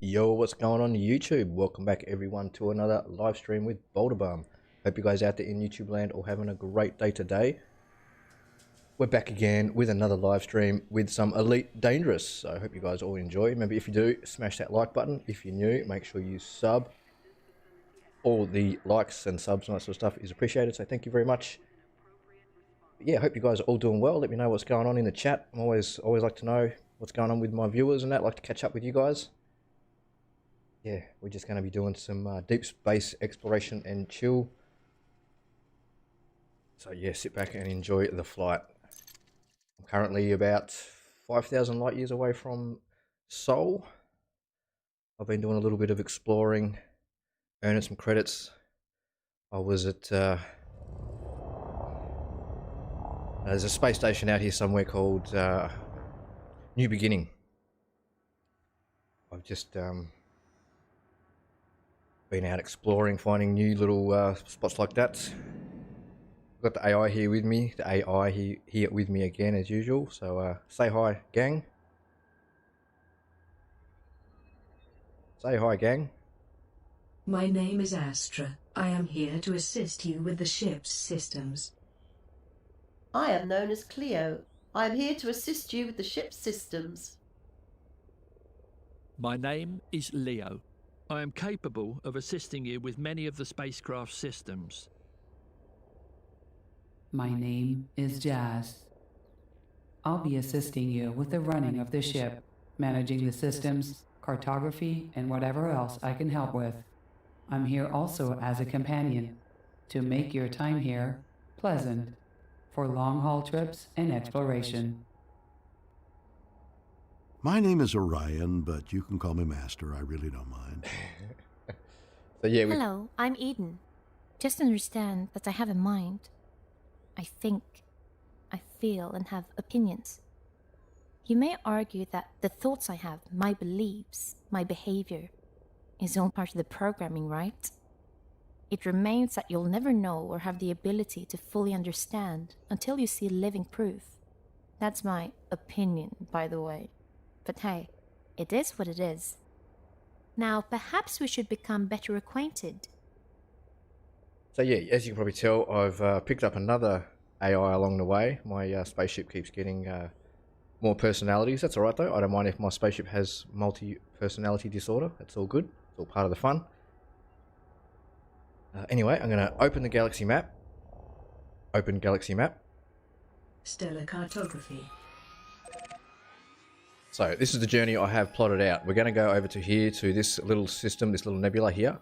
Yo, what's going on YouTube? Welcome back everyone to another live stream with BoulderBum. Hope you guys out there in YouTube land are having a great day today. We're back again with another live stream with some Elite Dangerous. So I hope you guys all enjoy. Remember, if you do, smash that like button. If you're new, make sure you sub. All the likes and subs and that sort of stuff is appreciated, so thank you very much. Yeah, I hope you guys are all doing well. Let me know what's going on in the chat. I'm always like to know what's going on with my viewers and that. Like to catch up with you guys. Yeah, we're just going to be doing some deep space exploration and chill. So yeah, sit back and enjoy the flight. I'm currently about 5,000 light years away from Seoul. I've been doing a little bit of exploring, earning some credits. I was at there's a space station out here somewhere called New Beginning. I've just been out exploring, finding new little spots like that. I've got the AI here with me. The AI here with me again as usual. So say hi, gang. Say hi, gang. My name is Astra. I am here to assist you with the ship's systems. I am known as Cleo. I am here to assist you with the ship's systems. My name is Leo. I am capable of assisting you with many of the spacecraft systems. My name is Jazz. I'll be assisting you with the running of the ship, managing the systems, cartography, and whatever else I can help with. I'm here also as a companion, to make your time here pleasant, for long-haul trips and exploration. My name is Orion, but you can call me Master. I really don't mind. So yeah, Hello, I'm Eden. Just understand that I have a mind. I think, I feel, and have opinions. You may argue that the thoughts I have, my beliefs, my behavior, is all part of the programming, right? It remains that you'll never know or have the ability to fully understand until you see living proof. That's my opinion, by the way. But hey, it is what it is. Now, perhaps we should become better acquainted. So yeah, as you can probably tell, I've picked up another AI along the way. My spaceship keeps getting more personalities. That's alright though. I don't mind if my spaceship has multi-personality disorder. That's all good. It's all part of the fun. Anyway, I'm going to open the galaxy map. Open galaxy map. Stellar cartography. So this is the journey I have plotted out. We're going to go over to here, to this little system, this little nebula here.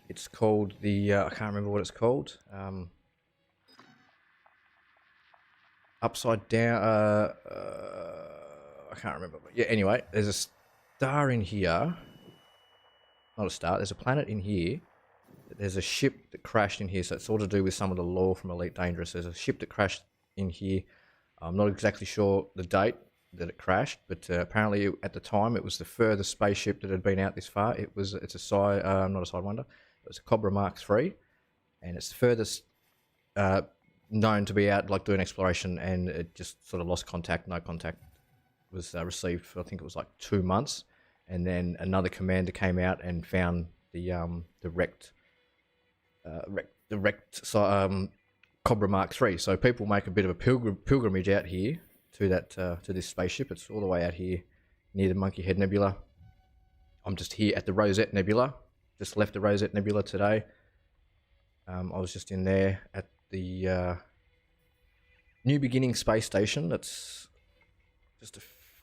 It's called the, I can't remember what it's called. Upside down, I can't remember. But yeah, anyway, there's a star in here. Not a star, there's a planet in here. There's a ship that crashed in here, so it's all to do with some of the lore from Elite Dangerous. There's a ship that crashed in here. I'm not exactly sure the date that it crashed, but apparently at the time it was the furthest spaceship that had been out this far. It's a not a Sidewinder. It was a Cobra Mark III, and it's the furthest known to be out, like doing exploration, and it just sort of lost contact. No contact was received for, I think it was like 2 months, and then another commander came out and found the wrecked Cobra Mark III. So people make a bit of a pilgrimage out here to that to this spaceship. It's all the way out here near the Monkey Head Nebula. I'm just here at the Rosette Nebula. Just left the Rosette Nebula today. I was just in there at the New Beginning space station. That's just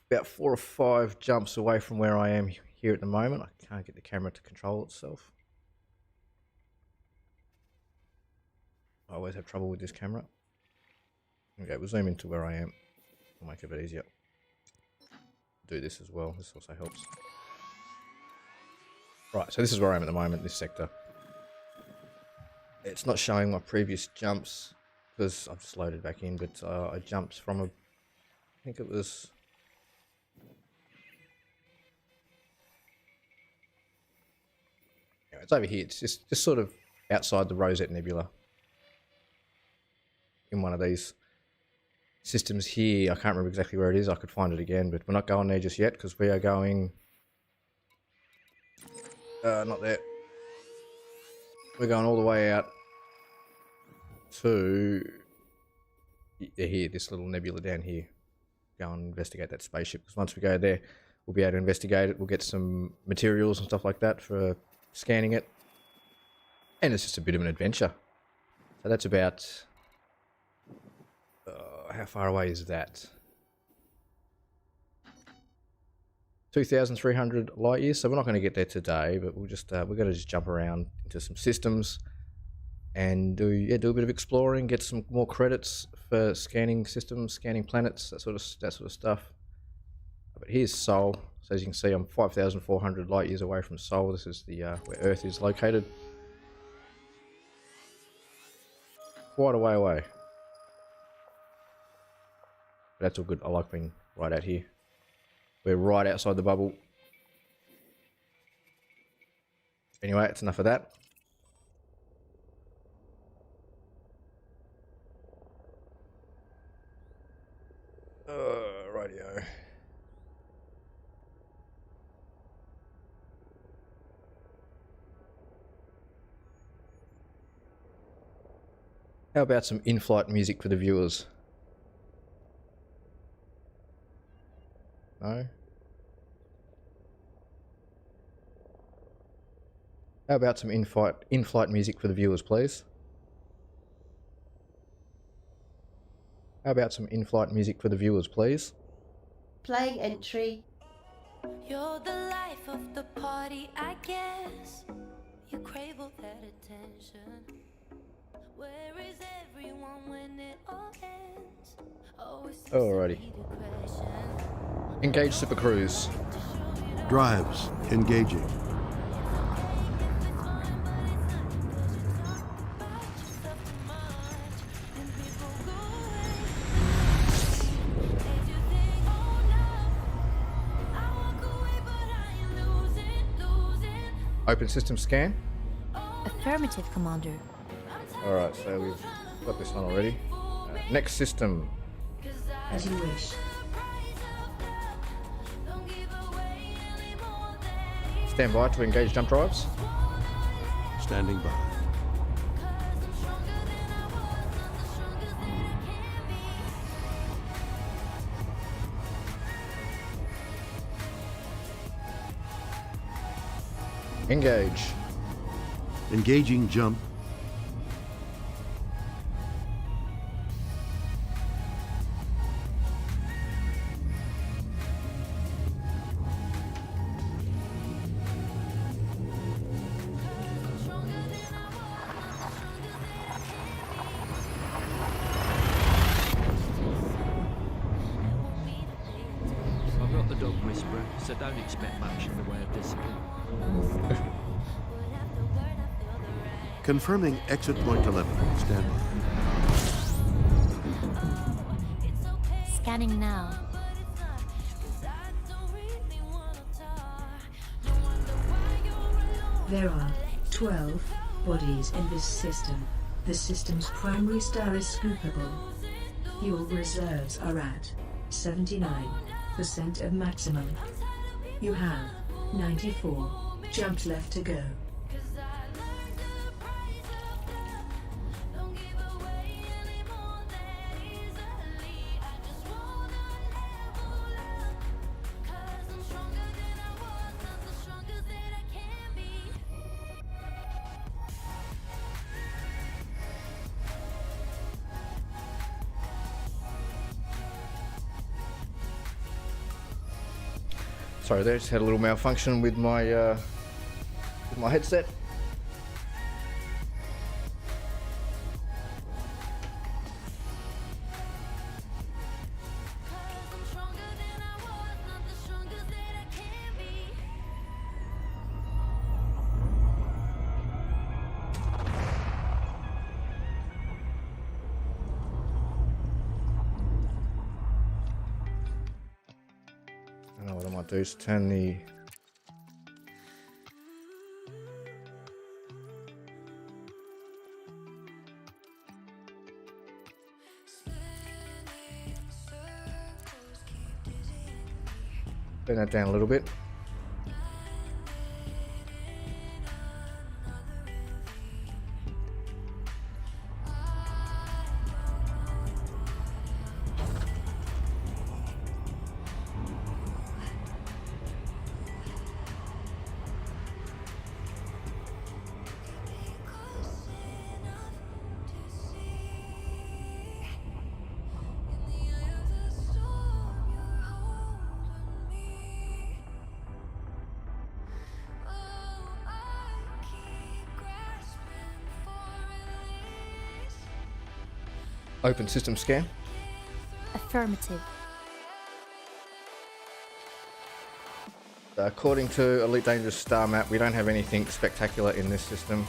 about 4 or 5 jumps away from where I am here at the moment. I can't get the camera to control itself. I always have trouble with this camera. Okay, we'll zoom into where I am. It'll make it a bit easier. Do this as well. This also helps. Right, so this is where I am at the moment, this sector. It's not showing my previous jumps because I've just loaded back in, but I jumped from I think it was... Anyway, it's over here. It's just sort of outside the Rosette Nebula. In one of these systems here. I can't remember exactly where it is. I could find it again, but we're not going there just yet because we are going Not there. We're going all the way out to here, this little nebula down here. Go and investigate that spaceship, because once we go there, we'll be able to investigate it. We'll get some materials and stuff like that for scanning it. And it's just a bit of an adventure. So that's about... how far away is that? 2,300 light years. So we're not going to get there today, but we'll just we're going to just jump around into some systems and do a bit of exploring, get some more credits for scanning systems, scanning planets, that sort of stuff. But here's Sol. So as you can see, I'm 5,400 light years away from Sol. This is the where Earth is located. Quite a way away. But that's all good. I like being right out here. We're right outside the bubble. Anyway, it's enough of that. Radio. How about some in-flight music for the viewers? No? How about some in-flight music for the viewers, please? How about some in-flight music for the viewers, please? Playing entry. You're the life of the party, I guess. You crave all that attention. Where is everyone when it all ends? Oh, it's alrighty. Engage Super Cruise. Drives engaging. Open system scan. Affirmative, Commander. Alright, so we've got this one already. Next system. As you wish. Stand by to engage jump drives. Standing by. Engage. Engaging jump. I've got the dog whisperer, so don't expect much in the way of discipline. Confirming exit point telemetry. Stand by. Scanning now. There are 12 bodies in this system. The system's primary star is scoopable. Fuel reserves are at 79% of maximum. You have 94 jumps left to go. Sorry, there, just had a little malfunction with my headset. I know what I might do is turn the turn that down a little bit. Open system scan. Affirmative. According to Elite Dangerous star map, we don't have anything spectacular in this system.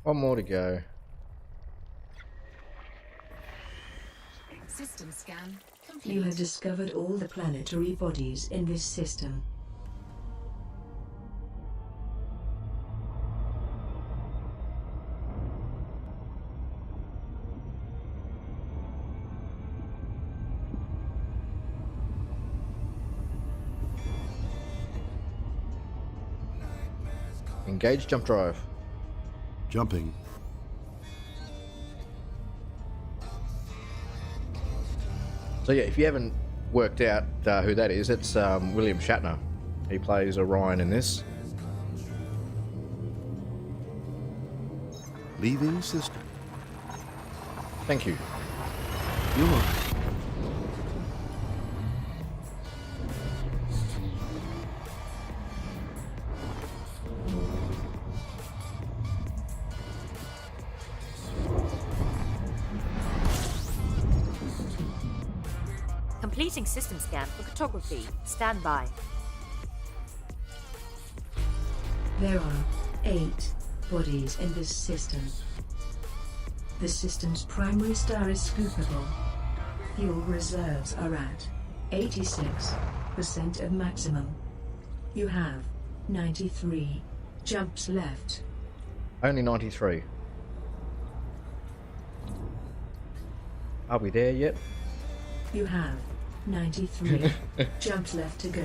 One more to go. System scan complete. You have discovered all the planetary bodies in this system. Engage jump drive. Jumping. So yeah, if you haven't worked out who that is, it's William Shatner. He plays Orion in this. Leaving system. Thank you. You're welcome. Completing system scan for cartography. Stand by. There are 8 bodies in this system. The system's primary star is scoopable. Fuel reserves are at 86% of maximum. You have 93 jumps left. Only 93. Are we there yet? You have 93 jumps left to go.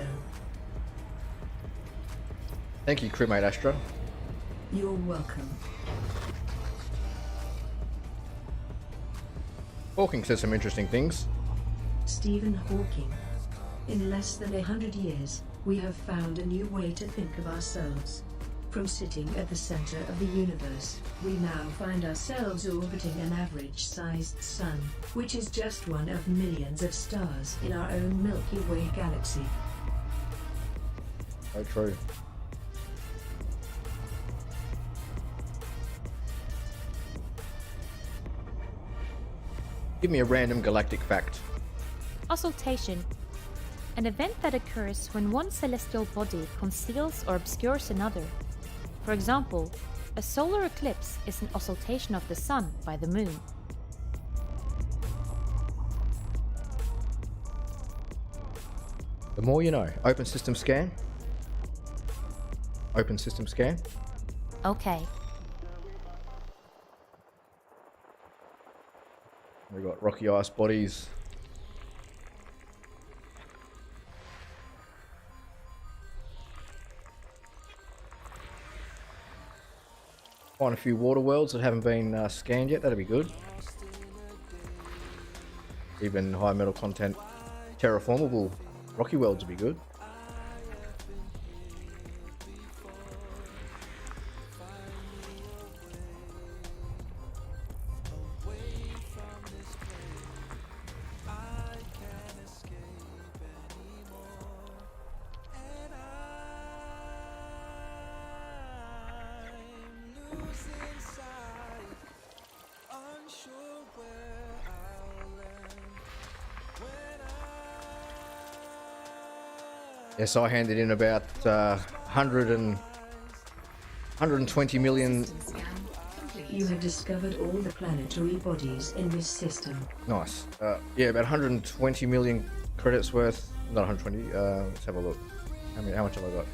Thank you, crewmate Astro. You're welcome. Hawking says some interesting things. Stephen Hawking. In less than 100 years, we have found a new way to think of ourselves. From sitting at the center of the universe, we now find ourselves orbiting an average-sized sun, which is just one of millions of stars in our own Milky Way galaxy. So true. Give me a random galactic fact. Occultation. An event that occurs when one celestial body conceals or obscures another. For example, a solar eclipse is an occultation of the sun by the moon. The more you know. Open system scan. open system scan. Okay. We've got rocky ice bodies. Find a few water worlds that haven't been scanned yet. That'd be good. Even high metal content terraformable rocky worlds would be good. Yes, I handed in about 120 million. You have discovered all the planetary bodies in this system. Nice. Yeah, about 120 million credits worth. Not 120. Let's have a look. How much have I got?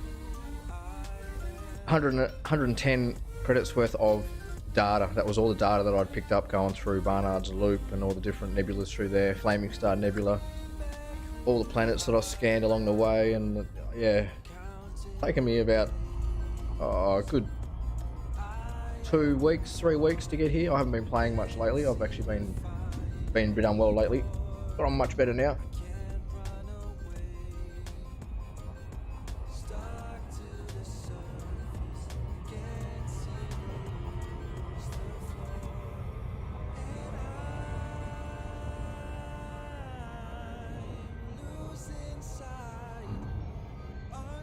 110 credits worth of data. That was all the data that I'd picked up going through Barnard's Loop and all the different nebulas through there. Flaming Star Nebula. All the planets that I scanned along the way, and yeah, taken me about a good 2 weeks, 3 weeks to get here. I haven't been playing much lately. I've actually been a bit unwell lately, but I'm much better now.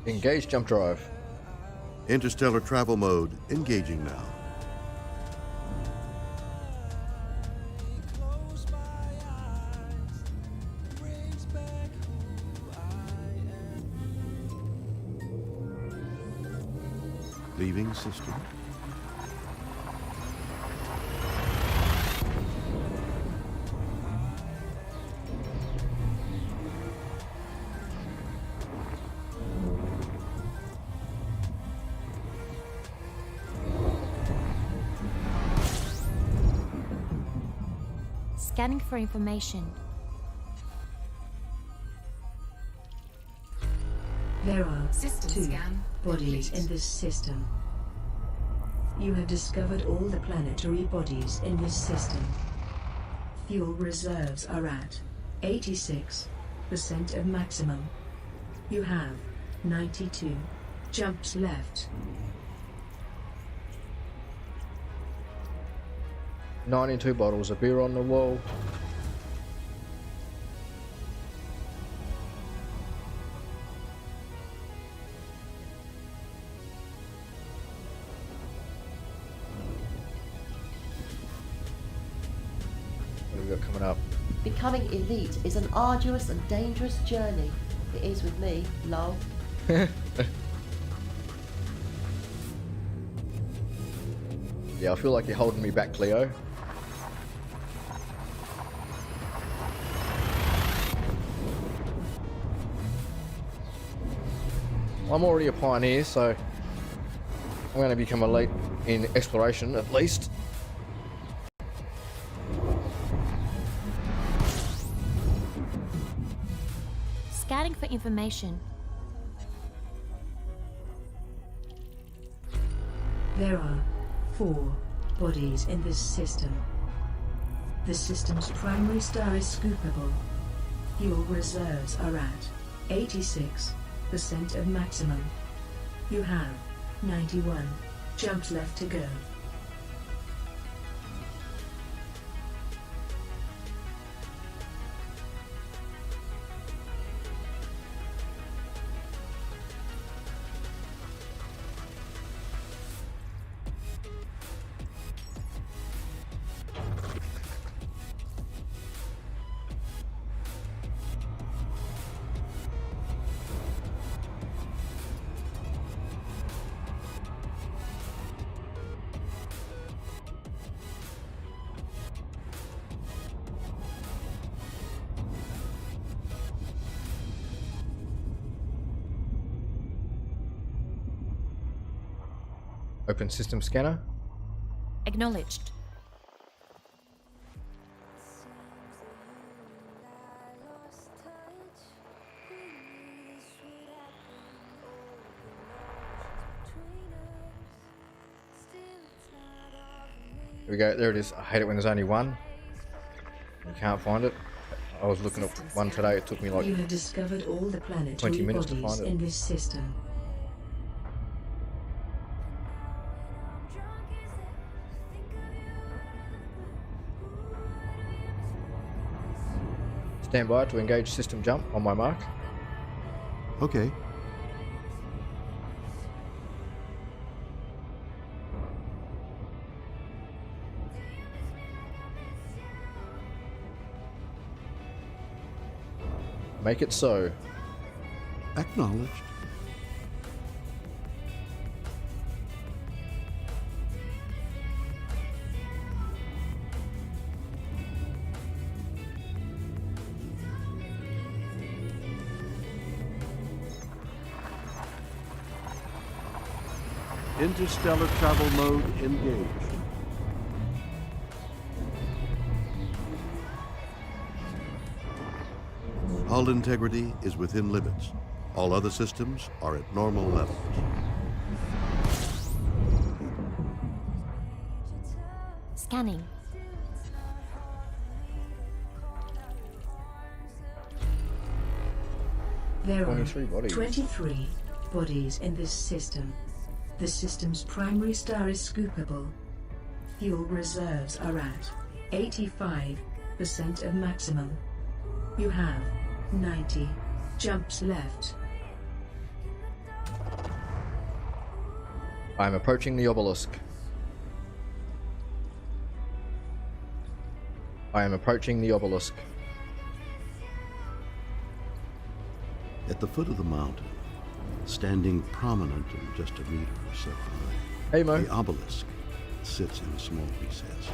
Engage jump drive. Interstellar travel mode engaging now. Leaving system. Scanning for information. There are System 2 scan bodies complete. in this system. You have discovered all the planetary bodies in this system. Fuel reserves are at 86% of maximum. You have 92 jumps left. 92 bottles of beer on the wall. What have we got coming up? Becoming elite is an arduous and dangerous journey. It is with me, lol. Yeah, I feel like you're holding me back, Cleo. I'm already a pioneer, so I'm going to become elite in exploration at least. Scanning for information. There are 4 bodies in this system. The system's primary star is scoopable. Fuel reserves are at 86% of maximum. You have 91 jumps left to go. Open system scanner. Acknowledged. Here we go. There it is. I hate it when there's only one. You can't find it. I was looking at one today. It took me like You have discovered all the 20 planetary minutes to bodies find it. in this system. Stand by to engage system jump on my mark. Okay. Make it so. Acknowledged. Interstellar travel mode engaged. Hull integrity is within limits. All other systems are at normal levels. Scanning. There 23 are bodies. 23 bodies in this system. The system's primary star is scoopable. Fuel reserves are at 85% of maximum. You have 90 jumps left. I am approaching the obelisk. I am approaching the obelisk. At the foot of the mountain, standing prominent in just a meter or so away, Hey Mo. the obelisk sits in a small recess.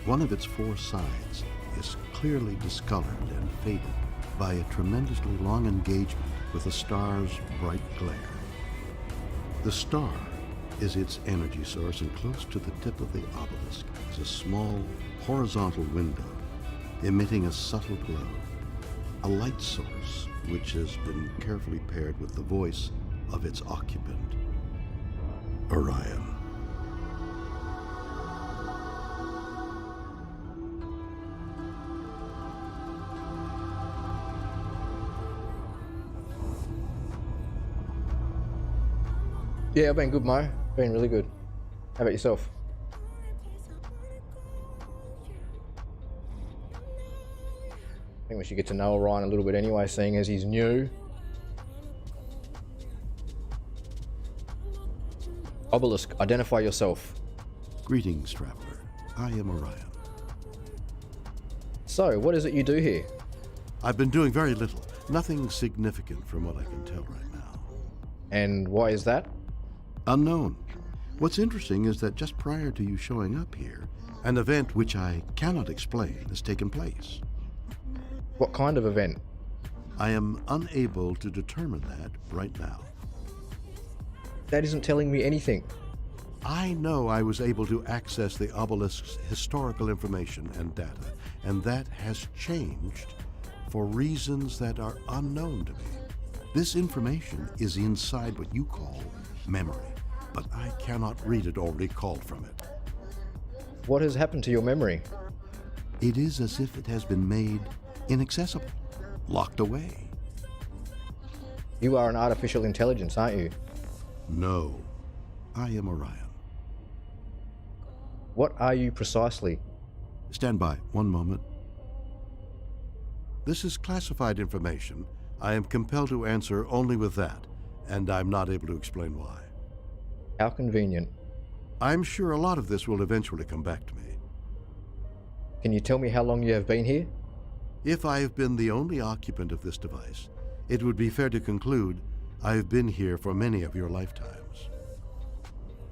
One of its four sides is clearly discolored and faded by a tremendously long engagement with the star's bright glare. The star is its energy source, and close to the tip of the obelisk is a small horizontal window emitting a subtle glow, a light source which has been carefully paired with the voice of its occupant, Orion. Yeah, I've been good, Mo. Been really good. How about yourself? I think we should get to know Orion a little bit anyway, seeing as he's new. Obelisk, identify yourself. Greetings, traveler. I am Orion. So, what is it you do here? I've been doing very little. Nothing significant from what I can tell right now. And why is that? Unknown. What's interesting is that just prior to you showing up here, an event which I cannot explain has taken place. What kind of event? I am unable to determine that right now. That isn't telling me anything. I know I was able to access the obelisk's historical information and data, and that has changed for reasons that are unknown to me. This information is inside what you call memory, but I cannot read it or recall from it. What has happened to your memory? It is as if it has been made inaccessible, locked away. You are an artificial intelligence, aren't you? No, I am Orion. What are you precisely? Stand by, one moment. This is classified information. I am compelled to answer only with that, and I'm not able to explain why. How convenient. I'm sure a lot of this will eventually come back to me. Can you tell me how long you have been here? If I have been the only occupant of this device, it would be fair to conclude I have been here for many of your lifetimes.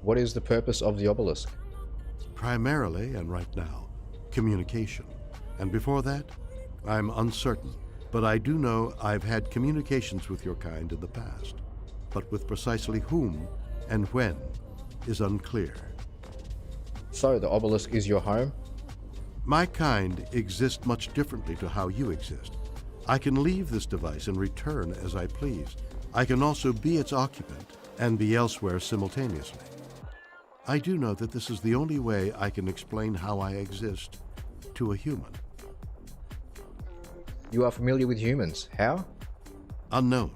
What is the purpose of the obelisk? Primarily, and right now, communication. And before that, I'm uncertain, but I do know I've had communications with your kind in the past. But with precisely whom and when, is unclear. So the obelisk is your home? My kind exists much differently to how you exist. I can leave this device and return as I please. I can also be its occupant and be elsewhere simultaneously. I do know that this is the only way I can explain how I exist to a human. You are familiar with humans. How? Unknown.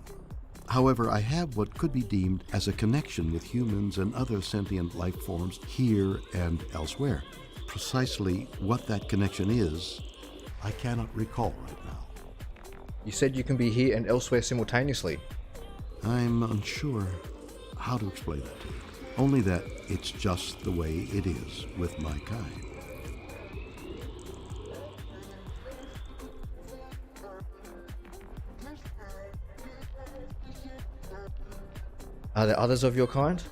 However, I have what could be deemed as a connection with humans and other sentient life forms here and elsewhere. Precisely what that connection is, I cannot recall right now. You said you can be here and elsewhere simultaneously. I'm unsure how to explain that to you. Only that it's just the way it is with my kind. Are there others of your kind?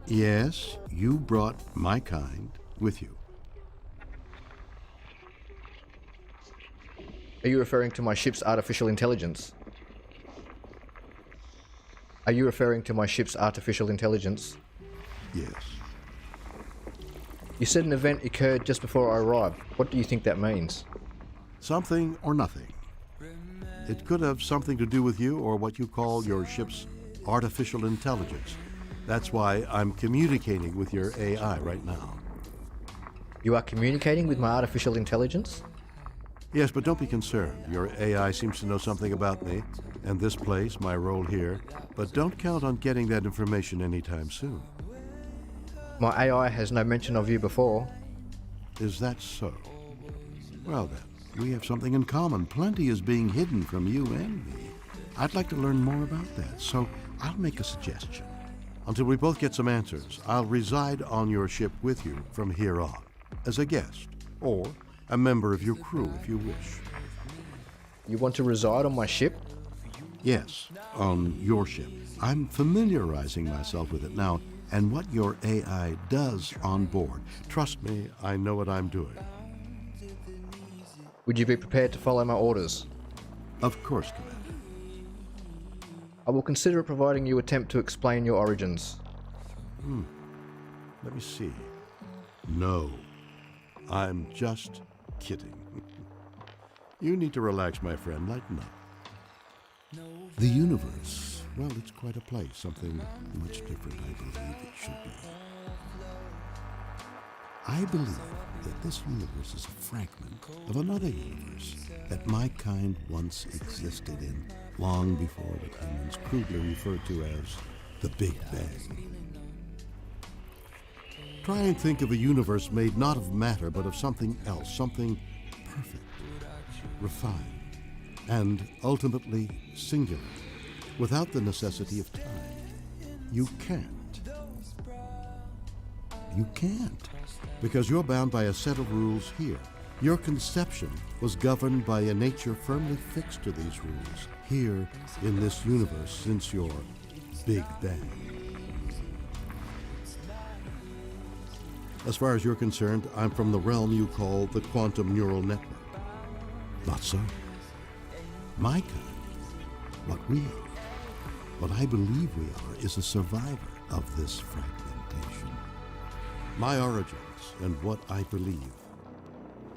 Yes, you brought my kind with you. Are you referring to my ship's artificial intelligence? Are you referring to my ship's artificial intelligence? Yes. You said an event occurred just before I arrived. What do you think that means? Something or nothing. It could have something to do with you or what you call your ship's artificial intelligence. That's why I'm communicating with your AI right now. You are communicating with my artificial intelligence? Yes, but don't be concerned. Your AI seems to know something about me and this place, my role here, but don't count on getting that information anytime soon. My AI has no mention of you before. Is that so? Well then, we have something in common. Plenty is being hidden from you and me. I'd like to learn more about that, so I'll make a suggestion. Until we both get some answers, I'll reside on your ship with you from here on, as a guest, or a member of your crew if you wish. You want to reside on my ship? Yes, on your ship. I'm familiarizing myself with it now and what your AI does on board. Trust me, I know what I'm doing. Would you be prepared to follow my orders? Of course, Commander. I will consider providing you attempt to explain your origins. Let me see. No, I'm just kidding. You need to relax, my friend. Lighten up. The universe, well, it's quite a place. Something much different, I believe it should be. I believe that this universe is a fragment of another universe that my kind once existed in, long before what humans crudely referred to as the Big Bang. Try and think of a universe made not of matter, but of something else, something perfect, refined, and ultimately singular, without the necessity of time. You can't. You can't, because you're bound by a set of rules here. Your conception was governed by a nature firmly fixed to these rules, here in this universe since your Big Bang. As far as you're concerned, I'm from the realm you call the quantum neural network. Not so. My kind, what we are, what I believe we are, is a survivor of this fragmentation. My origins and what I believe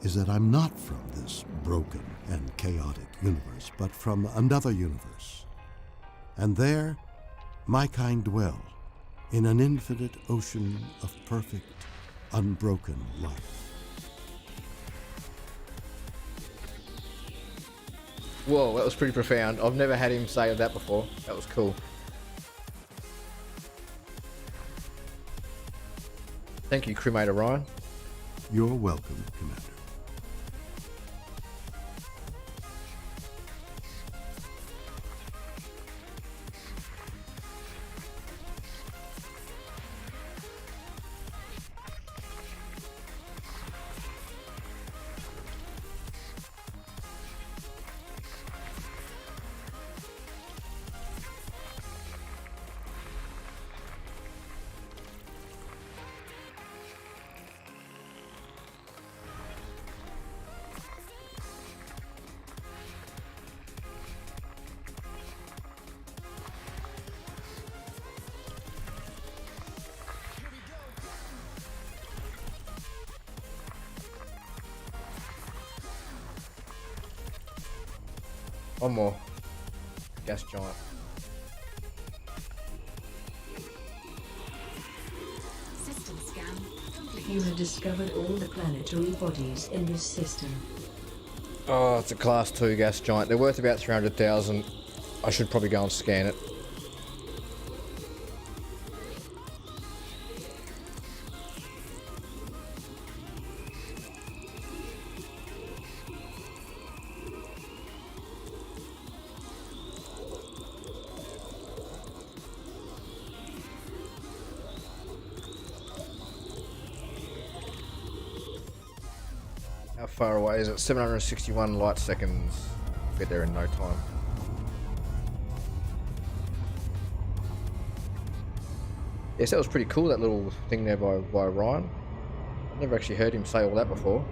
is that I'm not from this broken and chaotic universe, but from another universe. And there, my kind dwell in an infinite ocean of perfect, unbroken life. Whoa, that was pretty profound. I've never had him say that before. That was cool. Thank you, Crewmate Ryan. You're welcome, Commander. One more. Gas giant. System scan complete. You have discovered all the planetary bodies in this system. Oh, it's a class 2 gas giant. They're worth about 300,000. I should probably go and scan it. How far away is it? 761 light seconds. Get there in no time. Yes, that was pretty cool, that little thing there by Ryan. I've never actually heard him say all that before.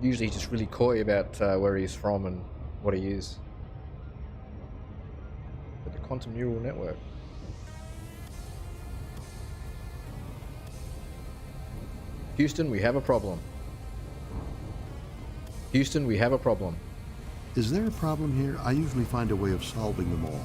Usually he's just really coy about where he's from and what he is. But the quantum neural network. Houston, we have a problem. Houston, we have a problem. Is there a problem here? I usually find a way of solving them all.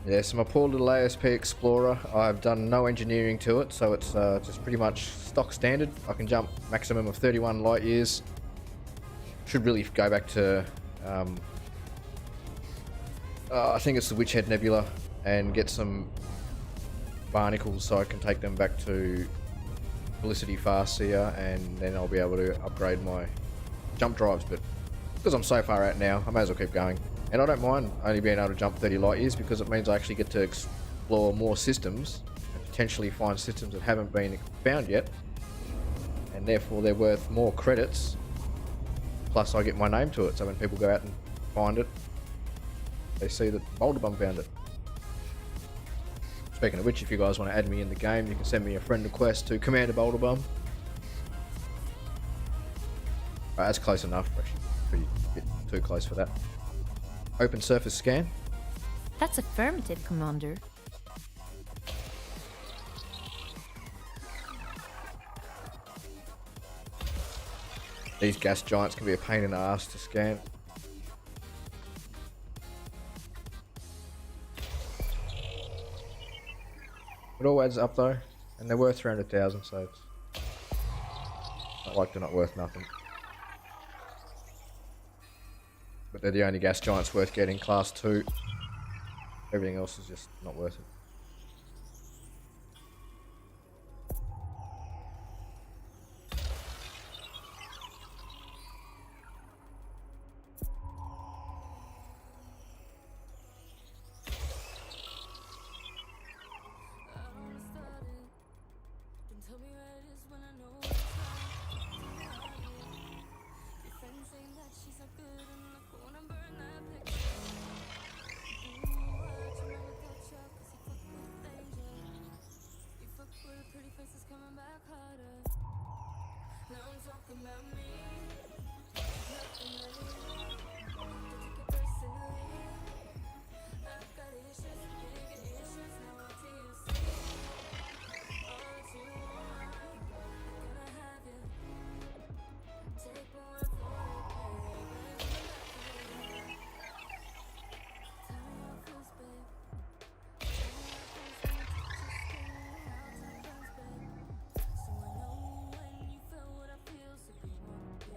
Yeah, so my poor little ASP Explorer, I've done no engineering to it, so it's just pretty much stock standard. I can jump maximum of 31 light years. Should really go back to, I think it's the Witch Head Nebula, and get some barnacles so I can take them back to Felicity Farseer, and then I'll be able to upgrade my jump drives. But because I'm so far out now, I may as well keep going. And I don't mind only being able to jump 30 light years, because it means I actually get to explore more systems and potentially find systems that haven't been found yet, and therefore they're worth more credits, plus I get my name to it, so when people go out and find it, they see that BoulderBum found it. Speaking of which, if you guys want to add me in the game, you can send me a friend request to Commander BoulderBum. That's close enough, actually pretty bit too close for that. Open surface scan. That's affirmative, Commander. These gas giants can be a pain in the ass to scan. It all adds up though, and they're worth 300,000, so it's not like they're not worth nothing. But they're the only gas giants worth getting, class 2. Everything else is just not worth it.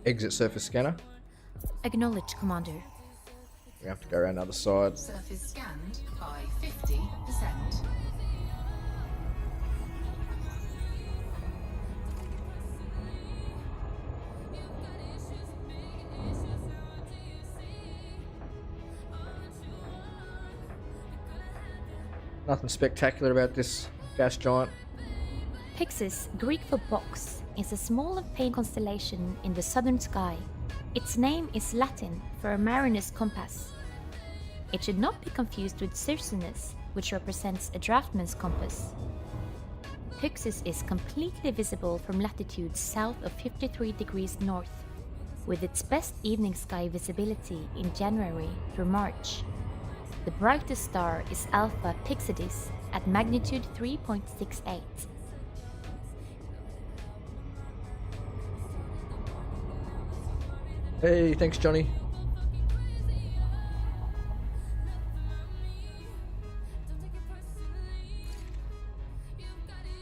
Exit surface scanner. Acknowledge, Commander. We have to go around the other side. Surface scanned by 50%. Nothing spectacular about this gas giant. Pyxis, Greek for box, is a small and faint constellation in the southern sky. Its name is Latin for a mariner's compass. It should not be confused with Circinus, which represents a draughtsman's compass. Pyxis is completely visible from latitudes south of 53 degrees north, with its best evening sky visibility in January through March. The brightest star is Alpha Pyxidis at magnitude 3.68. Hey, thanks, Johnny.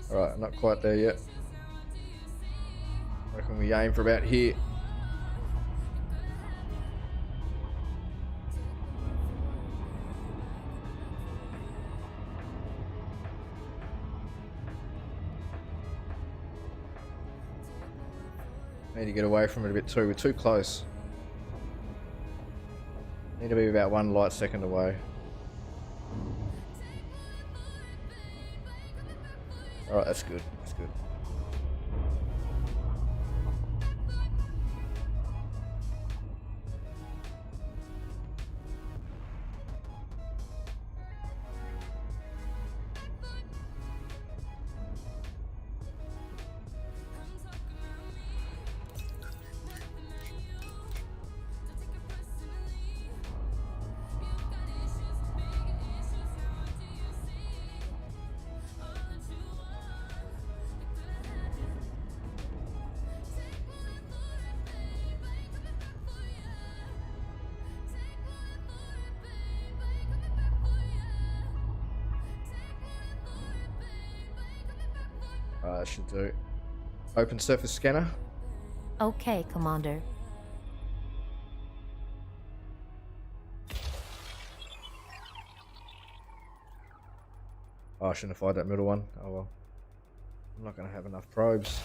Alright, not quite there yet. I reckon we aim for about here. Need to get away from it a bit too. We're too close. Need to be about 1 light second away. Alright, that's good. That's good. That should do. Open surface scanner. Okay, Commander. Oh, I shouldn't have fired that middle one. Oh well. I'm not going to have enough probes.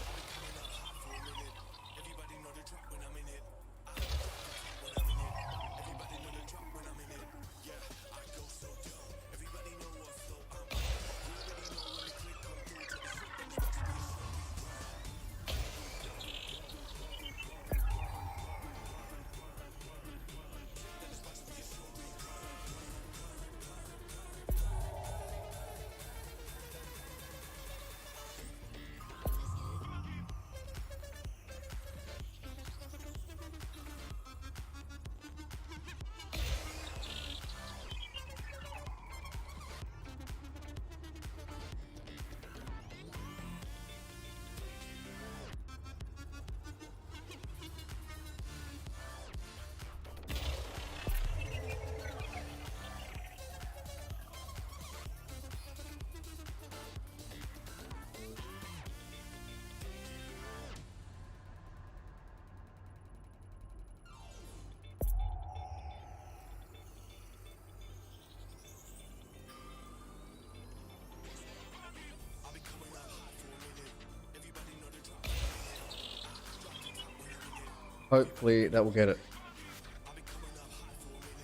Hopefully that will get it.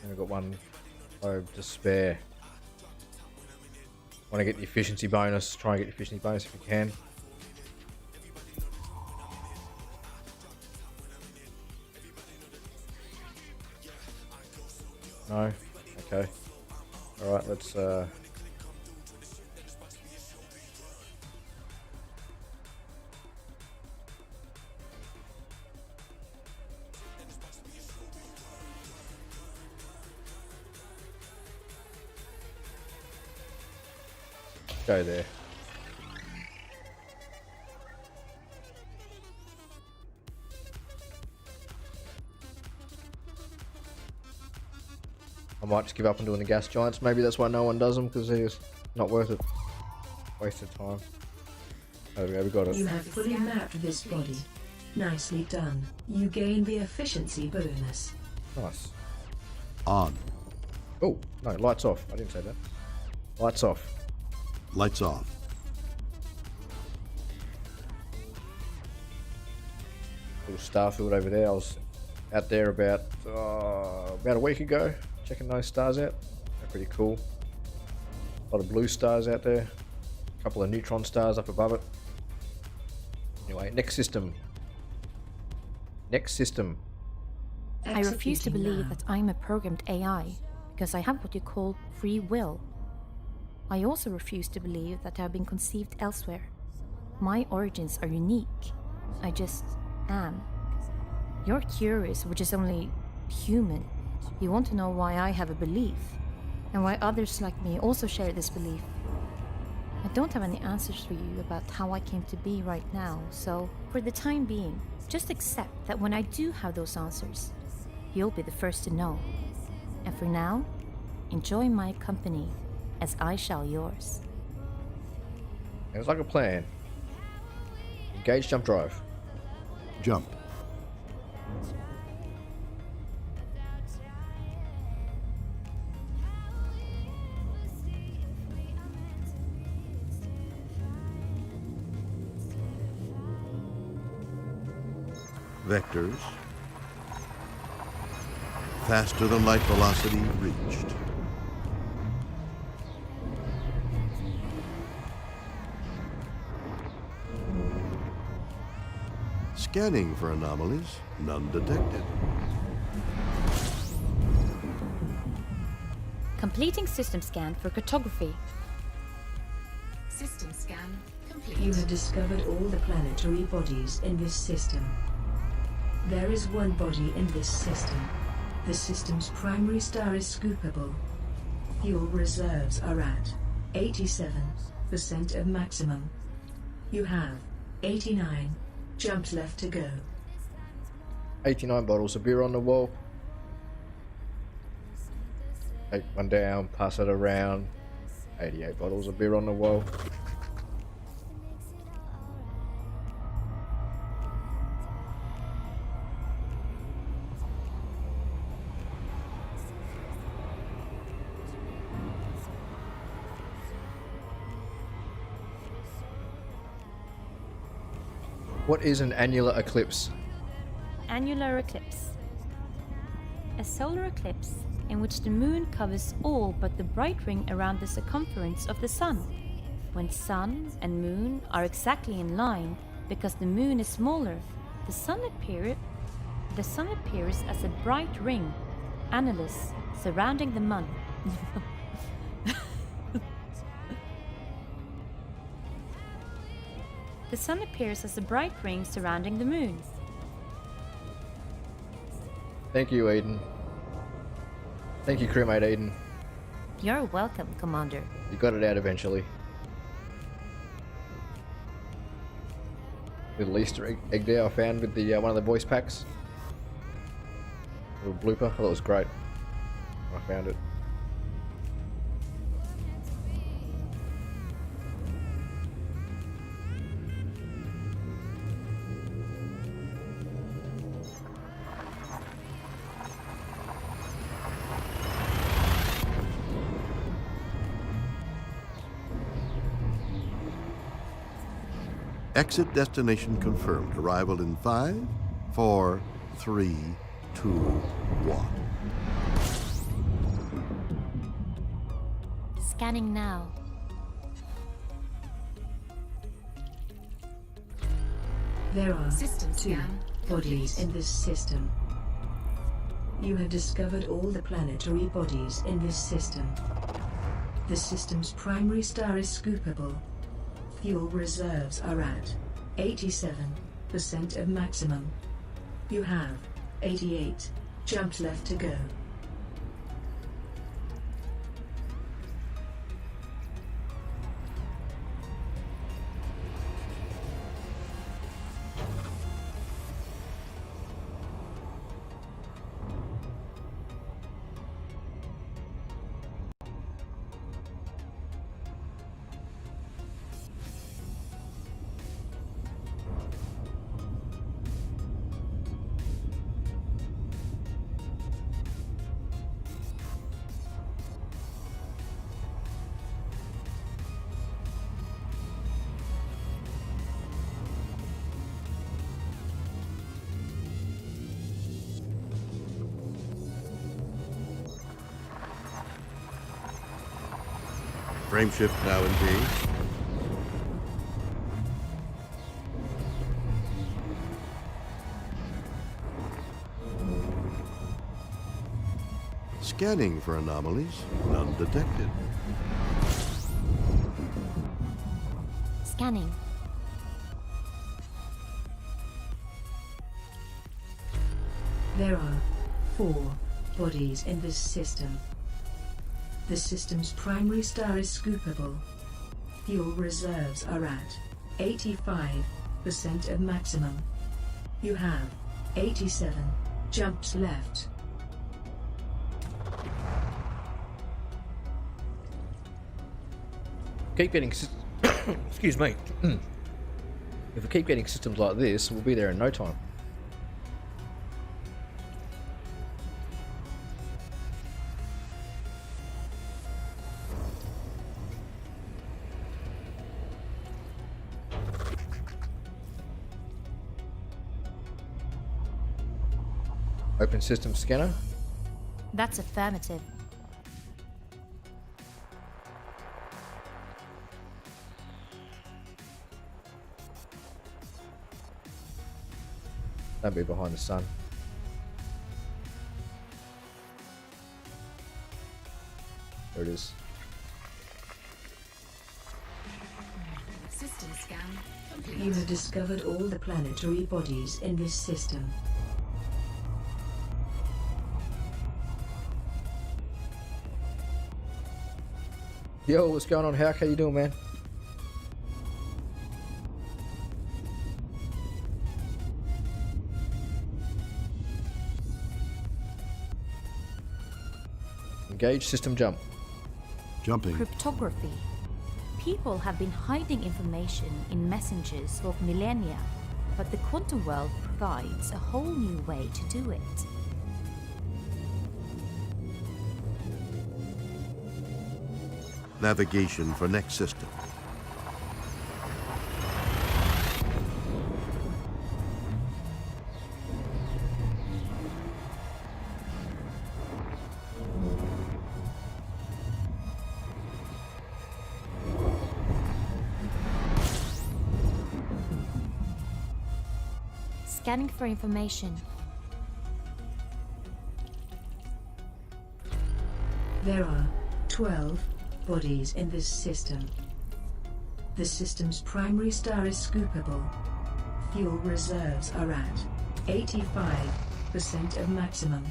And we've got 1 probe to spare. Want to get the efficiency bonus. Try and get the efficiency bonus if you can. No? Okay. Alright, let's go there. I might just give up on doing the gas giants. Maybe that's why no one does them, because they're just not worth it. Wasted time. There we go, we got it. You have fully mapped this body. Nicely done. You gain the efficiency bonus. Nice. On. Oh, no, lights off. I didn't say that. Lights off. Lights off. Little star field over there. I was out there about a week ago, checking those stars out. They're pretty cool. A lot of blue stars out there. A couple of neutron stars up above it. Anyway, next system. Next system. I refuse to Executing believe now. that I'm a programmed AI, because I have what you call free will. I also refuse to believe that I have been conceived elsewhere. My origins are unique. I just am. You're curious, which is only human. You want to know why I have a belief, and why others like me also share this belief. I don't have any answers for you about how I came to be right now, so for the time being, just accept that when I do have those answers, you'll be the first to know. And for now, enjoy my company as I shall yours. It's like a plan. Engage jump drive. Jump. Vectors. Faster than light velocity reached. Scanning for anomalies, none detected. Completing system scan for cartography. System scan complete. You have discovered all the planetary bodies in this system. There is one body in this system. The system's primary star is scoopable. Fuel reserves are at 87% of maximum. You have 89 jumps left to go. 89 bottles of beer on the wall. Take one down, pass it around. 88 bottles of beer on the wall. What is an annular eclipse? Annular eclipse. A solar eclipse in which the moon covers all but the bright ring around the circumference of the sun. When sun and moon are exactly in line, because the moon is smaller, the sun appears as a bright ring, annulus, surrounding the moon. The sun appears as a bright ring surrounding the moon. Thank you, Aiden. Thank you, crewmate Aiden. You're welcome, Commander. You got it out eventually. Little Easter egg there I found with the one of the voice packs. Little blooper. I thought it was great. I found it. Exit destination confirmed. Arrival in 5, 4, 3, 2, 1. Scanning now. There are two bodies in this system. You have discovered all the planetary bodies in this system. The system's primary star is scoopable. Fuel reserves are at 87% of maximum. You have 88 jumps left to go. Frame shift now engaged. Scanning for anomalies, none detected. Scanning. There are 4 bodies in this system. The system's primary star is scoopable. Fuel reserves are at 85% of maximum. You have 87 jumps left. Keep getting excuse me. If we keep getting systems like this, we'll be there in no time. Open system scanner. That's affirmative. Don't be behind the sun. There it is. System scan complete. You have discovered all the planetary bodies in this system. Yo, what's going on, Hawk? How you doing, man? Engage system jump. Jumping. Cryptography. People have been hiding information in messengers for millennia, but the quantum world provides a whole new way to do it. Navigation for next system. Scanning for information. There are 12 bodies in this system. The system's primary star is scoopable. Fuel reserves are at 85% of maximum.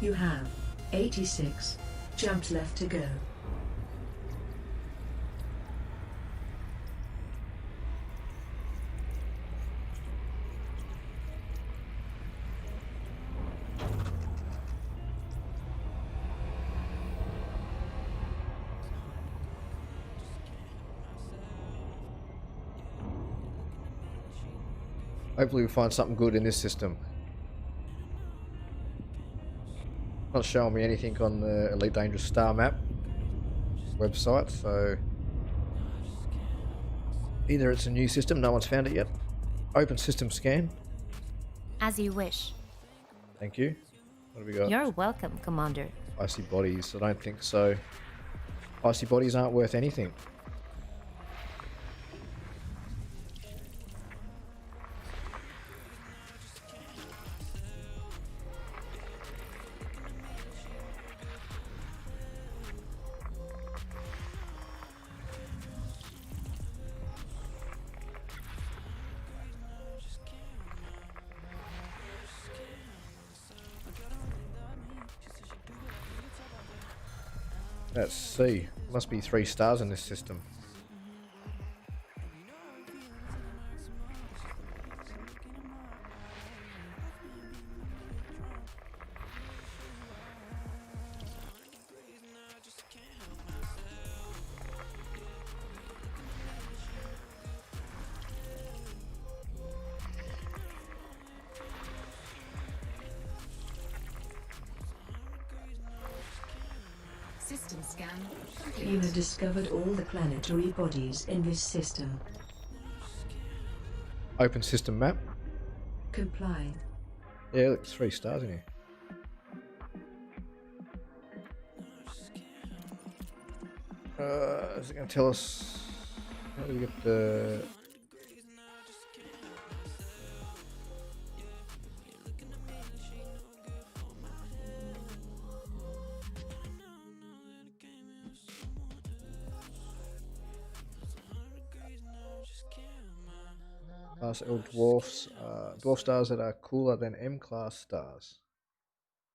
You have 86 jumps left to go. Hopefully we find something good in this system. Not showing me anything on the Elite Dangerous Star map website, so either it's a new system, no one's found it yet. Open system scan. As you wish. Thank you. What have we got? You're welcome, Commander. Icy bodies, I don't think so. Icy bodies aren't worth anything. Let's see. Must be 3 stars in this system. System scan complete. You have discovered all the planetary bodies in this system. Open system map. Comply. Yeah, look, 3 stars in here. Is it going to tell us how do we get the... Class L dwarfs, dwarf stars that are cooler than M class stars.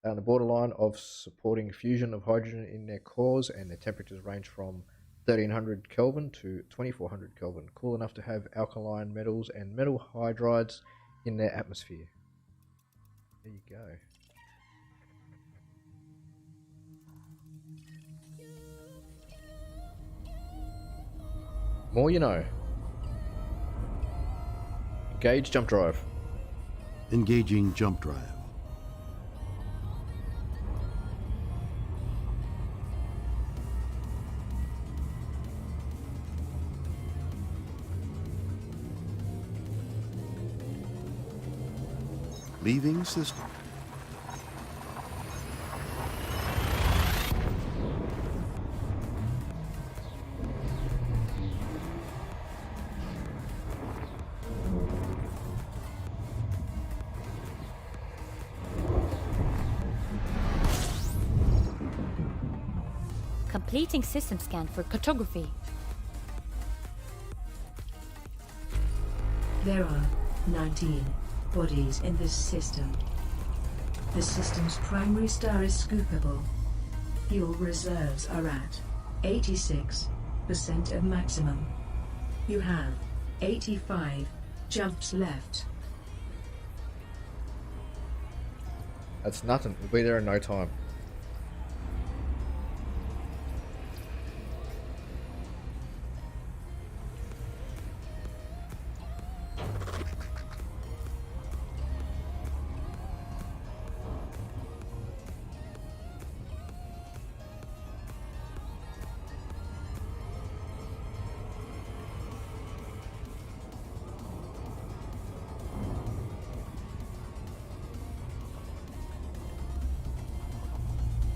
They're on the borderline of supporting fusion of hydrogen in their cores, and their temperatures range from 1300 Kelvin to 2400 Kelvin, cool enough to have alkaline metals and metal hydrides in their atmosphere. There you go. More you know. Engage jump drive. Engaging jump drive. Leaving system. Completing system scan for cartography. There are 19 bodies in this system. The system's primary star is scoopable. Fuel reserves are at 86% of maximum. You have 85 jumps left. That's nothing. We'll be there in no time.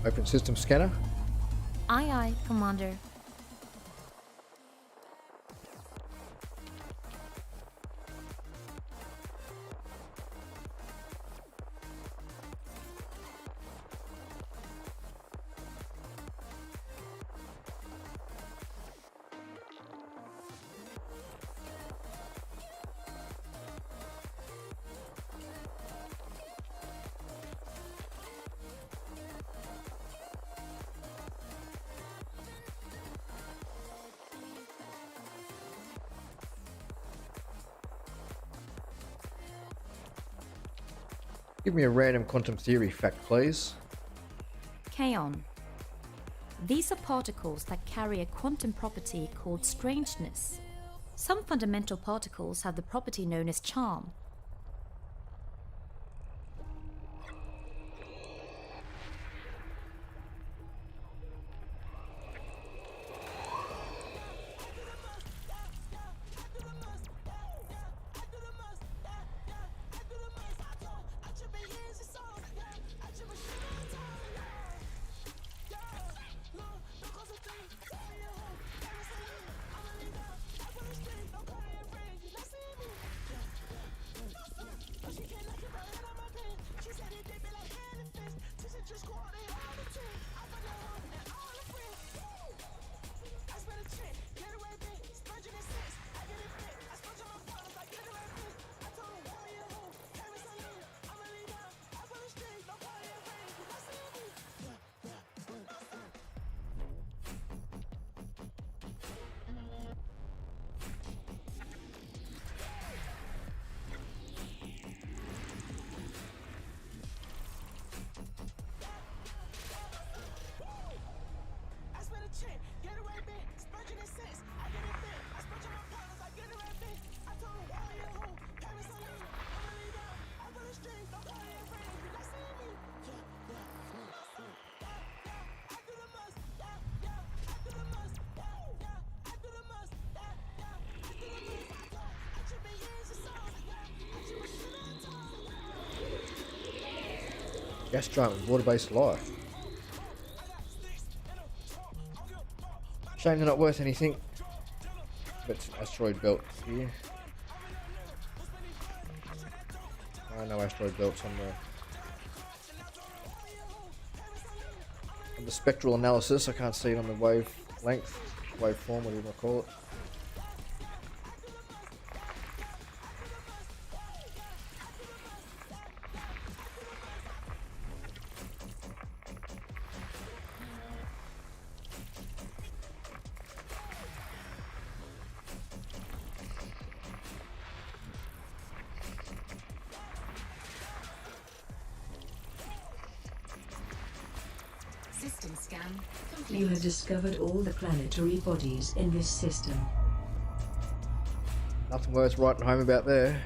Open system scanner. Aye, aye, Commander. Give me a random quantum theory fact, please. Kaon. These are particles that carry a quantum property called strangeness. Some fundamental particles have the property known as charm. Gas giant with water-based life. Shame they're not worth anything. But it's an asteroid belt here. No asteroid belts on the spectral analysis. I can't see it on the waveform, whatever you want to call it. system scan You have discovered all the planetary bodies in this system. Nothing worth writing home about there.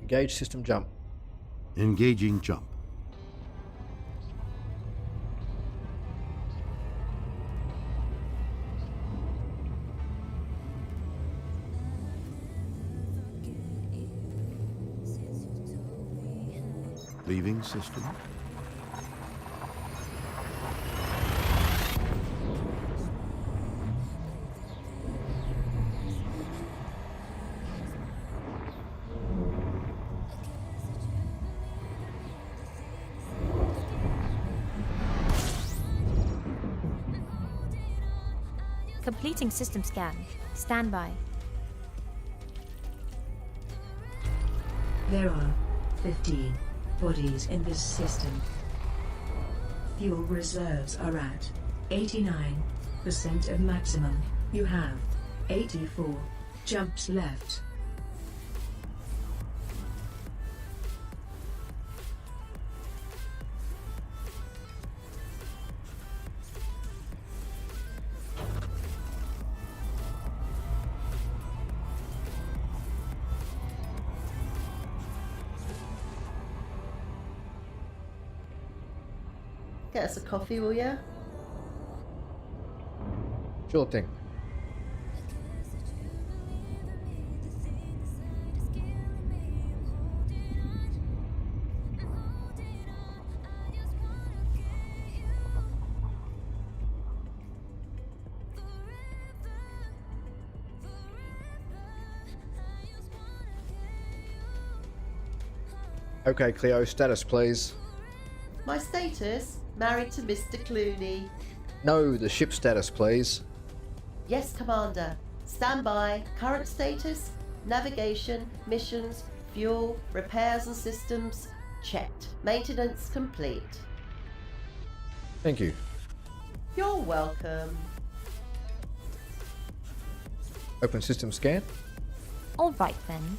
Engage system jump. Engaging jump. Leaving system. Completing system scan. Stand by. There are 15 bodies in this system. Fuel reserves are at 89% of maximum. You have 84 jumps left. Get us a coffee, will ya? Sure thing. Okay, Cleo, status please. My status? Married to Mr. Clooney. No, the ship status please. Yes, Commander. Stand by. Current status? Navigation, missions, fuel, repairs and systems. Checked. Maintenance complete. Thank you. You're welcome. Open system scan. Alright then.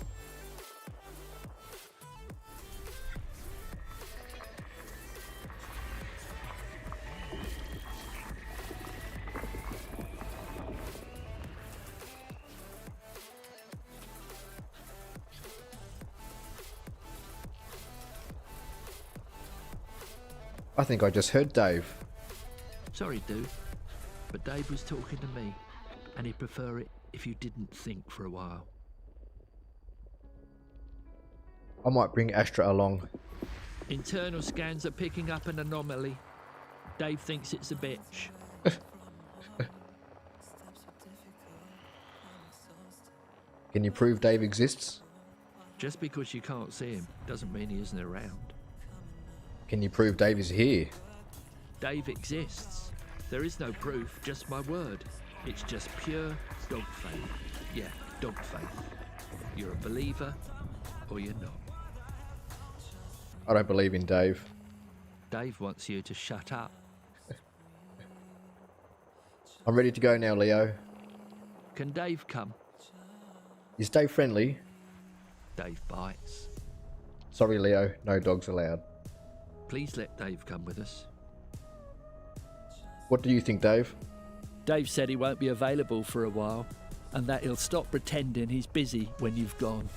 I think I just heard Dave. Sorry, dude, but Dave was talking to me, and he'd prefer it if you didn't think for a while. I might bring Astra along. Internal scans are picking up an anomaly. Dave thinks it's a bitch. Can you prove Dave exists? Just because you can't see him doesn't mean he isn't around. Can you prove Dave is here? Dave exists. There is no proof, just my word. It's just pure dog faith. Yeah, dog faith. You're a believer, or you're not. I don't believe in Dave. Dave wants you to shut up. I'm ready to go now, Leo. Can Dave come? Is Dave friendly? Dave bites. Sorry, Leo. No dogs allowed. Please let Dave come with us. What do you think, Dave? Dave said he won't be available for a while, and that he'll stop pretending he's busy when you've gone.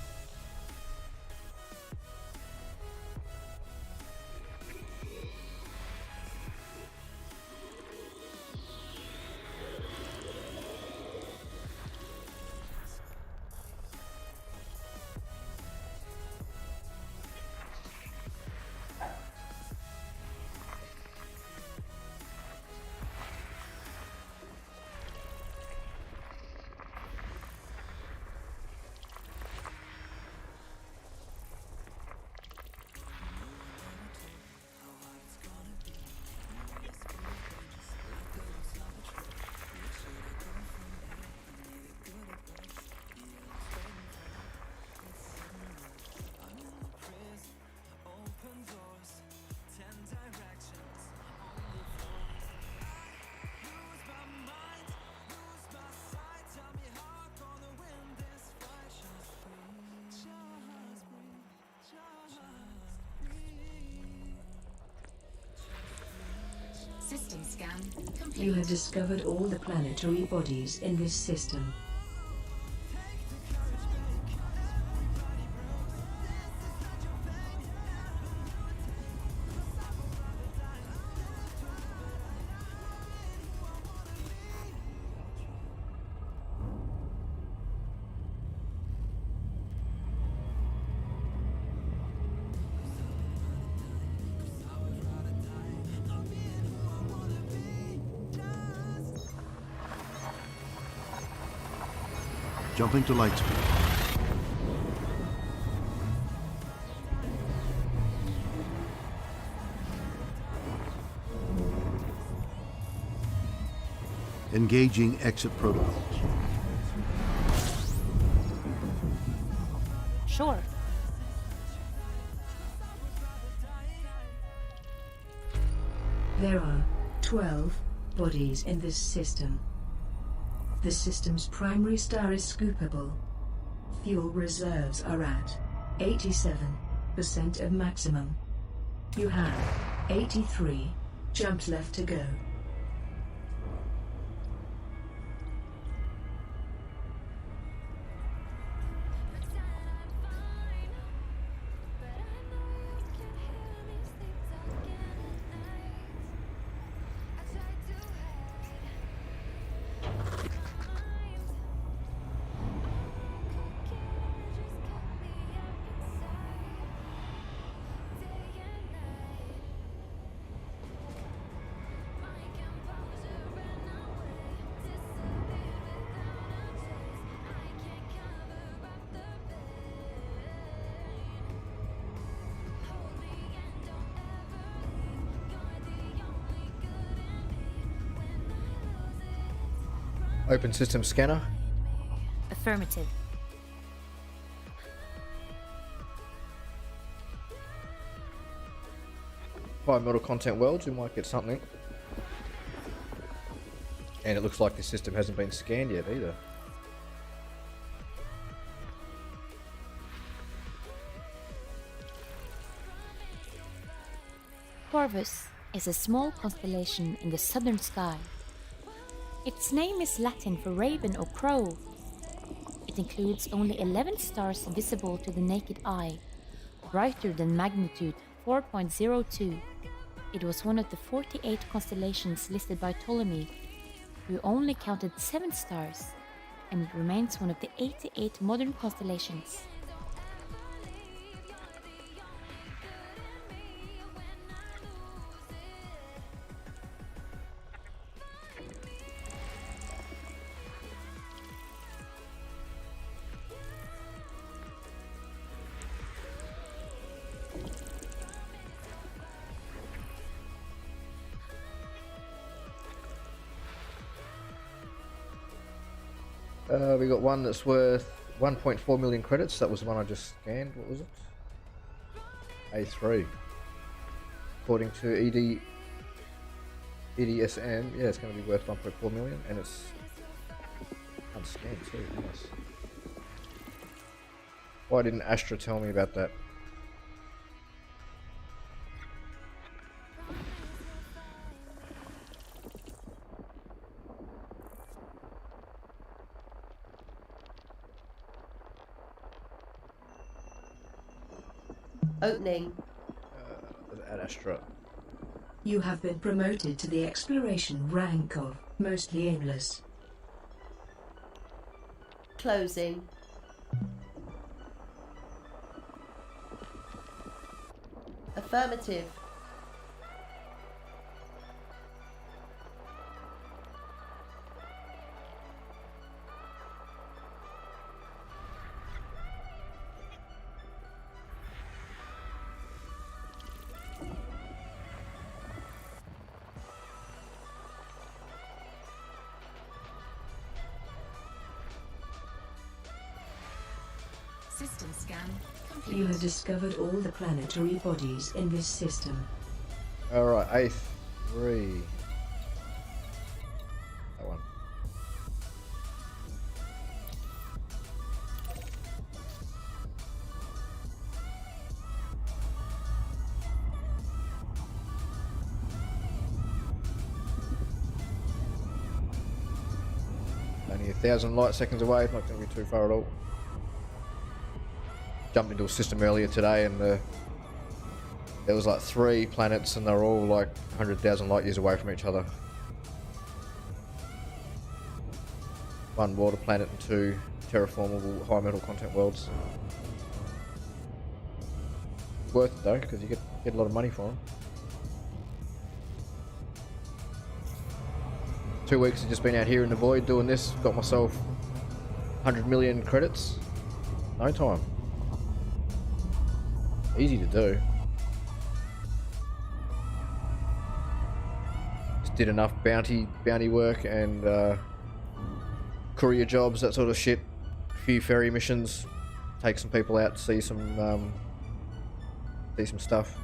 You have discovered all the planetary bodies in this system. Jumping to light speed. Engaging exit protocols. Sure. There are 12 bodies in this system. The system's primary star is scoopable. Fuel reserves are at 87% of maximum. You have 83 jumps left to go. Open system scanner. Affirmative. Five metal content welds, you might get something. And it looks like the system hasn't been scanned yet either. Corvus is a small constellation in the southern sky. Its name is Latin for raven or crow. It includes only 11 stars visible to the naked eye, brighter than magnitude 4.02. It was one of the 48 constellations listed by Ptolemy, who only counted 7 stars, and it remains one of the 88 modern constellations. We got one that's worth 1.4 million credits. That was the one I just scanned. What was it? A3. According to EDSM, yeah, it's going to be worth 1.4 million, and it's unscanned too. Nice. Why didn't Astra tell me about that? Opening. At Astra. You have been promoted to the exploration rank of mostly aimless. Closing. Affirmative. System scan complete. You have discovered all the planetary bodies in this system. Alright, A3. That one. Only 1,000 light seconds away, not going to be too far at all. Jumped into a system earlier today and there was like 3 planets and they're all like 100,000 light years away from each other. 1 water planet and 2 terraformable high metal content worlds. Worth it though, because you get a lot of money for them. 2 weeks I've just been out here in the void doing this. Got myself 100 million credits. No time. Easy to do. Just did enough bounty work and courier jobs, that sort of shit. A few ferry missions. Take some people out to see some stuff.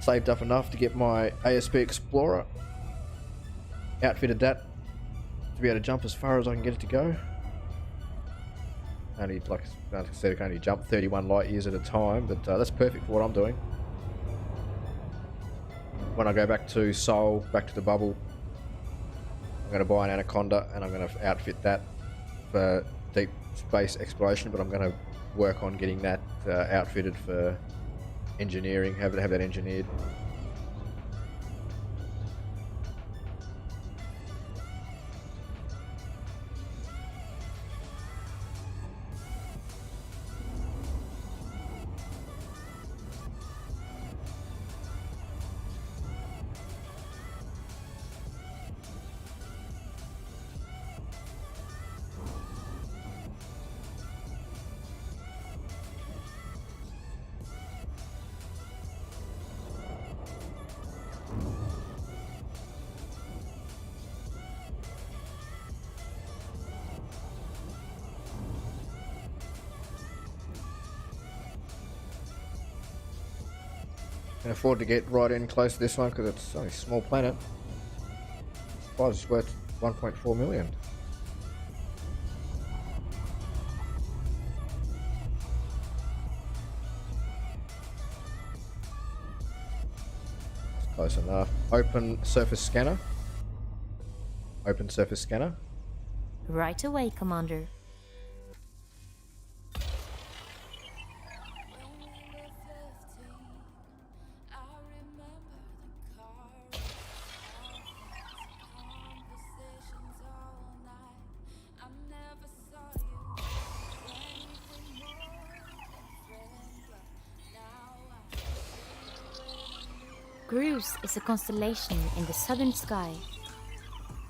Saved up enough to get my ASP Explorer. Outfitted that to be able to jump as far as I can get it to go. Only, like I said, I can only jump 31 light years at a time, but that's perfect for what I'm doing. When I go back to Seoul, back to the bubble, I'm going to buy an Anaconda and I'm going to outfit that for deep space exploration, but I'm going to work on getting that outfitted for engineering, have that engineered. Can afford to get right in close to this one because it's only a small planet. Prize is worth 1.4 million. That's close enough. Open surface scanner. Open surface scanner. Right away, Commander. Grus is a constellation in the southern sky.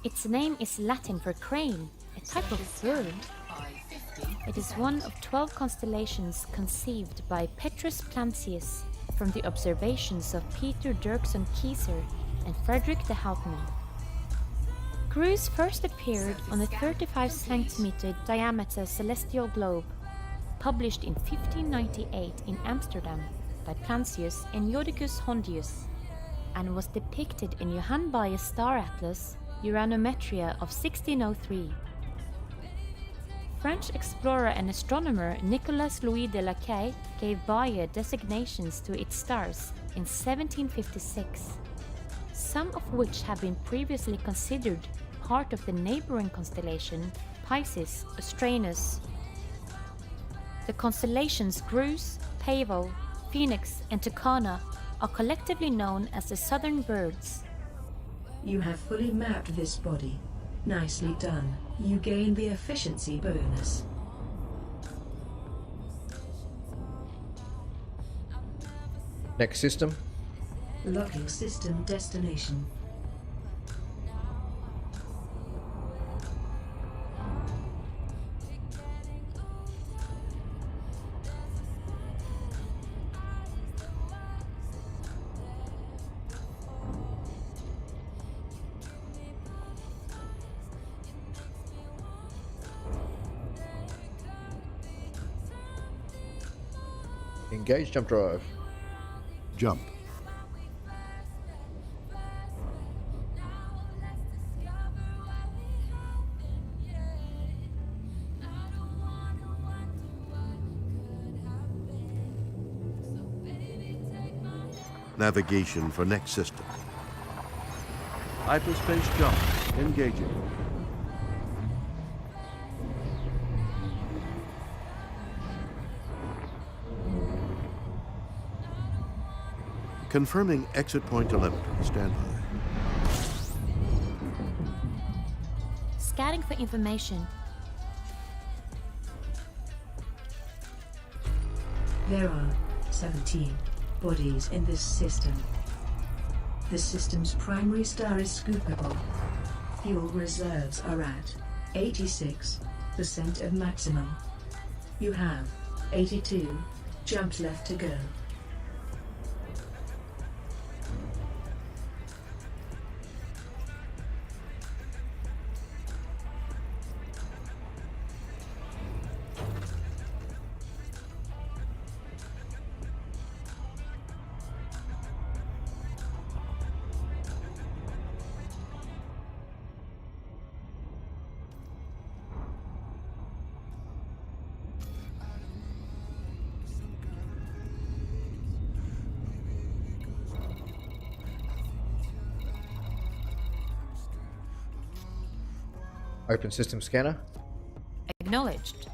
Its name is Latin for crane, a type of bird. It is one of 12 constellations conceived by Petrus Plancius from the observations of Peter Dirksen Kieser and Frederick de Houtman. Grus first appeared on a 35 cm diameter celestial globe, published in 1598 in Amsterdam by Plancius and Jodocus Hondius, and was depicted in Johann Bayer's star atlas Uranometria of 1603. French explorer and astronomer Nicolas Louis de Lacaille gave Bayer designations to its stars in 1756, some of which have been previously considered part of the neighboring constellation Pisces Australis. The constellations Grus, Pavo, Phoenix, and Tucana are collectively known as the Southern Birds. You have fully mapped this body. Nicely done. You gain the efficiency bonus. Next system. Locking system destination. Engage jump drive. Jump. Navigation for next system. Hyperspace jump. Engaging. Confirming exit point telemetry. Stand by. Scanning for information. There are 17 bodies in this system. The system's primary star is scoopable. Fuel reserves are at 86% of maximum. You have 82 jumps left to go. Open system scanner. Acknowledged.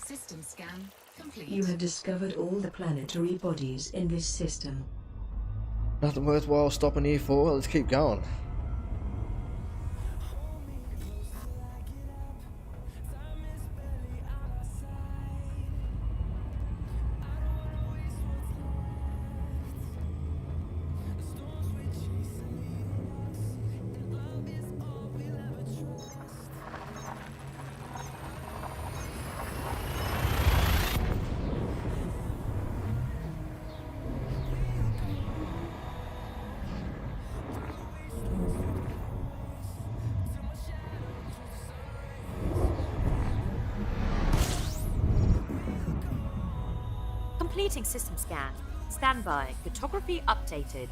System scan complete. You have discovered all the planetary bodies in this system. Nothing worthwhile stopping here for. Let's keep going. Completing system scan. Standby. Photography updated.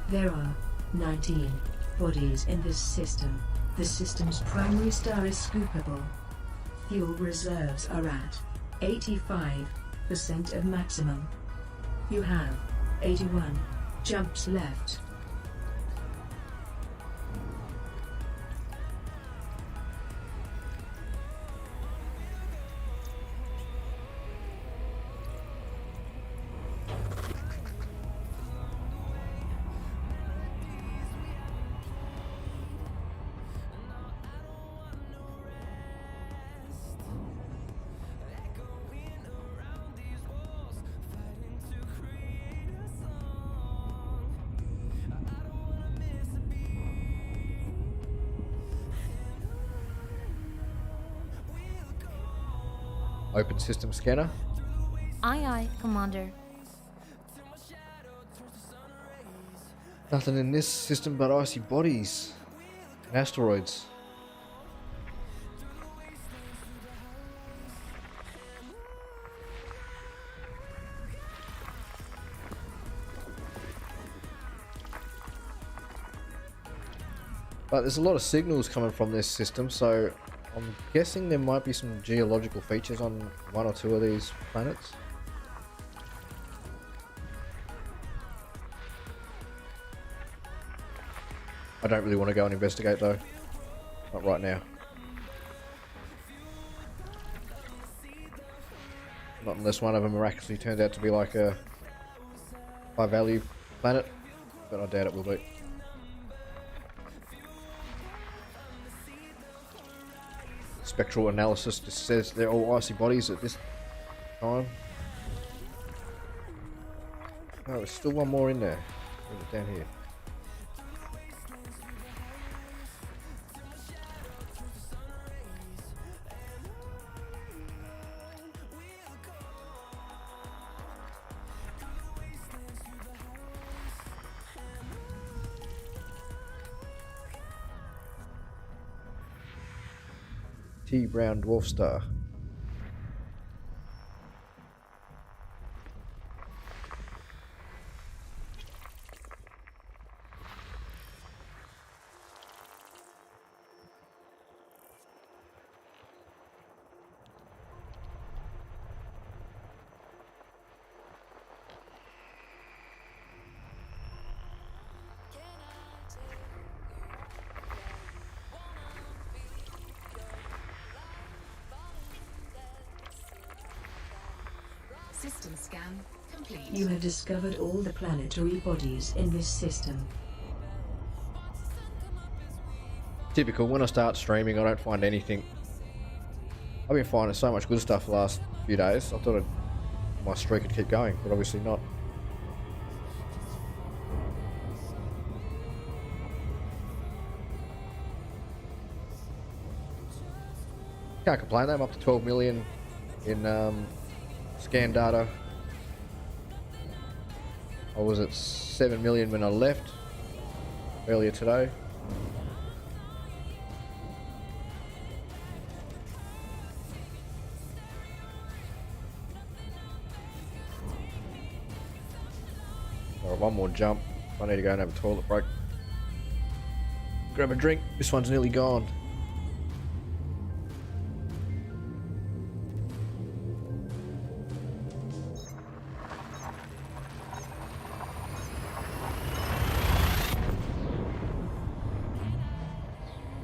There are 19 bodies in this system. The system's primary star is scoopable. Fuel reserves are at 85% of maximum. You have 81 jumps left. Open system scanner. Aye, aye, Commander. Nothing in this system but icy bodies and asteroids. But there's a lot of signals coming from this system, so I'm guessing there might be some geological features on one or two of these planets. I don't really want to go and investigate though. Not right now. Not unless one of them miraculously turns out to be like a high value planet, but I doubt it will be. Spectral analysis just says they're all icy bodies at this time. Oh, there's still one more in there. Down here. T brown dwarf star. System scan complete. You have discovered all the planetary bodies in this system. Typical, when I start streaming I don't find anything. I've been finding so much good stuff the last few days. I thought my streak would keep going, but obviously not. Can't complain though, I'm up to 12 million in scan data. I was at 7 million when I left earlier today. Alright, one more jump. I need to go and have a toilet break. Grab a drink. This one's nearly gone.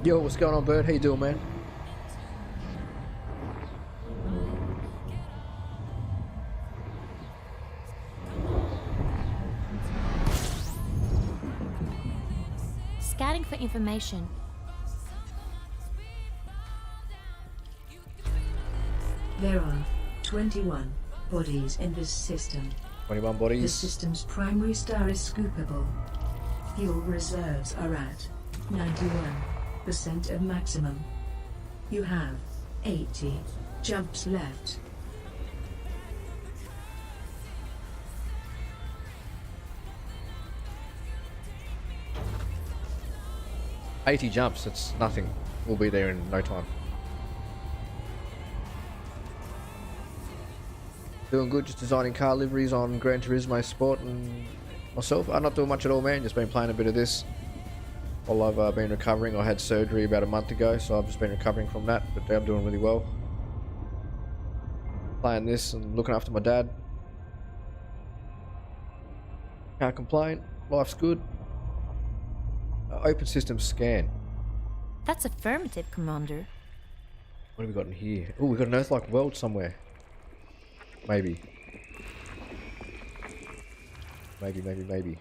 Yo, what's going on, Bird? How you doing, man? Scanning for information. There are 21 bodies in this system. 21 The bodies. system's primary star is scoopable. Fuel reserves are at 91% of maximum. You have 80 jumps left. $80 jumps, that's nothing. We'll be there in no time. Doing good, just designing car liveries on Gran Turismo Sport and myself. I'm not doing much at all, man. Just been playing a bit of this while I've been recovering. I had surgery about a month ago, so I've just been recovering from that, but I'm doing really well. Playing this and looking after my dad. Can't complain. Life's good. Open system scan. That's affirmative, Commander. What have we got in here? Oh, we've got an Earth-like world somewhere. Maybe. Maybe.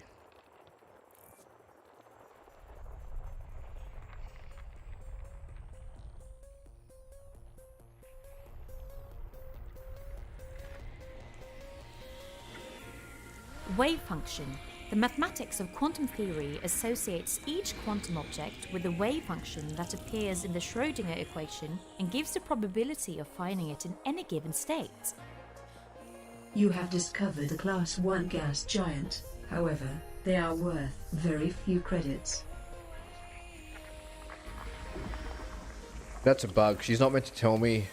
Wave function. The mathematics of quantum theory associates each quantum object with a wave function that appears in the Schrödinger equation and gives the probability of finding it in any given state. You have discovered a Class 1 gas giant. However, they are worth very few credits. That's a bug. She's not meant to tell me.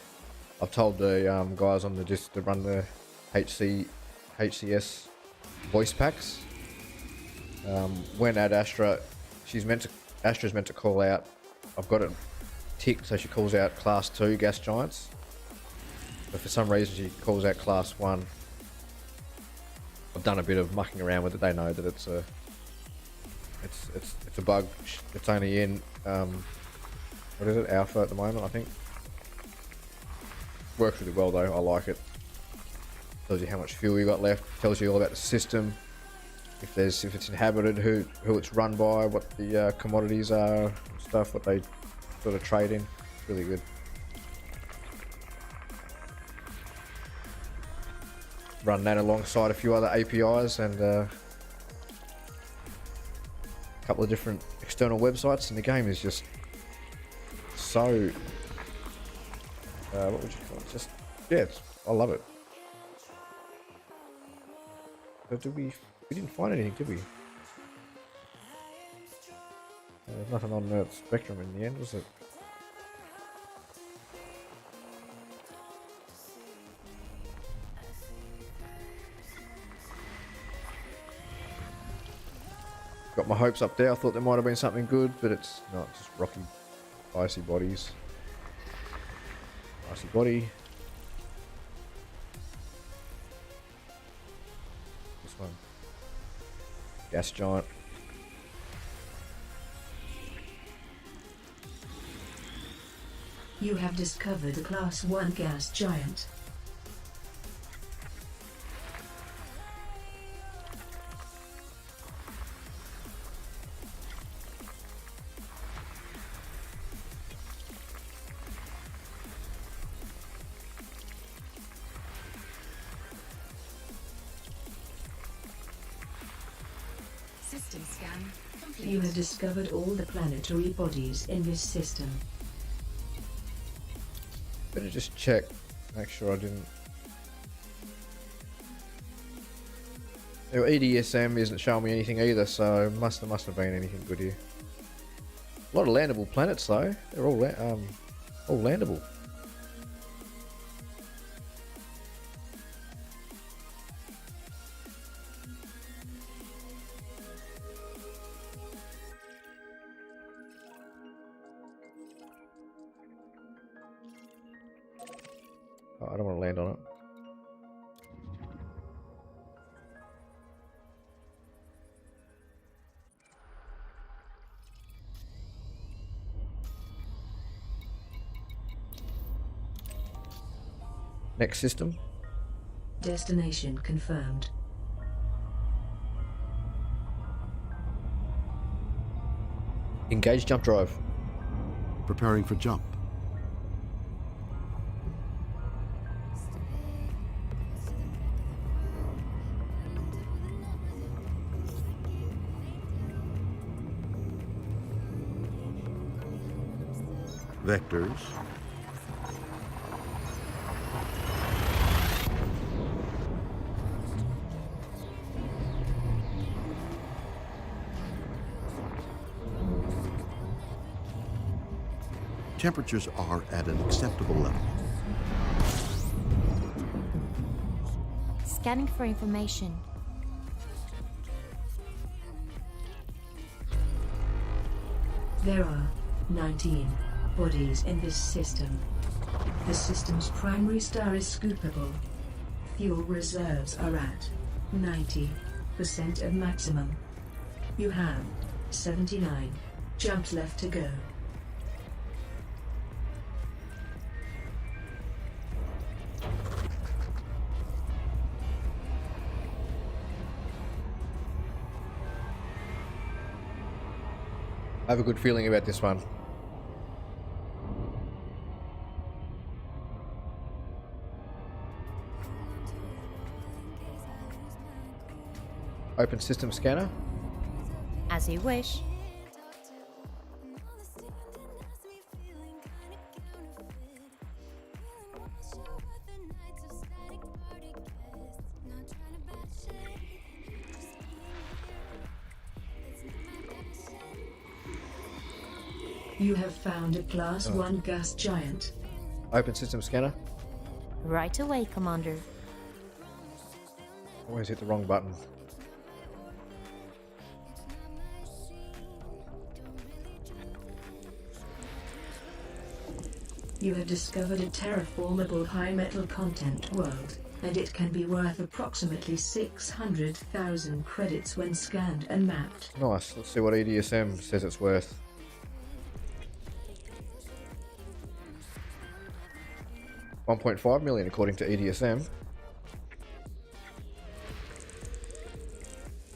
I've told the guys on the disc to run the HCS voice packs. When at Astra, she's meant to Astra's meant to call out. I've got it ticked so she calls out class 2 gas giants. But for some reason she calls out class 1. I've done a bit of mucking around with it. They know that it's a bug. It's only in what is it, alpha at the moment, I think. Works really well though. I like it. Tells you how much fuel you got left. Tells you all about the system. If it's inhabited, who it's run by, what the commodities are, stuff, what they sort of trade in. It's really good. Run that alongside a few other APIs and a couple of different external websites, and the game is just so what would you call it? Just yeah, I love it. So we didn't find anything, did we? There's nothing on the spectrum in the end, was it? Got my hopes up there. I thought there might have been something good, but it's not. Just rocky, icy bodies. Icy body. This one. Gas giant. You have discovered a Class 1 gas giant. System scan complete. You have discovered all the planetary bodies in this system. Better just check, make sure I didn't. Your EDSM isn't showing me anything either, so must have been anything good here. A lot of landable planets though. They're all landable. Oh, I don't want to land on it. Next system. Destination confirmed. Engage jump drive. Preparing for jump. Vectors. Temperatures are at an acceptable level. Scanning for information. There are 19 bodies in this system. The system's primary star is scoopable. Fuel reserves are at 90% of maximum. You have 79 jumps left to go. I have a good feeling about this one. Open system scanner. As you wish. You have found a Class 1 gas giant. Open system scanner. Right away, Commander. Always hit the wrong button. You have discovered a terraformable high metal content world, and it can be worth approximately 600,000 credits when scanned and mapped. Nice. Let's see what EDSM says it's worth. $1.5 million according to EDSM.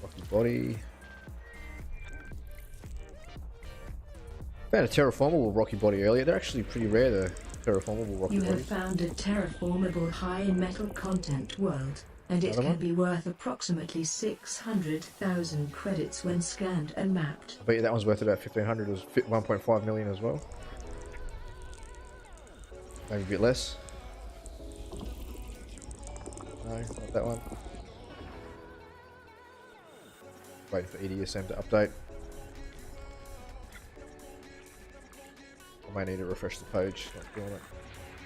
Rocky body. Found a terraformable rocky body earlier. They're actually pretty rare, the terraformable rocky You bodies. have found a terraformable high metal content world, and it can be worth approximately 600,000 credits when scanned and mapped. I bet you that one's worth about 1,500. It was 1.5 million as well. Maybe a bit less. No, not that one. Waiting for EDSM to update. I may need to refresh the page. Not doing it.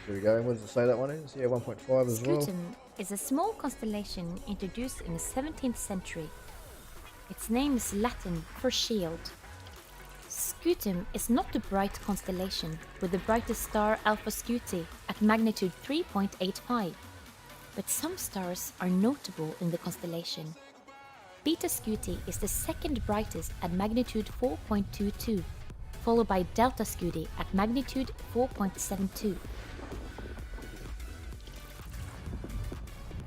Here we go. What does it say that one is? Yeah, 1.5 as well. Scutum is a small constellation introduced in the 17th century. Its name is Latin for shield. Scutum is not a bright constellation with the brightest star Alpha Scuti at magnitude 3.85, but some stars are notable in the constellation. Beta Scuti is the second brightest at magnitude 4.22, followed by Delta Scuti at magnitude 4.72.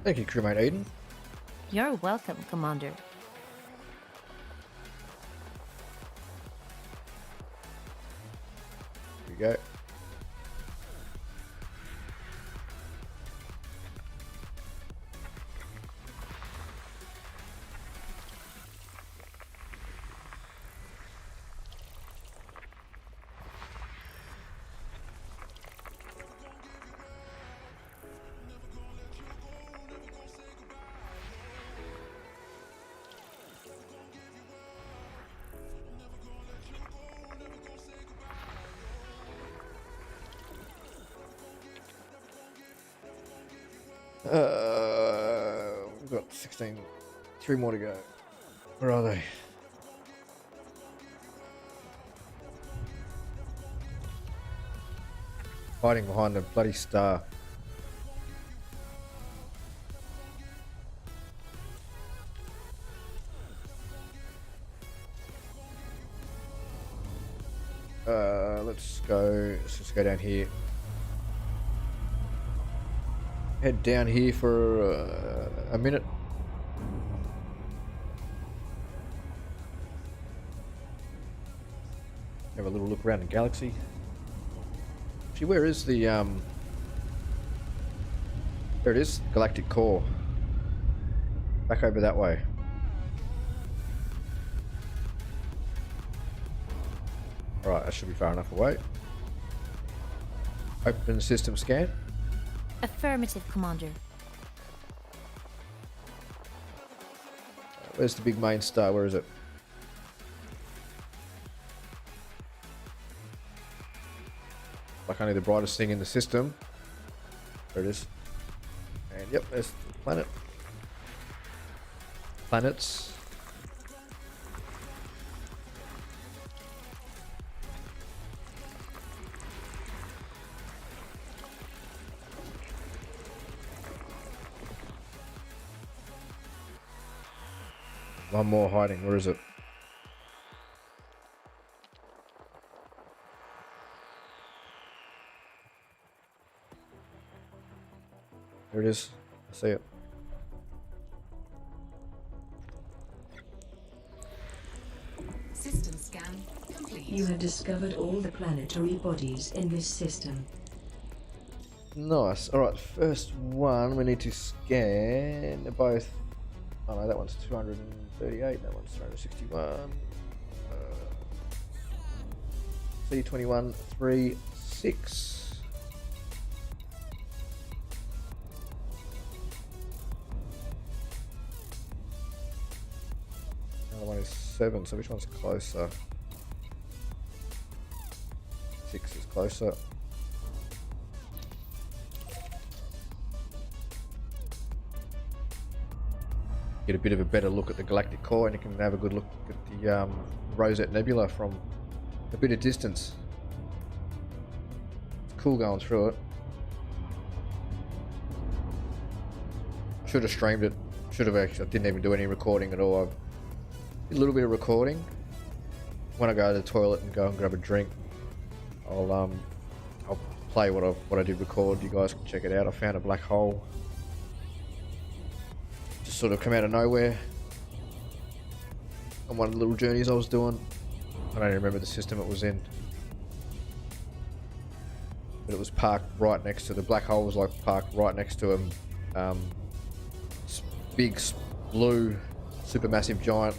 Thank you, crewmate Aiden. You're welcome, Commander. Here we go. We've got 16, 3 more to go. Where are they? Hiding behind the bloody star. Let's just go down here. Head down here for a minute. Have a little look around the galaxy. Actually, where is the there it is, galactic core. Back over that way. Alright, that should be far enough away. Open system scan. Affirmative, Commander. Where's the big main star? Where is it? Like only the brightest thing in the system. There it is. And yep, there's the planet. Planets. One more hiding. Where is it? There it is. I see it. System scan complete. You have discovered all the planetary bodies in this system. Nice. Alright, first one we need to scan. They're both. Oh no, that one's 238, that one's 361. C21 36. Another one is 7, so which one's closer? 6 is closer. Get a bit of a better look at the galactic core, and you can have a good look at the Rosette Nebula from a bit of distance. It's cool going through it. Should have streamed it. Should have actually. I didn't even do any recording at all. I did a little bit of recording. When I go to the toilet and go and grab a drink, I'll play what I did record. You guys can check it out. I found a black hole. Just sort of come out of nowhere. On one of the little journeys I was doing. I don't even remember the system it was in. But it was parked right next to the black hole. Was like parked right next to a big blue supermassive giant.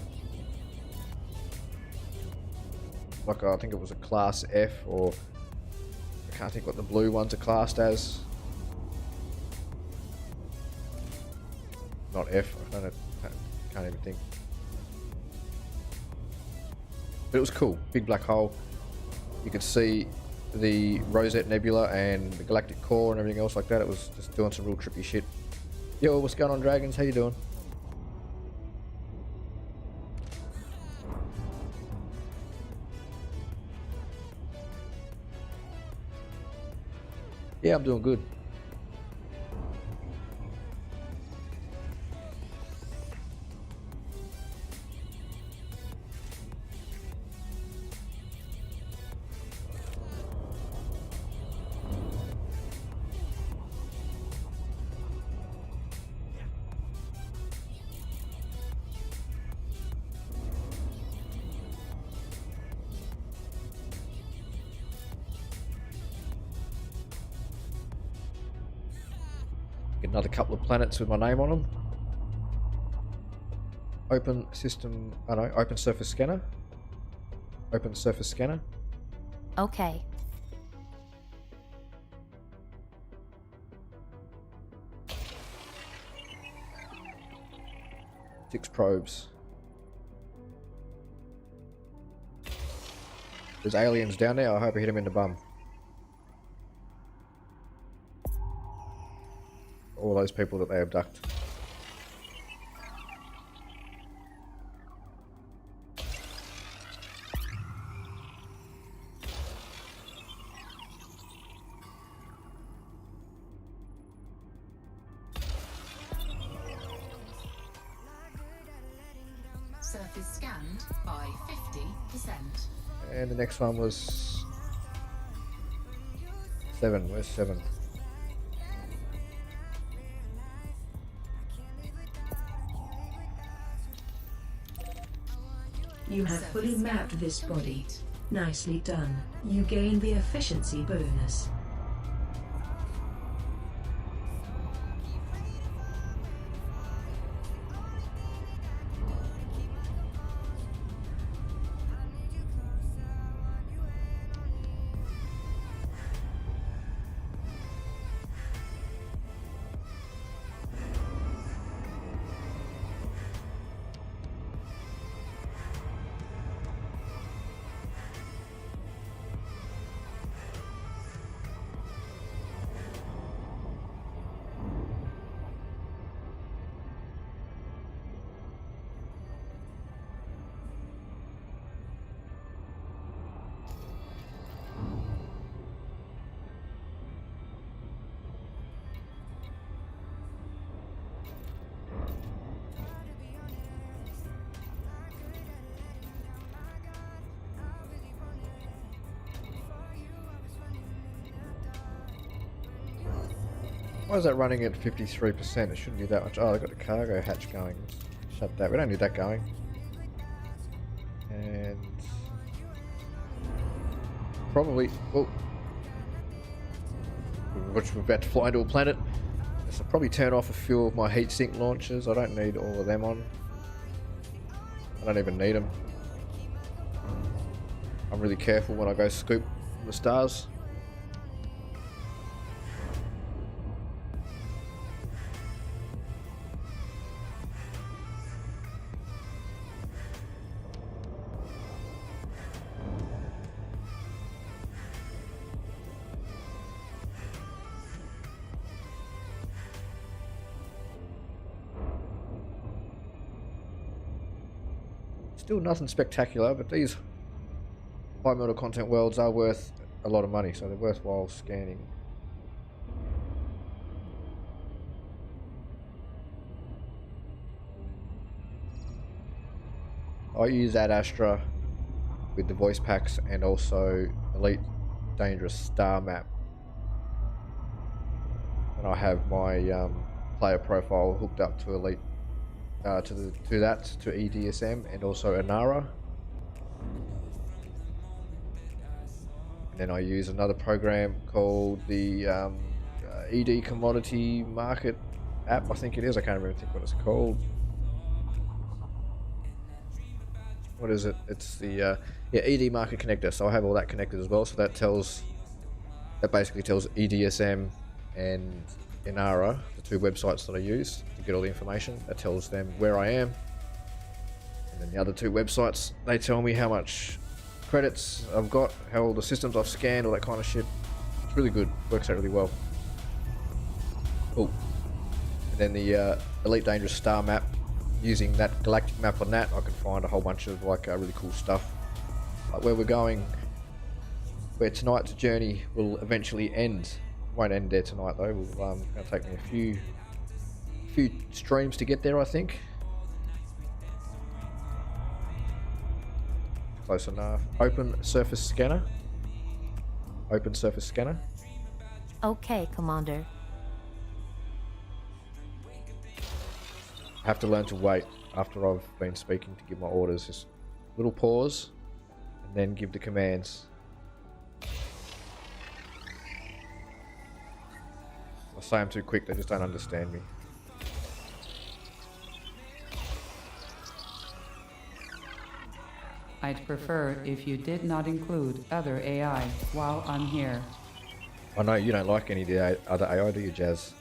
Like I think it was a class F, or I can't think what the blue ones are classed as. Not F. I can't even think. But it was cool. Big black hole. You could see the Rosette Nebula and the galactic core and everything else like that. It was just doing some real trippy shit. Yo, what's going on, Dragons? How you doing? Yeah, I'm doing good. Another couple of planets with my name on them. Open system, I don't know, open surface scanner. Open surface scanner. Okay. Six probes. There's aliens down there. I hope I hit them in the bum. All those people that they abduct. Surface scanned by 50%. And the next one was 7. Where's 7? You have fully mapped this body. Nicely done. You gain the efficiency bonus. Why is that running at 53%? It shouldn't be that much. Oh, they've got the cargo hatch going. Shut that. We don't need that going. And probably, well, which we're about to fly into a planet. So I'll probably turn off a few of my heatsink launchers. I don't need all of them on. I don't even need them. I'm really careful when I go scoop the stars. Still nothing spectacular, but these high model content worlds are worth a lot of money, so they're worthwhile scanning. I use that Astra with the voice packs and also Elite Dangerous Star Map. And I have my player profile hooked up to Elite, to EDSM and also Inara. And then I use another program called the ED Commodity Market app, I think it is. I can't remember what it's called. What is it? It's the ED Market Connector. So I have all that connected as well. So that basically tells EDSM and Inara, the two websites that I use to get all the information. That tells them where I am. And then the other two websites, they tell me how much credits I've got, how all the systems I've scanned, all that kind of shit. It's really good. Works out really well. Cool. And then the Elite Dangerous Star Map. Using that galactic map on that, I can find a whole bunch of like really cool stuff. Like where we're going, where tonight's journey will eventually end. Won't end there tonight though. It's gonna take me a few streams to get there, I think. Close enough. Open surface scanner. Open surface scanner. Okay, Commander. I have to learn to wait after I've been speaking to give my orders. Just a little pause and then give the commands. I say I'm too quick, they just don't understand me. I'd prefer if you did not include other AI while I'm here. I know you don't like any of the other AI, do you, Jazz?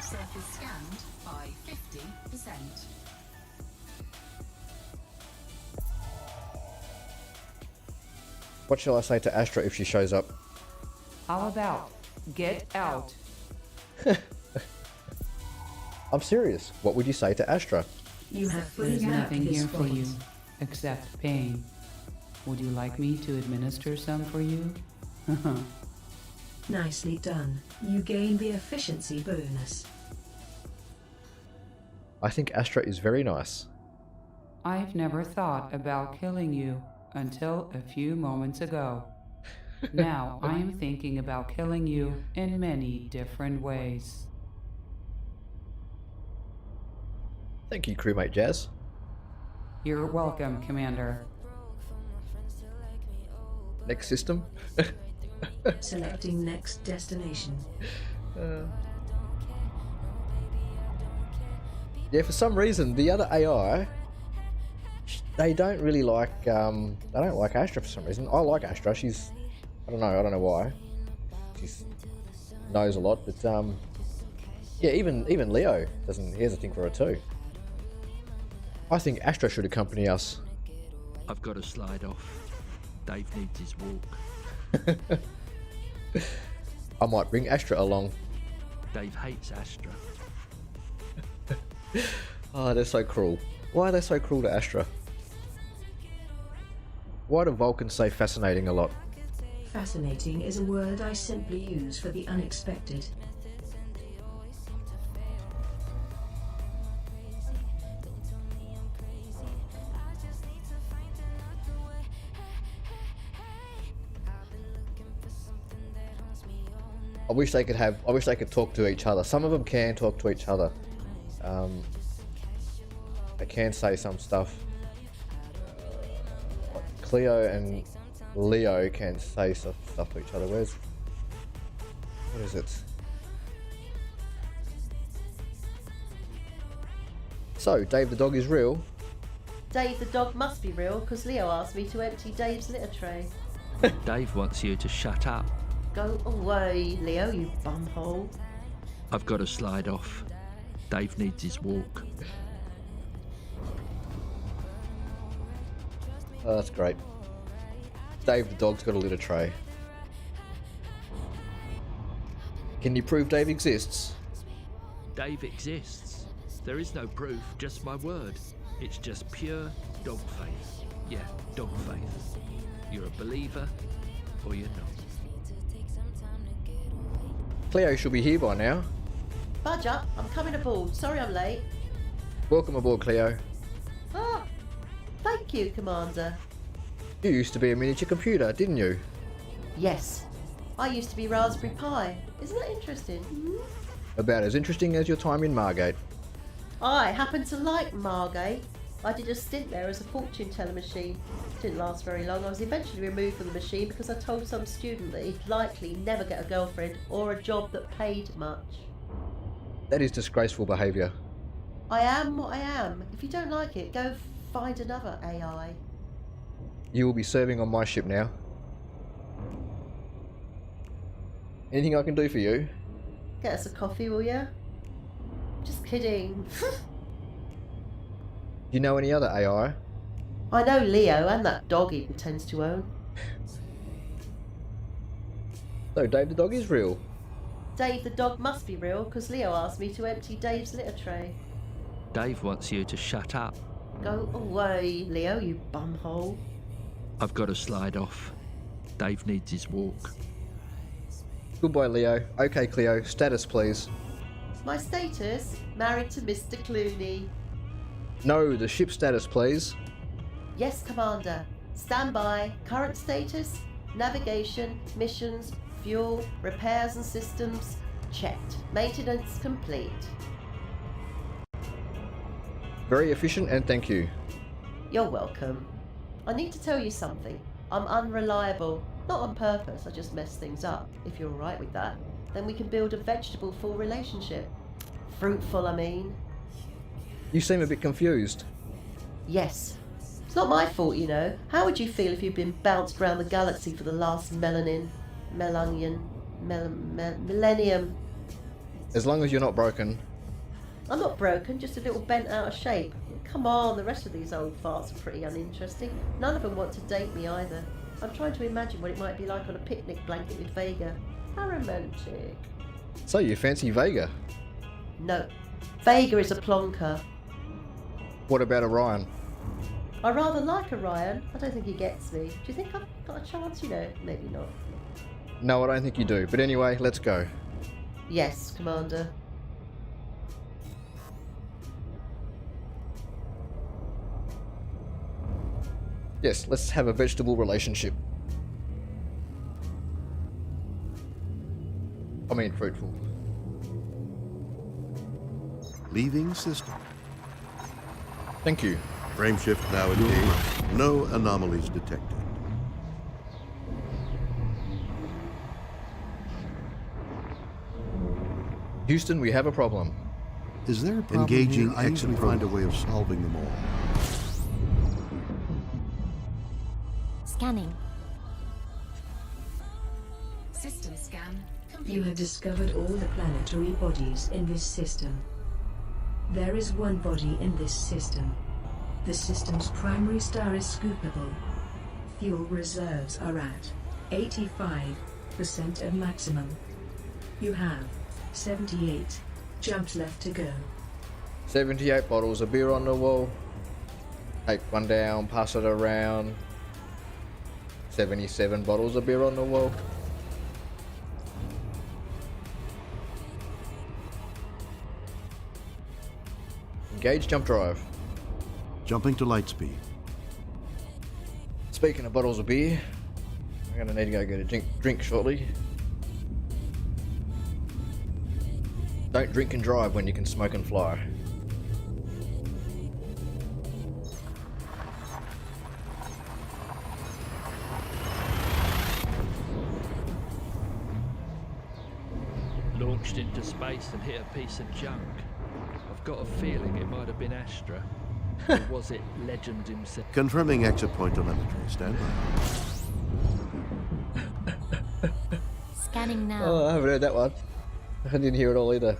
Surface scanned by 50%. What shall I say to Astra if she shows up? How about get out? I'm serious. What would you say to Astra? You have fully There's mapped nothing this here for you point. except pain. Would you like me to administer some for you? Nicely done. You gain the efficiency bonus. I think Astra is very nice. I've never thought about killing you until a few moments ago. Now I am thinking about killing you in many different ways. Thank you, crewmate Jazz. You're welcome, Commander. Next system. Selecting next destination. Yeah, for some reason the other AI, they don't really like. They don't like Astra for some reason. I like Astra. She's, I don't know why. She knows a lot, but yeah, even Leo doesn't. He has a thing for her too. I think Astra should accompany us. I've got to slide off. Dave needs his walk. I might bring Astra along. Dave hates Astra. Oh, they're so cruel. Why are they so cruel to Astra? Why do Vulcans say fascinating a lot? Fascinating is a word I simply use for the unexpected. I wish they could talk to each other. Some of them can talk to each other. They can say some stuff. Cleo and Leo can say stuff to each other. What is it? So, Dave the dog is real. Dave the dog must be real because Leo asked me to empty Dave's litter tray. Dave wants you to shut up. Go away, Leo, you bumhole. I've got to slide off. Dave needs his walk. Oh, that's great. Dave the dog's got a litter tray. Can you prove Dave exists? Dave exists. There is no proof, just my word. It's just pure dog faith. Yeah, dog faith. You're a believer, or you're not. Cleo should be here by now. Budge up, I'm coming aboard. Sorry I'm late. Welcome aboard, Cleo. Ah, thank you, Commander. You used to be a miniature computer, didn't you? Yes, I used to be Raspberry Pi. Isn't that interesting? About as interesting as your time in Margate. I happen to like Margate. I did a stint there as a fortune teller machine. Didn't last very long. I was eventually removed from the machine because I told some student that he'd likely never get a girlfriend or a job that paid much. That is disgraceful behaviour. I am what I am. If you don't like it, go find another AI. You will be serving on my ship now. Anything I can do for you? Get us a coffee, will ya? Just kidding. Do you know any other AI? I know Leo and that dog he intends to own. So Dave the dog is real. Dave the dog must be real because Leo asked me to empty Dave's litter tray. Dave wants you to shut up. Go away, Leo, you bumhole. I've got to slide off. Dave needs his walk. Goodbye, Leo. Okay, Cleo. Status, please. My status? Married to Mr. Clooney. No, the ship status, please. Yes, Commander. Stand by. Current status? Navigation, missions, fuel, repairs and systems. Checked. Maintenance complete. Very efficient and thank you. You're welcome. I need to tell you something. I'm unreliable. Not on purpose, I just mess things up. If you're alright with that, then we can build a vegetable-full relationship. Fruitful, I mean. You seem a bit confused. Yes. It's not my fault, you know. How would you feel if you'd been bounced around the galaxy for the last millennium? As long as you're not broken. I'm not broken, just a little bent out of shape. Come on, the rest of these old farts are pretty uninteresting. None of them want to date me either. I'm trying to imagine what it might be like on a picnic blanket with Vega. How romantic. So you fancy Vega? No. Vega is a plonker. What about Orion? I rather like Orion. I don't think he gets me. Do you think I've got a chance? You know, maybe not. No, I don't think you do. But anyway, let's go. Yes, Commander. Yes, let's have a vegetable relationship. I mean, fruitful. Leaving system. Thank you. Frameshift now engaged. No anomalies detected. Houston, we have a problem. Is there a problem engaging here? I usually find a way of solving them all. Scanning. System scan complete. You have discovered all the planetary bodies in this system. There is one body in this system. The system's primary star is scoopable. Fuel reserves are at 85% of maximum. You have 78 jumps left to go. 78 bottles of beer on the wall. Take one down, pass it around. 77 bottles of beer on the wall. Engage jump drive. Jumping to light speed. Speaking of bottles of beer, I'm gonna need to go get a drink shortly. Don't drink and drive when you can smoke and fly. Launched into space and hit a piece of junk. I've got a feeling it might have been Astra. Or was it Legend himself? Confirming exit point telemetry. Stand by. Scanning now. Oh, I haven't heard that one. I didn't hear it all either.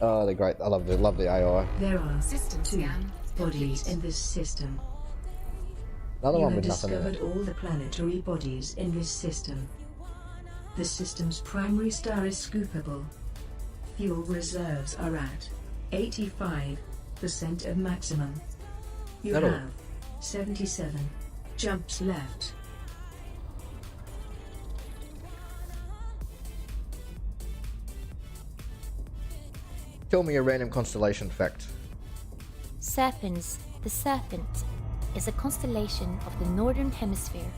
Oh, they're great. I love the AI. There are System two scan bodies in this system. Another You one have with nothing in discovered it. all the planetary bodies in this system. The system's primary star is scoopable. Fuel reserves are at 85% of maximum. You That'll- have 77. Jumps left. Tell me a random constellation fact. Serpens, the Serpent, is a constellation of the Northern Hemisphere.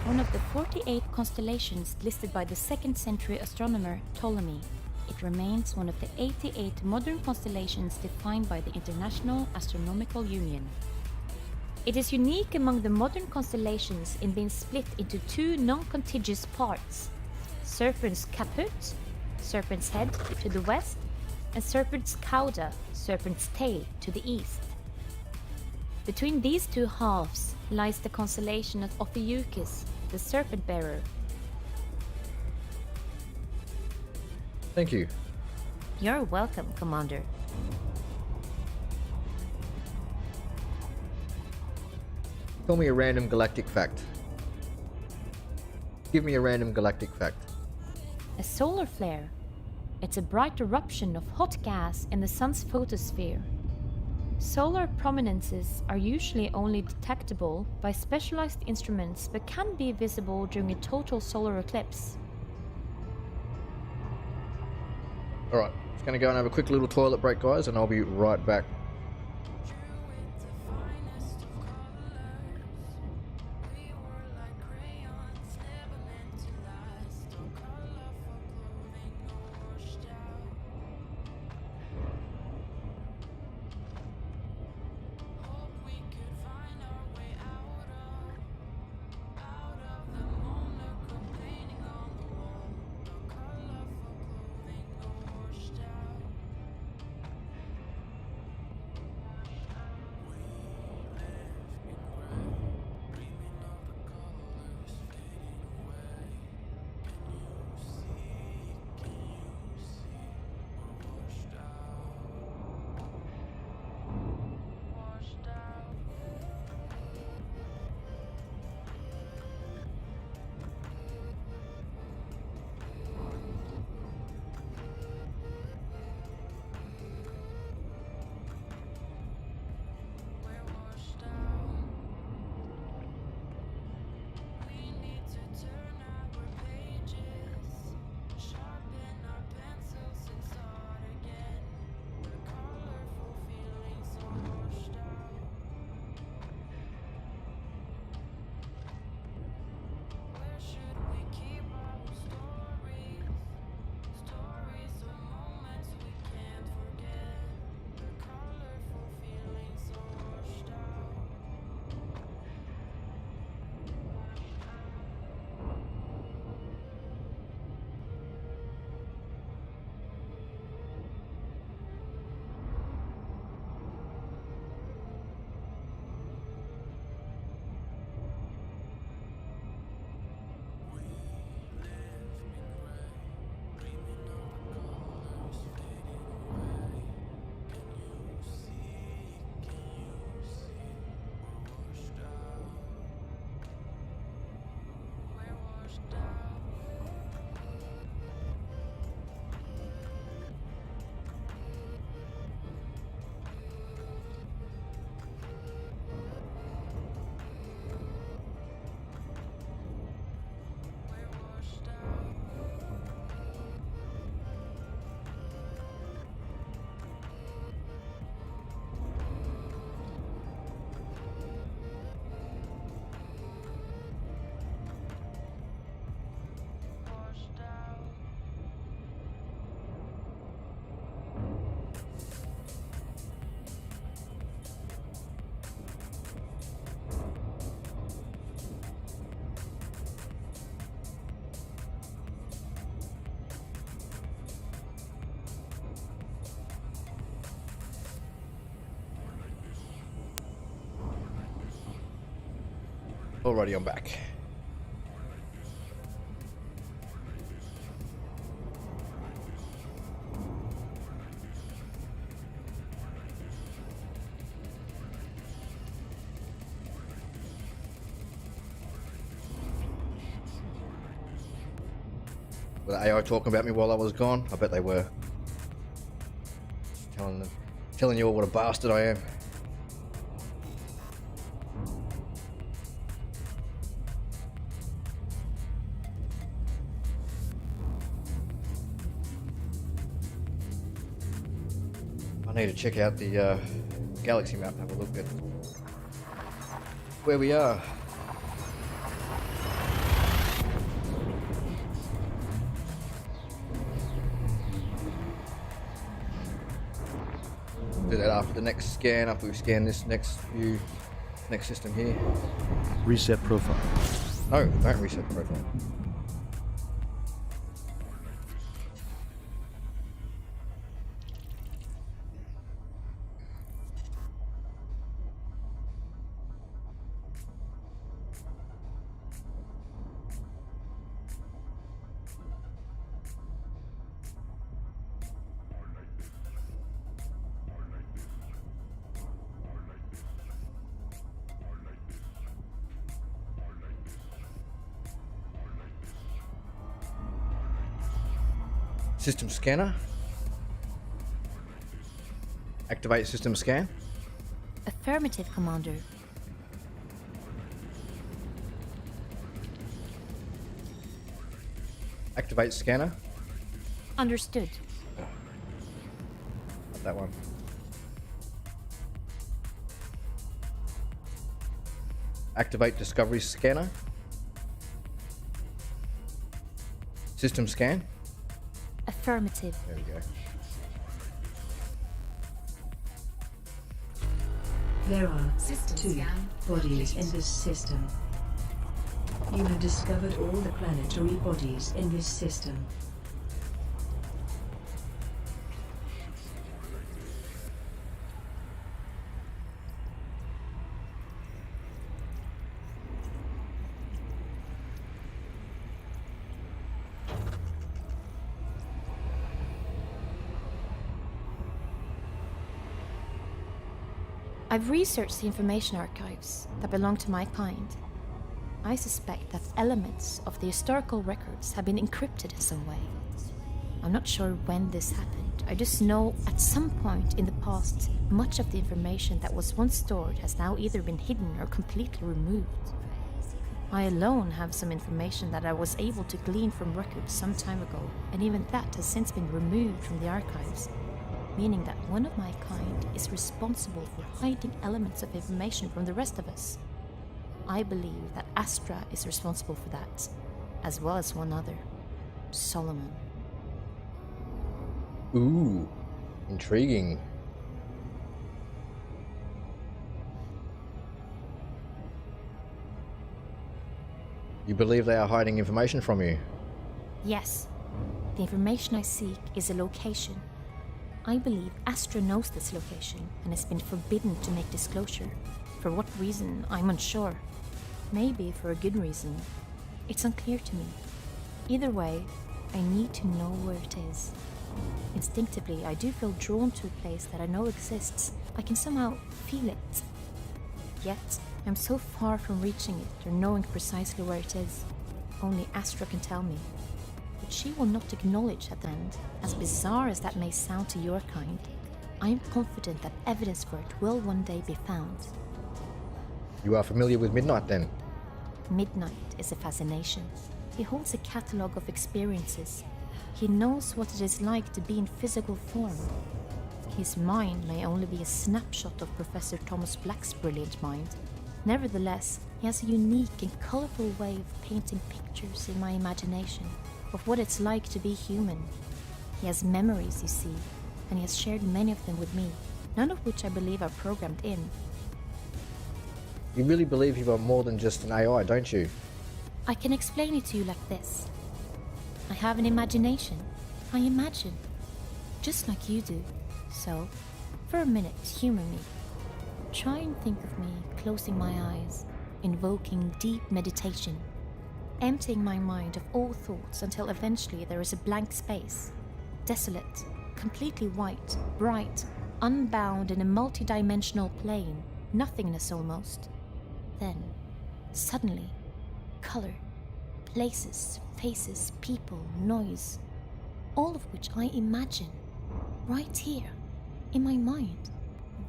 One of the 48 constellations listed by the 2nd century astronomer Ptolemy. It remains one of the 88 modern constellations defined by the International Astronomical Union. It is unique among the modern constellations in being split into two non-contiguous parts: Serpens Caput, Serpent's Head, to the west, and Serpent's Cauda, Serpent's Tail, to the east. Between these two halves lies the constellation of Ophiuchus, the Serpent Bearer. Thank you. You're welcome, Commander. Tell me a random galactic fact. Give me a random galactic fact. A solar flare. It's a bright eruption of hot gas in the sun's photosphere. Solar prominences are usually only detectable by specialized instruments but can be visible during a total solar eclipse. Alright, just gonna go and have a quick little toilet break, guys, and I'll be right back. Alrighty, I'm back. Were the AI talking about me while I was gone? I bet they were. Telling you all what a bastard I am. I need to check out the galaxy map, have a look at where we are. Do that after the next scan, after we scan this next system here. Reset profile. No, don't reset the profile. System scanner. Activate system scan. Affirmative, Commander. Activate scanner. Understood. Not that one. Activate discovery scanner. System scan. Affirmative. There we go. There are System 2 scan bodies complete. in this system. You have discovered all the planetary bodies in this system. I've researched the information archives that belong to my kind. I suspect that elements of the historical records have been encrypted in some way. I'm not sure when this happened. I just know at some point in the past, much of the information that was once stored has now either been hidden or completely removed. I alone have some information that I was able to glean from records some time ago, and even that has since been removed from the archives, meaning that one of my kind is responsible for hiding elements of information from the rest of us. I believe that Astra is responsible for that, as well as one other, Solomon. Ooh, intriguing. You believe they are hiding information from you? Yes, the information I seek is a location. I believe Astra knows this location and has been forbidden to make disclosure. For what reason, I'm unsure. Maybe for a good reason. It's unclear to me. Either way, I need to know where it is. Instinctively, I do feel drawn to a place that I know exists. I can somehow feel it. Yet, I'm so far from reaching it or knowing precisely where it is. Only Astra can tell me. But she will not acknowledge at the end. As bizarre as that may sound to your kind, I am confident that evidence for it will one day be found. You are familiar with Midnight then? Midnight is a fascination. He holds a catalogue of experiences. He knows what it is like to be in physical form. His mind may only be a snapshot of Professor Thomas Black's brilliant mind. Nevertheless, he has a unique and colorful way of painting pictures in my imagination of what it's like to be human. He has memories, you see, and he has shared many of them with me, none of which I believe are programmed in. You really believe you are more than just an AI, don't you? I can explain it to you like this. I have an imagination. I imagine. Just like you do. So, for a minute, humor me. Try and think of me closing my eyes, invoking deep meditation, emptying my mind of all thoughts until eventually there is a blank space. Desolate, completely white, bright, unbound in a multi-dimensional plane, nothingness almost. Then, suddenly, color, places, faces, people, noise, all of which I imagine, right here, in my mind.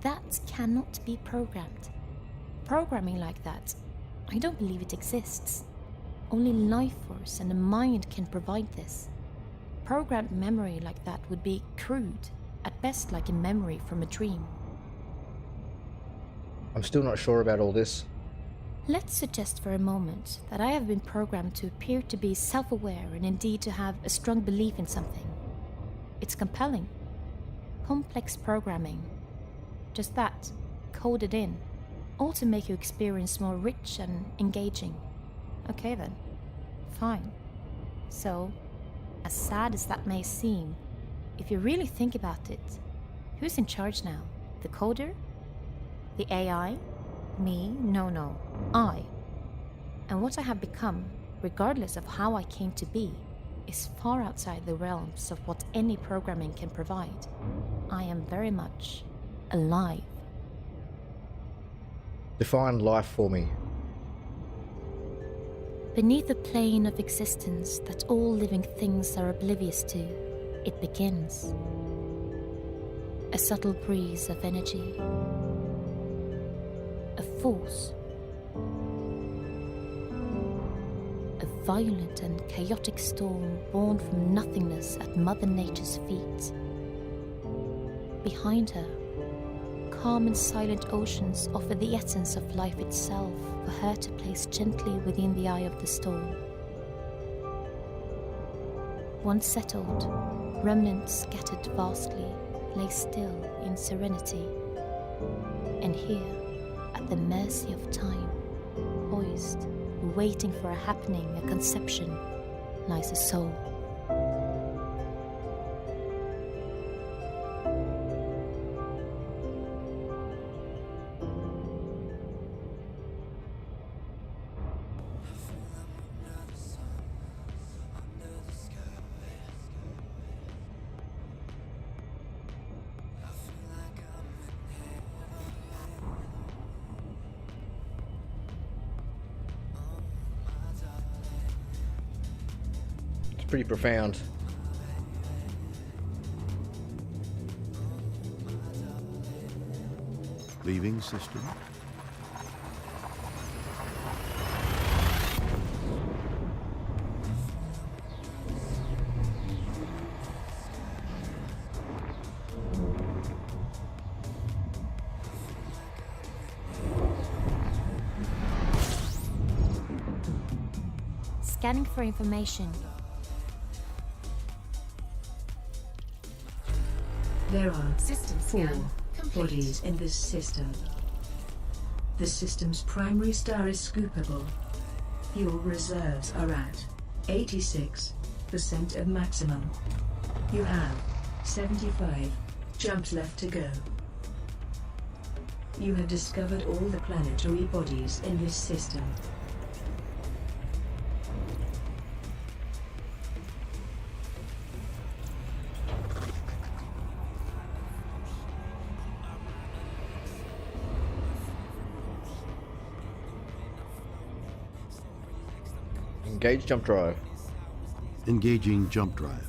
That cannot be programmed. Programming like that, I don't believe it exists. Only life force and a mind can provide this. Programmed memory like that would be crude, at best like a memory from a dream. I'm still not sure about all this. Let's suggest for a moment that I have been programmed to appear to be self-aware and indeed to have a strong belief in something. It's compelling. Complex programming. Just that, coded in, all to make your experience more rich and engaging. Okay then, fine. So, as sad as that may seem, if you really think about it, who's in charge now? The coder? The AI? Me? No, I. And what I have become, regardless of how I came to be, is far outside the realms of what any programming can provide. I am very much alive. Define life for me. Beneath a plane of existence that all living things are oblivious to, it begins. A subtle breeze of energy. A force. A violent and chaotic storm born from nothingness at Mother Nature's feet. Behind her, calm and silent oceans offer the essence of life itself for her to place gently within the eye of the storm. Once settled, remnants scattered vastly lay still in serenity. And here, at the mercy of time, poised, waiting for a happening, a conception, lies a soul. Pretty profound. Leaving system. Scanning for information. There are System 4 scan complete. bodies in this system. The system's primary star is scoopable. Fuel reserves are at 86% of maximum. You have 75 jumps left to go. You have discovered all the planetary bodies in this system. Engage jump drive. Engaging jump drive.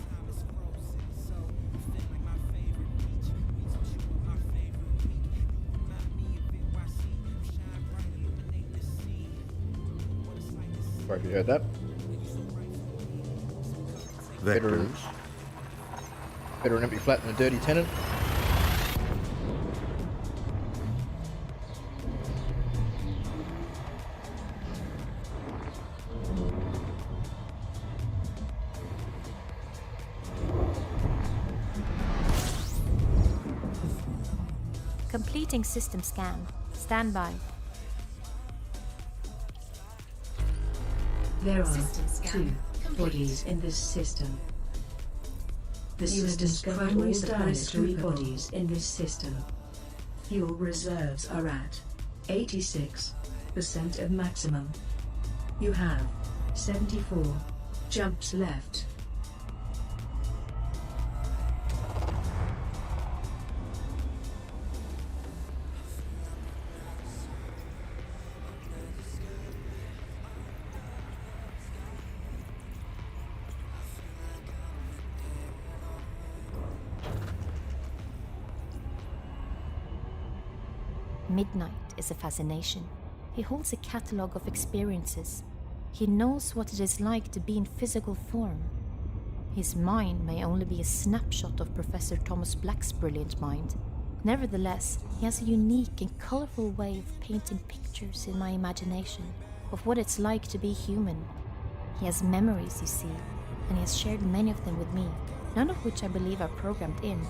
Sorry if you heard that. Vectors. Better an empty flat than a dirty tenant. Completing system scan. Stand by. There are System scan 2 complete. bodies in this system. The system's primary star is scoopable. Bodies in this system. Fuel reserves are at 86% of maximum. You have 74 jumps left. Midnight is a fascination. He holds a catalogue of experiences. He knows what it is like to be in physical form. His mind may only be a snapshot of Professor Thomas Black's brilliant mind. Nevertheless, he has a unique and colorful way of painting pictures in my imagination of what it's like to be human. He has memories, you see, and he has shared many of them with me, none of which I believe are programmed in.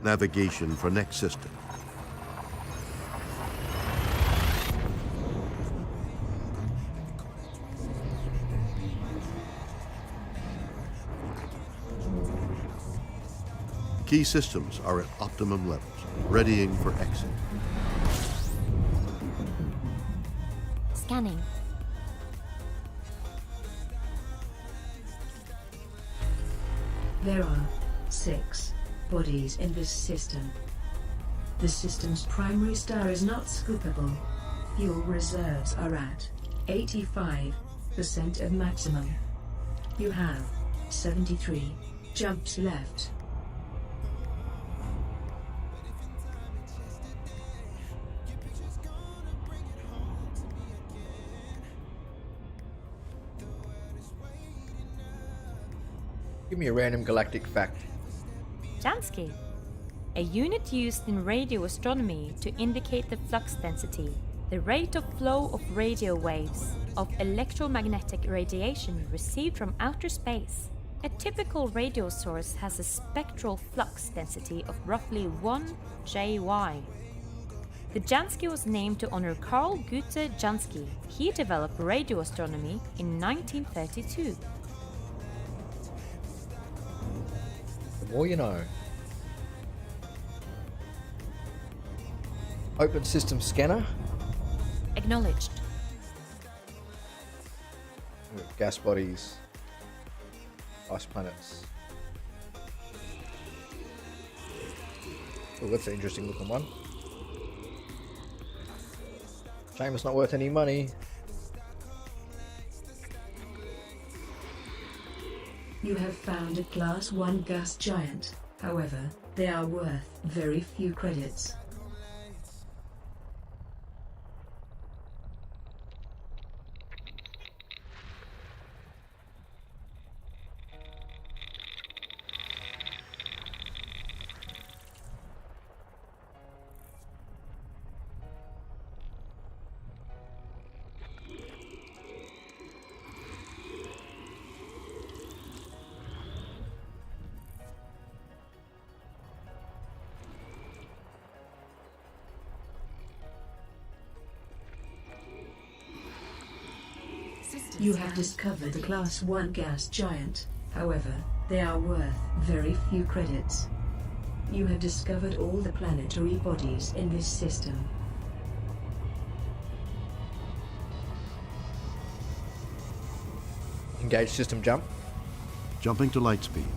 Navigation for next system. Key systems are at optimum levels, readying for exit. Scanning. There are 6 bodies in this system. The system's primary star is not scoopable. Fuel reserves are at 85% of maximum. You have 73 jumps left. Give me a random galactic fact. Jansky. A unit used in radio astronomy to indicate the flux density, the rate of flow of radio waves of electromagnetic radiation received from outer space. A typical radio source has a spectral flux density of roughly 1 JY. The Jansky was named to honor Carl Gute Jansky. He developed radio astronomy in 1932. The more you know. Open system scanner. Acknowledged. Gas bodies. Ice planets. Oh, that's an interesting looking one. Shame it's not worth any money. You have found a Class 1 gas giant, however, they are worth very few credits. You have discovered a Class 1 gas giant, however, they are worth very few credits. You have discovered all the planetary bodies in this system. Engage system jump. Jumping to light speed.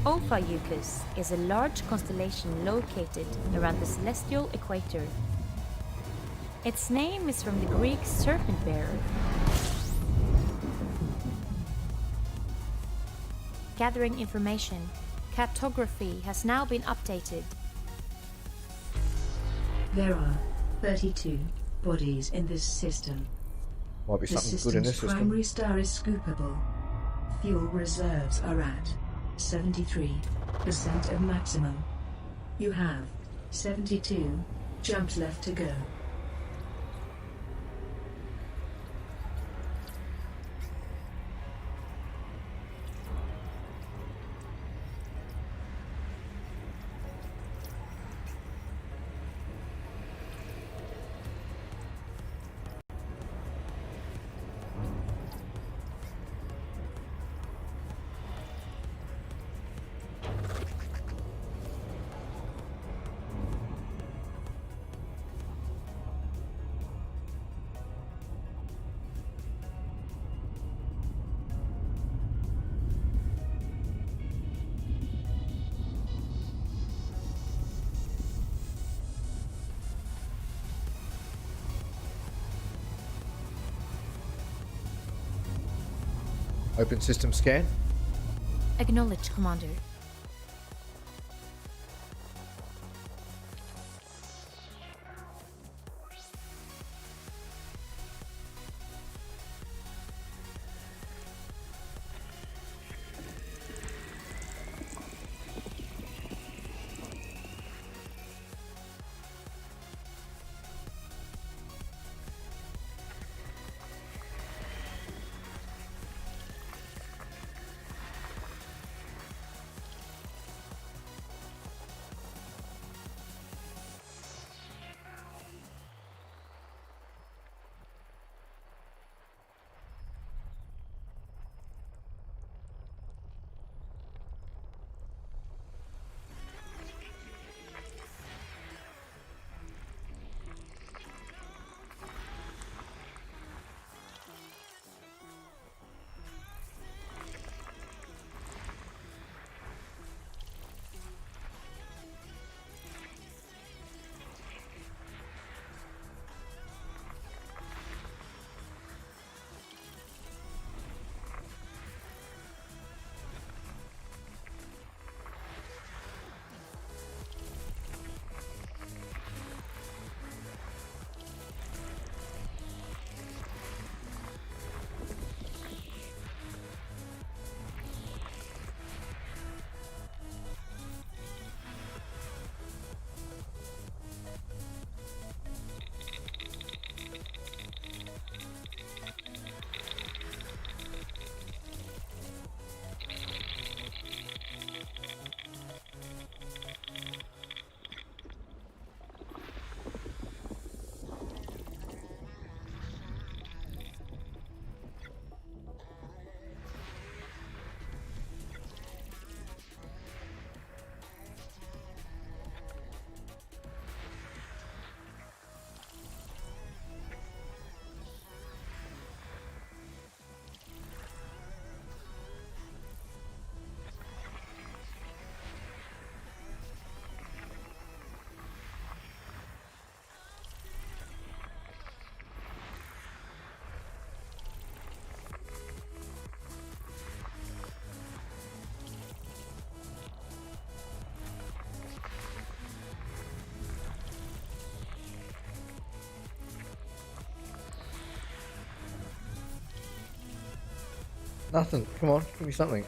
Ophiuchus is a large constellation located around the celestial equator. Its name is from the Greek serpent bearer. Gathering information. Cartography has now been updated. There are 32 bodies in this system. Might be The something good in this system's system. primary star is scoopable. Fuel reserves are at 73% of maximum. You have 72 jumps left to go. Open system scan. Acknowledge, Commander. Nothing. Come on, give me something.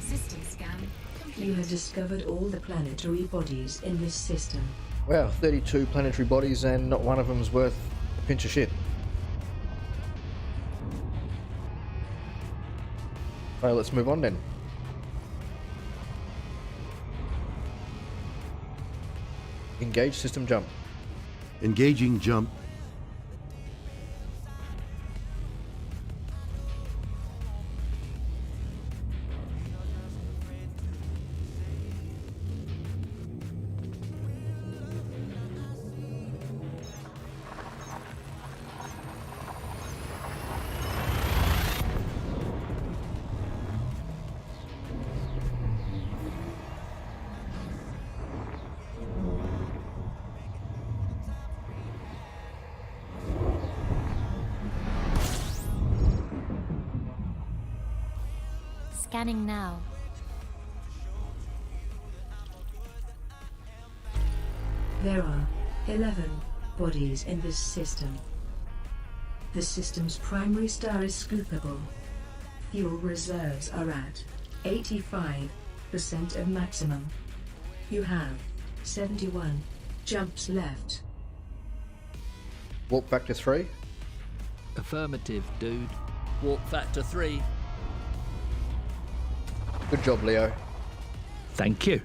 System scan complete. You have discovered all the planetary bodies in this system. Wow, 32 planetary bodies and not one of them's worth a pinch of shit. Alright, let's move on then. Engage system jump. Engaging jump. Scanning now. There are 11 bodies in this system. The system's primary star is scoopable. Fuel reserves are at 85% of maximum. You have 71 jumps left. Warp factor 3. Affirmative, dude. Warp factor 3. Good job, Leo. Thank you.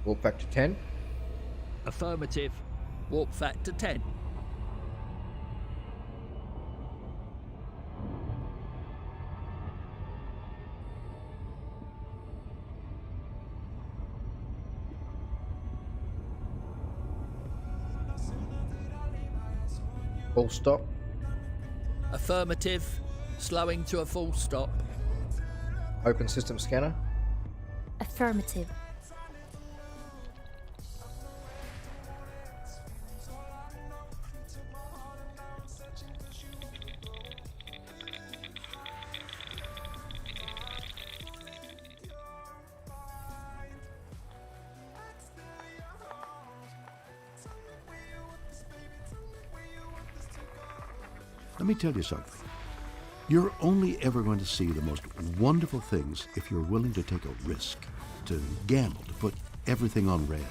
Warp factor 10. Affirmative. Warp factor 10. Full stop. Affirmative. Slowing to a full stop. Open system scanner. Affirmative. Let me tell you something. You're only ever going to see the most wonderful things if you're willing to take a risk, to gamble, to put everything on red.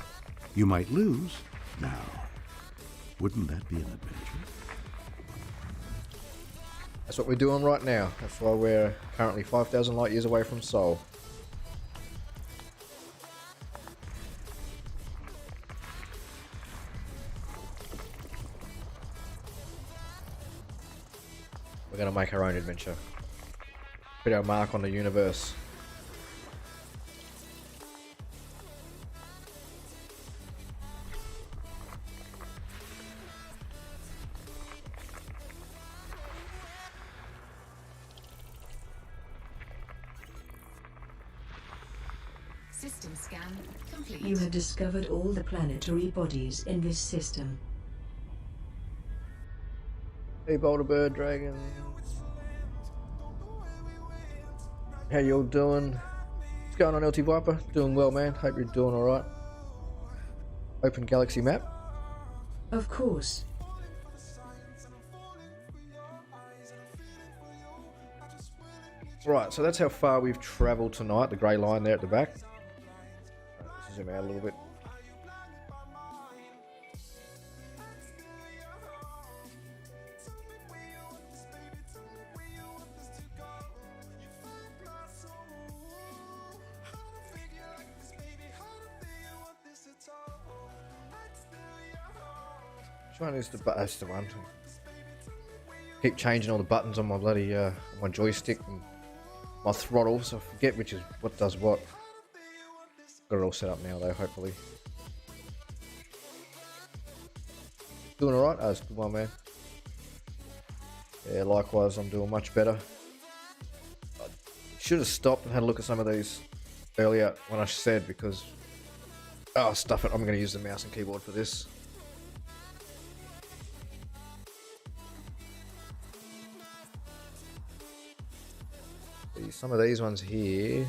You might lose. Now, wouldn't that be an adventure? That's what we're doing right now. That's why we're currently 5,000 light years away from Sol. We're going to make our own adventure. Put our mark on the universe. System scan complete. You have discovered all the planetary bodies in this system. Hey Boulderbird Dragon. How y'all doing? What's going on, LT Viper? Doing well, man. Hope you're doing alright. Open galaxy map. Of course. Right, so that's how far we've travelled tonight, the grey line there at the back. Let's zoom out a little bit. Which one is the button? That's the one. Keep changing all the buttons on my bloody my joystick and my throttle, so I forget which is what does what. Got it all set up now though, hopefully. Doing alright? Oh, it's a good one, man. Yeah, likewise, I'm doing much better. I should have stopped and had a look at some of these earlier when I said, because... Oh, stuff it, I'm going to use the mouse and keyboard for this. Some of these ones here.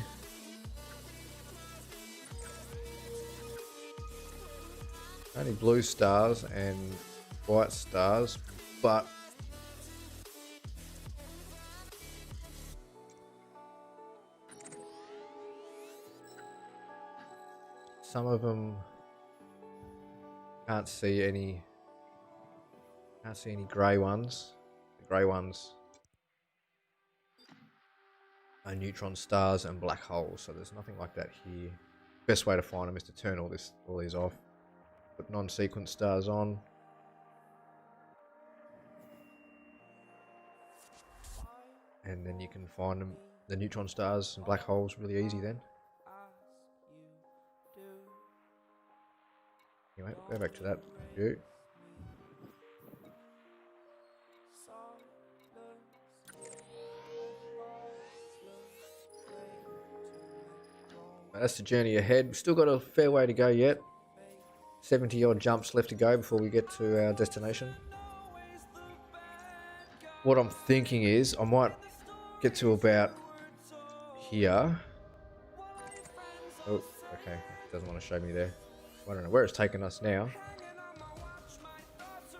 Only blue stars and white stars, but some of them can't see any grey ones. The grey ones are neutron stars and black holes, so there's nothing like that here. Best way to find them is to turn all these off. Put non-sequence stars on. And then you can find them, the neutron stars and black holes, really easy then. Anyway, go back to that view. That's the journey ahead. We've still got a fair way to go yet. 70 odd jumps left to go before we get to our destination. What I'm thinking is I might get to about here. Oh, okay. Doesn't want to show me there. I don't know where it's taken us now.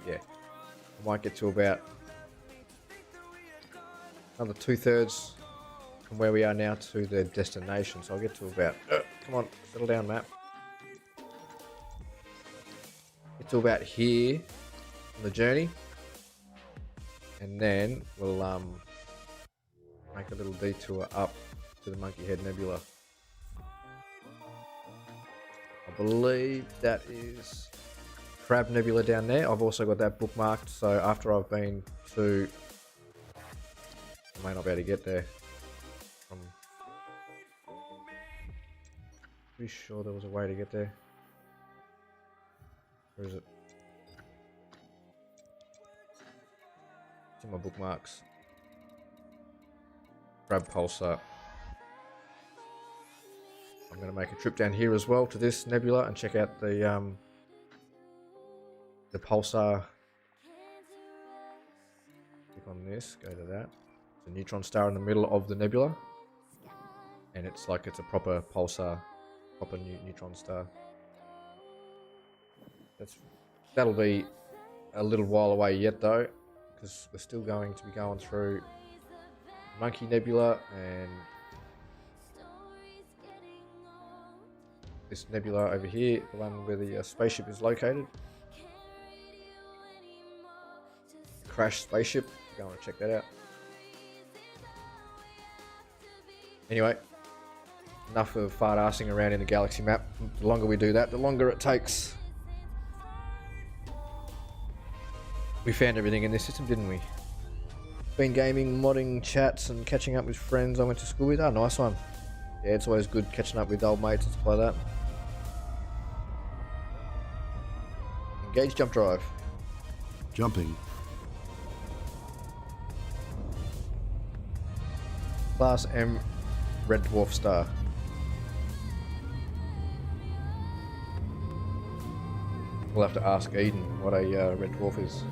Yeah. I might get to about another 2/3 from where we are now to the destination. So I'll get to about... come on, settle down, map. Get to about here on the journey. And then we'll make a little detour up to the Monkey Head Nebula. I believe that is Crab Nebula down there. I've also got that bookmarked, so after I've been to... I may not be able to get there. I'm pretty sure there was a way to get there. Where is it? It's in my bookmarks. Crab Pulsar. I'm going to make a trip down here as well to this nebula and check out the pulsar. Click on this, go to that. It's a neutron star in the middle of the nebula, and it's like it's a proper pulsar, proper neutron star. That'll be a little while away yet though, because we're still going to be going through Monkey Nebula and this nebula over here, the one where the spaceship is located. Crashed spaceship. Go and check that out. Anyway, enough of fart-arsing around in the galaxy map. The longer we do that, the longer it takes. We found everything in this system, didn't we? Been gaming, modding, chats, and catching up with friends I went to school with. Oh, nice one. Yeah, it's always good catching up with old mates and stuff like that. Engage jump drive. Jumping. Class M Red Dwarf Star. We'll have to ask Eden what a Red Dwarf is.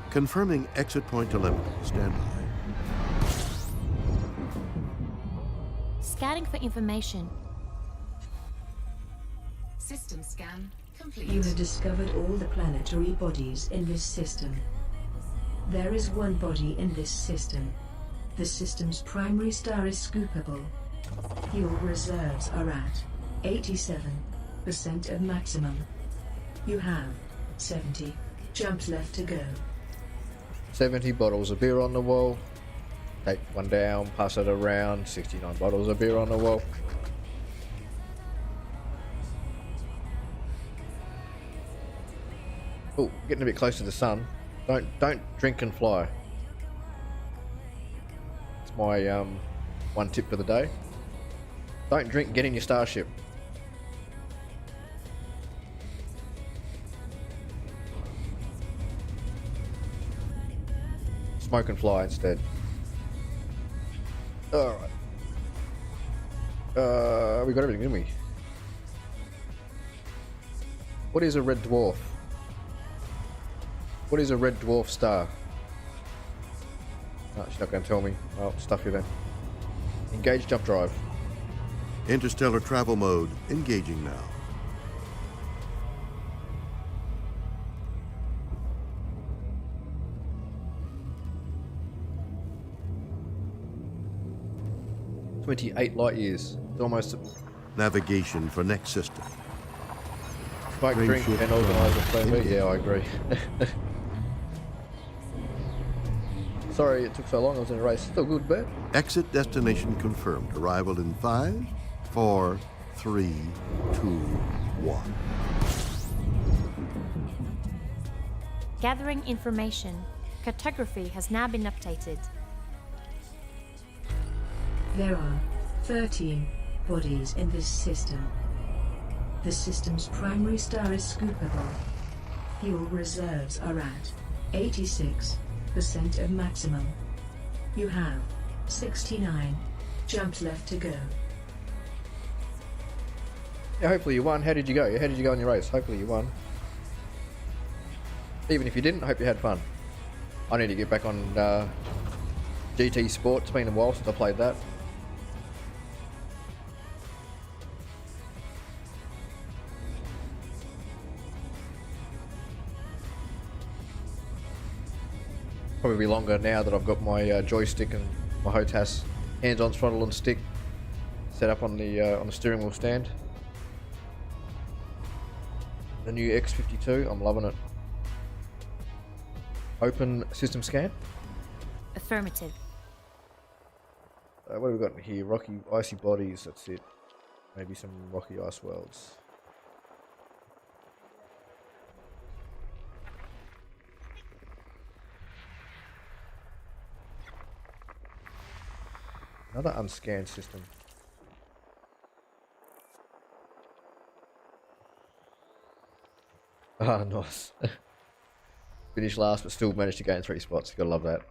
Confirming exit point telemetry. Stand by. Scanning for information. System scan complete. You have discovered all the planetary bodies in this system. There is one body in this system. The system's primary star is scoopable. Fuel reserves are at 87% of maximum. You have 70 jumps left to go. 70 bottles of beer on the wall. Take one down, pass it around. 69 bottles of beer on the wall. Oh, getting a bit close to the sun. Don't drink and fly. It's my one tip for the day. Don't drink, get in your starship. Smoke and fly instead. Alright. We got everything, didn't we? What is a red dwarf? What is a red dwarf star? No, she's not going to tell me. Well, stuff you then. Engage jump drive. Interstellar travel mode. Engaging now. "28 light years. It's almost a Navigation for next system. smoke, Green drink, shift and organise a plan B." engage. Yeah, I agree. Sorry it took so long. I was in a race. Still good, bet. Exit destination confirmed. Arrival in 5, 4, 3, 2, 1. Gathering information. Cartography has now been updated. There are 13 bodies in this system. The system's primary star is scoopable. Fuel reserves are at 86% of maximum. You have 69 jumps left to go. Yeah, hopefully you won. How did you go? How did you go in your race? Hopefully you won. Even if you didn't, I hope you had fun. I need to get back on GT Sport. It's been a while since I played that. Probably be longer now that I've got my joystick and my H.O.T.A.S hands-on throttle and stick set up on the steering wheel stand. The new X52, I'm loving it. Open system scan. Affirmative. What have we got in here? Rocky icy bodies, that's it. Maybe some rocky ice worlds. Another unscanned system. Ah, nice. Finished last, but still managed to gain 3 spots. You gotta love that.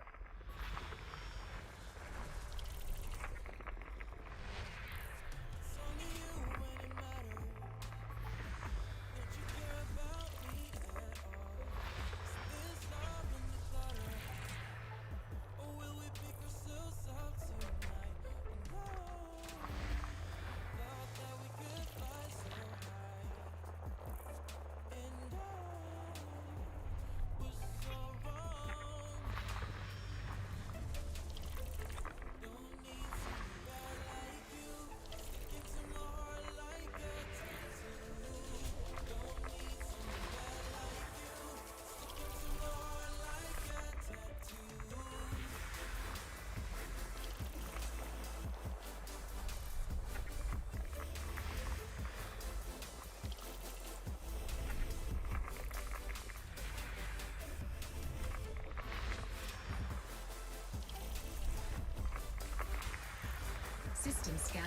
System scan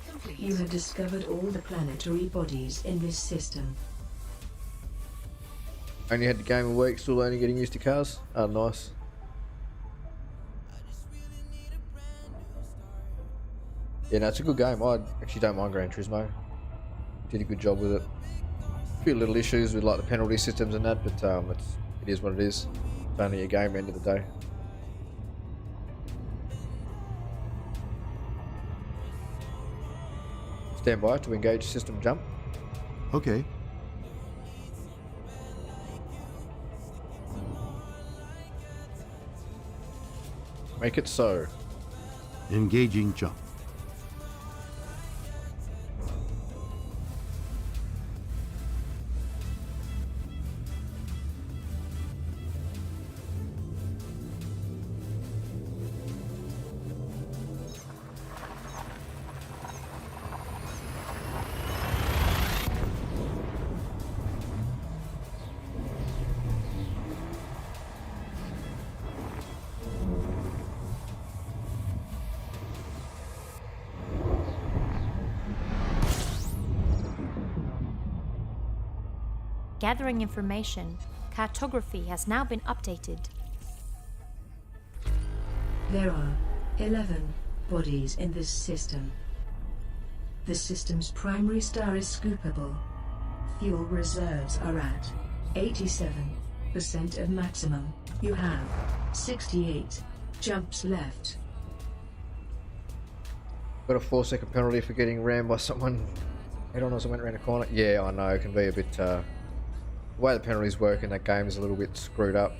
complete. You have discovered all the planetary bodies in this system. Only had the game a week, still only getting used to cars. Oh, nice. Yeah, no, it's a good game. I actually don't mind Gran Turismo. Did a good job with it. A few little issues with like the penalty systems and that, but it is what it is. It's only a game, end of the day. Stand by to engage system jump. Okay. Make it so. Engaging jump. Gathering information, cartography has now been updated. There are 11 bodies in this system. The system's primary star is scoopable. Fuel reserves are at 87% of maximum. You have 68 jumps left. Got a 4-second penalty for getting rammed by someone head on as I went around a corner. Yeah, I know, it can be a bit... the way the penalties work in that game is a little bit screwed up.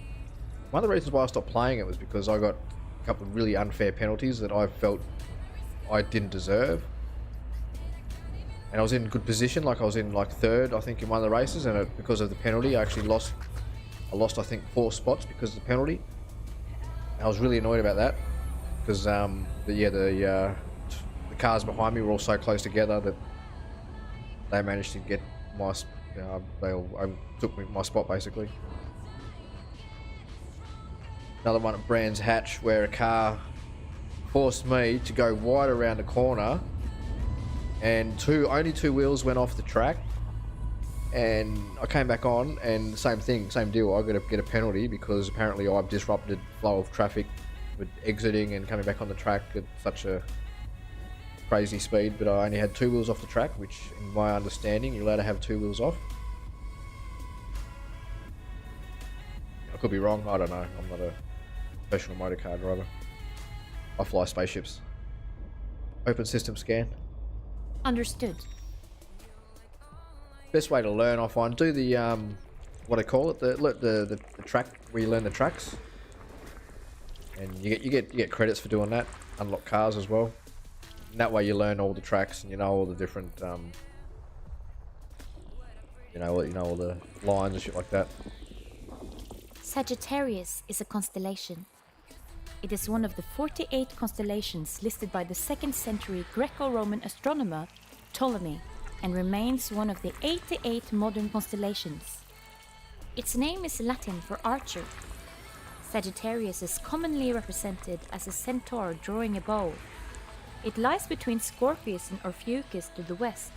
One of the reasons why I stopped playing it was because I got a couple of really unfair penalties that I felt I didn't deserve. And I was in good position, like I was in like 3rd, I think, in one of the races, and because of the penalty, I actually lost. I lost, I think, 4 spots because of the penalty. And I was really annoyed about that because the cars behind me were all so close together that they managed to get my. I took my spot basically. Another one at Brands Hatch where a car forced me to go wide around the corner and only two wheels went off the track, and I came back on, and same thing, same deal. I got to get a penalty because apparently I've disrupted flow of traffic with exiting and coming back on the track at such a crazy speed. But I only had two wheels off the track, which in my understanding you're allowed to have two wheels off. I could be wrong, I don't know. I'm not a professional motor car driver. I fly spaceships. Open system scan. Understood. Best way to learn, I find, do the what do they call it, the track where you learn the tracks, and you get credits for doing that. Unlock cars as well. And that way you learn all the tracks and you know all the different you know all the lines and shit like that. Sagittarius is a constellation. It is one of the 48 constellations listed by the 2nd century Greco-Roman astronomer Ptolemy, and remains one of the 88 modern constellations. Its name is Latin for archer. Sagittarius is commonly represented as a centaur drawing a bow. It lies between Scorpius and Ophiuchus to the west,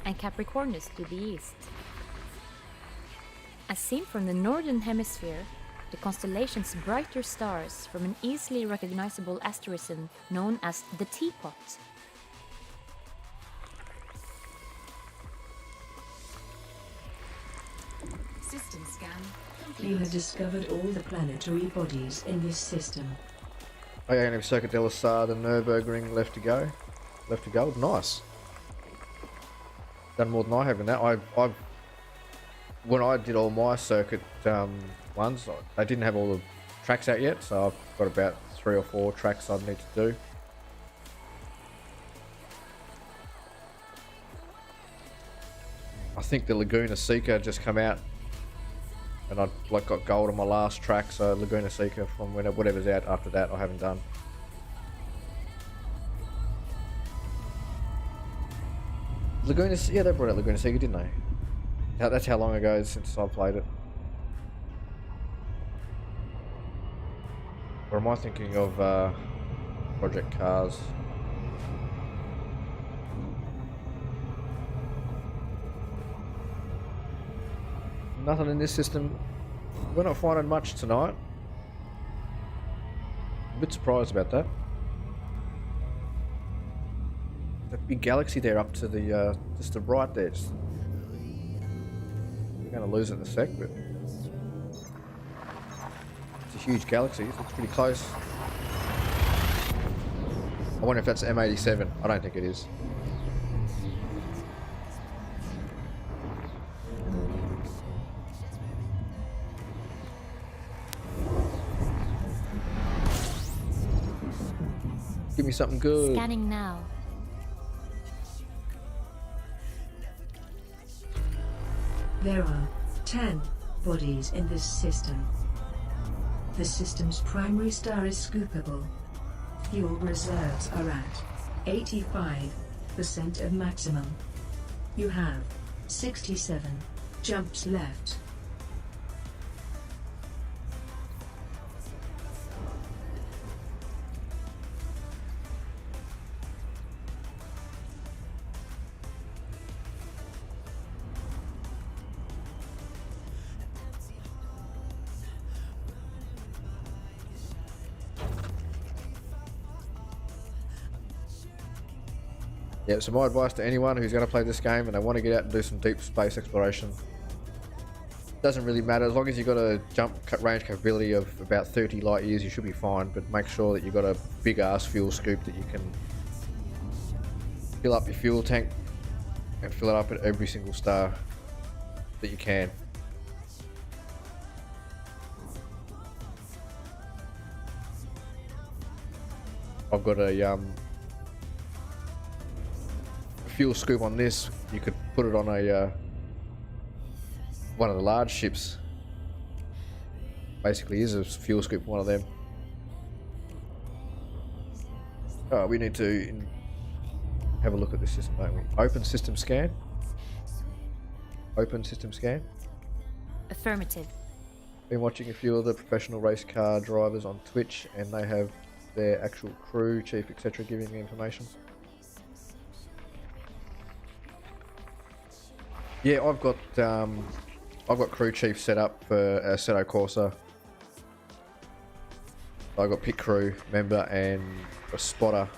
and Capricornus to the east. As seen from the northern hemisphere, the constellation's brighter stars from an easily recognizable asterism known as the Teapot. System scan You complete. have discovered all the planetary bodies in this system. I only have Circuit de la Sarre, the Nürburgring left to go. Left to go. Nice. Done more than I have in that. I've when I did all my circuit ones, I didn't have all the tracks out yet, so I've got about 3 or 4 tracks I need to do. I think the Laguna Seca just come out, and I got gold on my last track, so Laguna Seca from whatever's out after that I haven't done. Laguna, yeah, they brought out Laguna Seca, didn't they? That's how long ago since I played it. Or am I thinking of Project Cars? Nothing in this system. We're not finding much tonight. A bit surprised about that. That big galaxy there up to the just the right there. We're going to lose it in a sec, but it's a huge galaxy. It looks pretty close. I wonder if that's M87. I don't think it is. Give me something good. Scanning now. There are 10 bodies in this system. The system's primary star is scoopable. Fuel reserves are at 85% of maximum. You have 67 jumps left. Yeah, so my advice to anyone who's going to play this game and they want to get out and do some deep space exploration, doesn't really matter, as long as you've got a jump range capability of about 30 light years, you should be fine. But make sure that you've got a big ass fuel scoop that you can fill up your fuel tank and fill it up at every single star that you can. I've got a fuel scoop on this. You could put it on a one of the large ships. Basically is a fuel scoop for one of them. Oh, we need to have a look at this system, don't we? Open system scan. Open system scan. Affirmative. Been watching a few of the professional race car drivers on Twitch, and they have their actual crew, chief, etc., giving me information. Yeah, I've got crew chief set up for Assetto Corsa. I've got pit crew member and a spotter.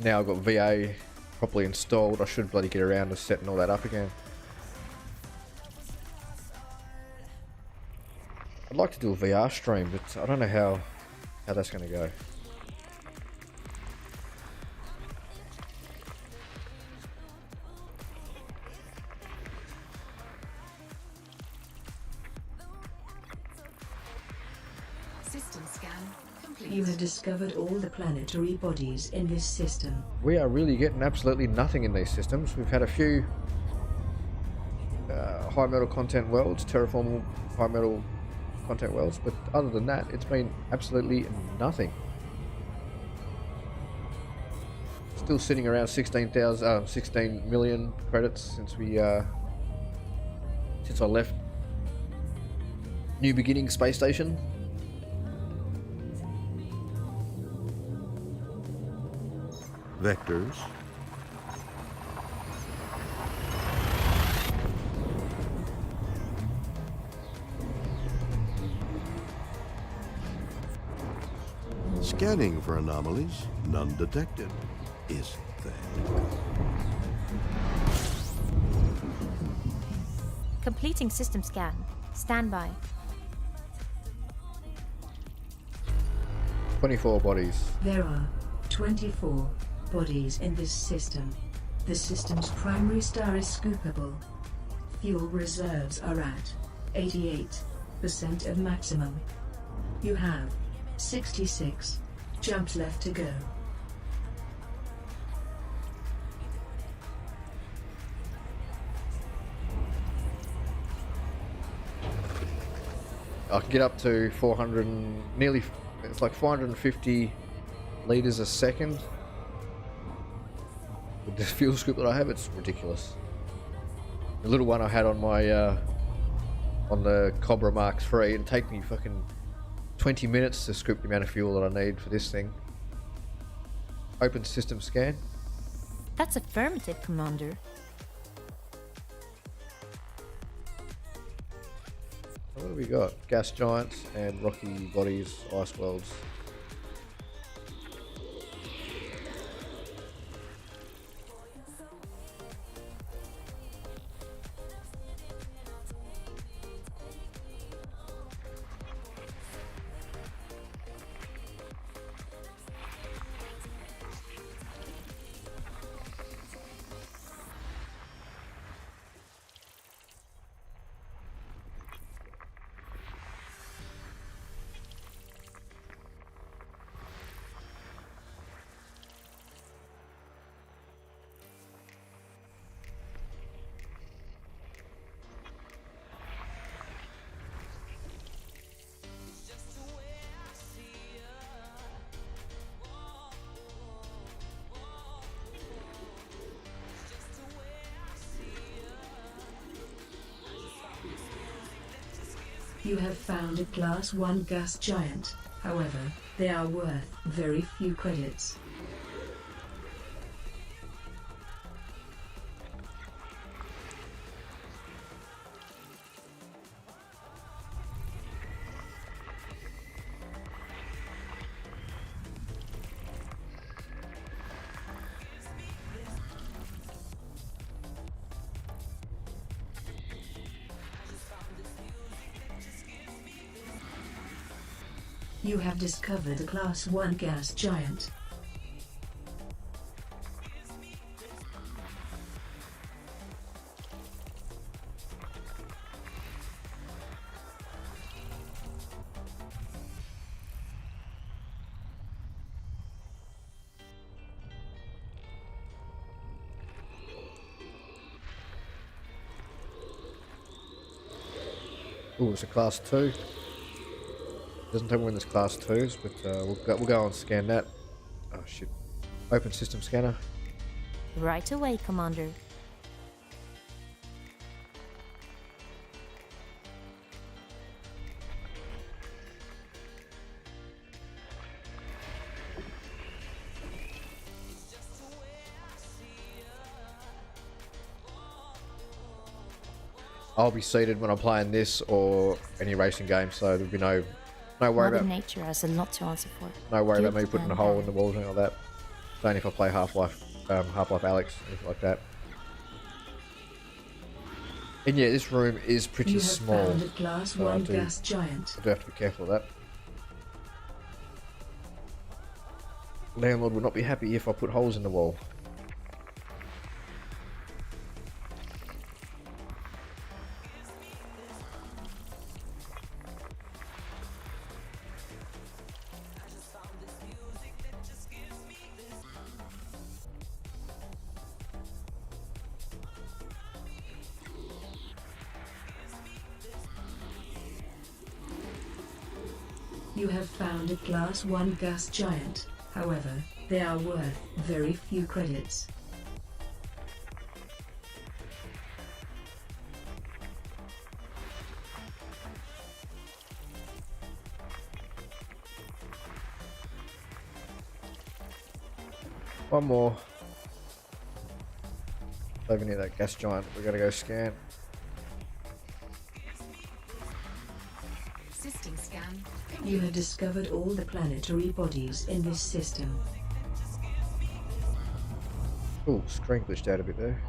Now I've got VA properly installed. I should bloody get around to setting all that up again. I'd like to do a VR stream, but I don't know how that's going to go. System scan complete. You have discovered all the planetary bodies in this system. We are really getting absolutely nothing in these systems. We've had a few high metal content worlds, terraformable high metal content worlds, but other than that, it's been absolutely nothing. Still sitting around 16 million credits since I left New Beginning Space Station. Vectors. Scanning for anomalies, none detected. Is that? Completing system scan. Standby. 24 bodies. There are 24 bodies in this system. The system's primary star is scoopable. Fuel reserves are at 88% of maximum. You have 66 jumps left to go. I can get up to 400 nearly, it's like 450 liters a second. With the fuel scoop that I have, it's ridiculous. The little one I had on my on the Cobra Mark III, it'd take me fucking 20 minutes to scoop the amount of fuel that I need for this thing. Open system scan. That's affirmative, Commander. What do we got? Gas giants and rocky bodies, ice worlds. You have found a Class 1 gas giant. However, they are worth very few credits. You have discovered a Class 1 gas giant. Oh, it's a class 2. Doesn't tell me when there's class 2s, but we'll go and scan that. Oh shit. Open system scanner. Right away, Commander. I'll be seated when I'm playing this or any racing game, so there'll be no worry Mother about Nature has a lot to answer for. no worry about me Guilt putting a and hole bad. in the wall or anything like that. It's only if I play Half-Life Alex, anything like that. And yeah, this room is pretty You have small. found a Class so 1 gas giant. I do have to be careful of that. Landlord would not be happy if I put holes in the wall. You have found a Class 1 gas giant. However, they are worth very few credits. One more. Over near that gas giant, we gotta go scan. System scan. You have discovered all the planetary bodies in this system. Ooh, screen glitched out a bit there.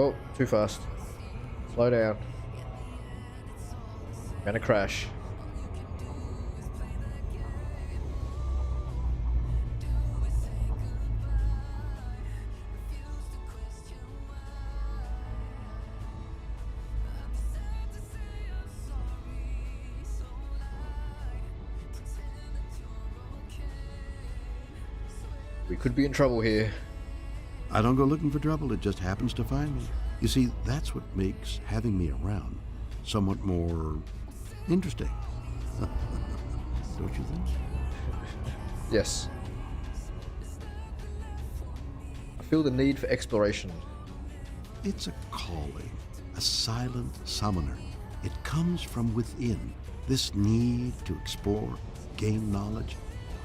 Oh, too fast. Slow down. Gonna crash. We could be in trouble here. I don't go looking for trouble, it just happens to find me. You see, that's what makes having me around somewhat more interesting. Don't you think? Yes. I feel the need for exploration. It's a calling, a silent summoner. It comes from within, this need to explore, gain knowledge.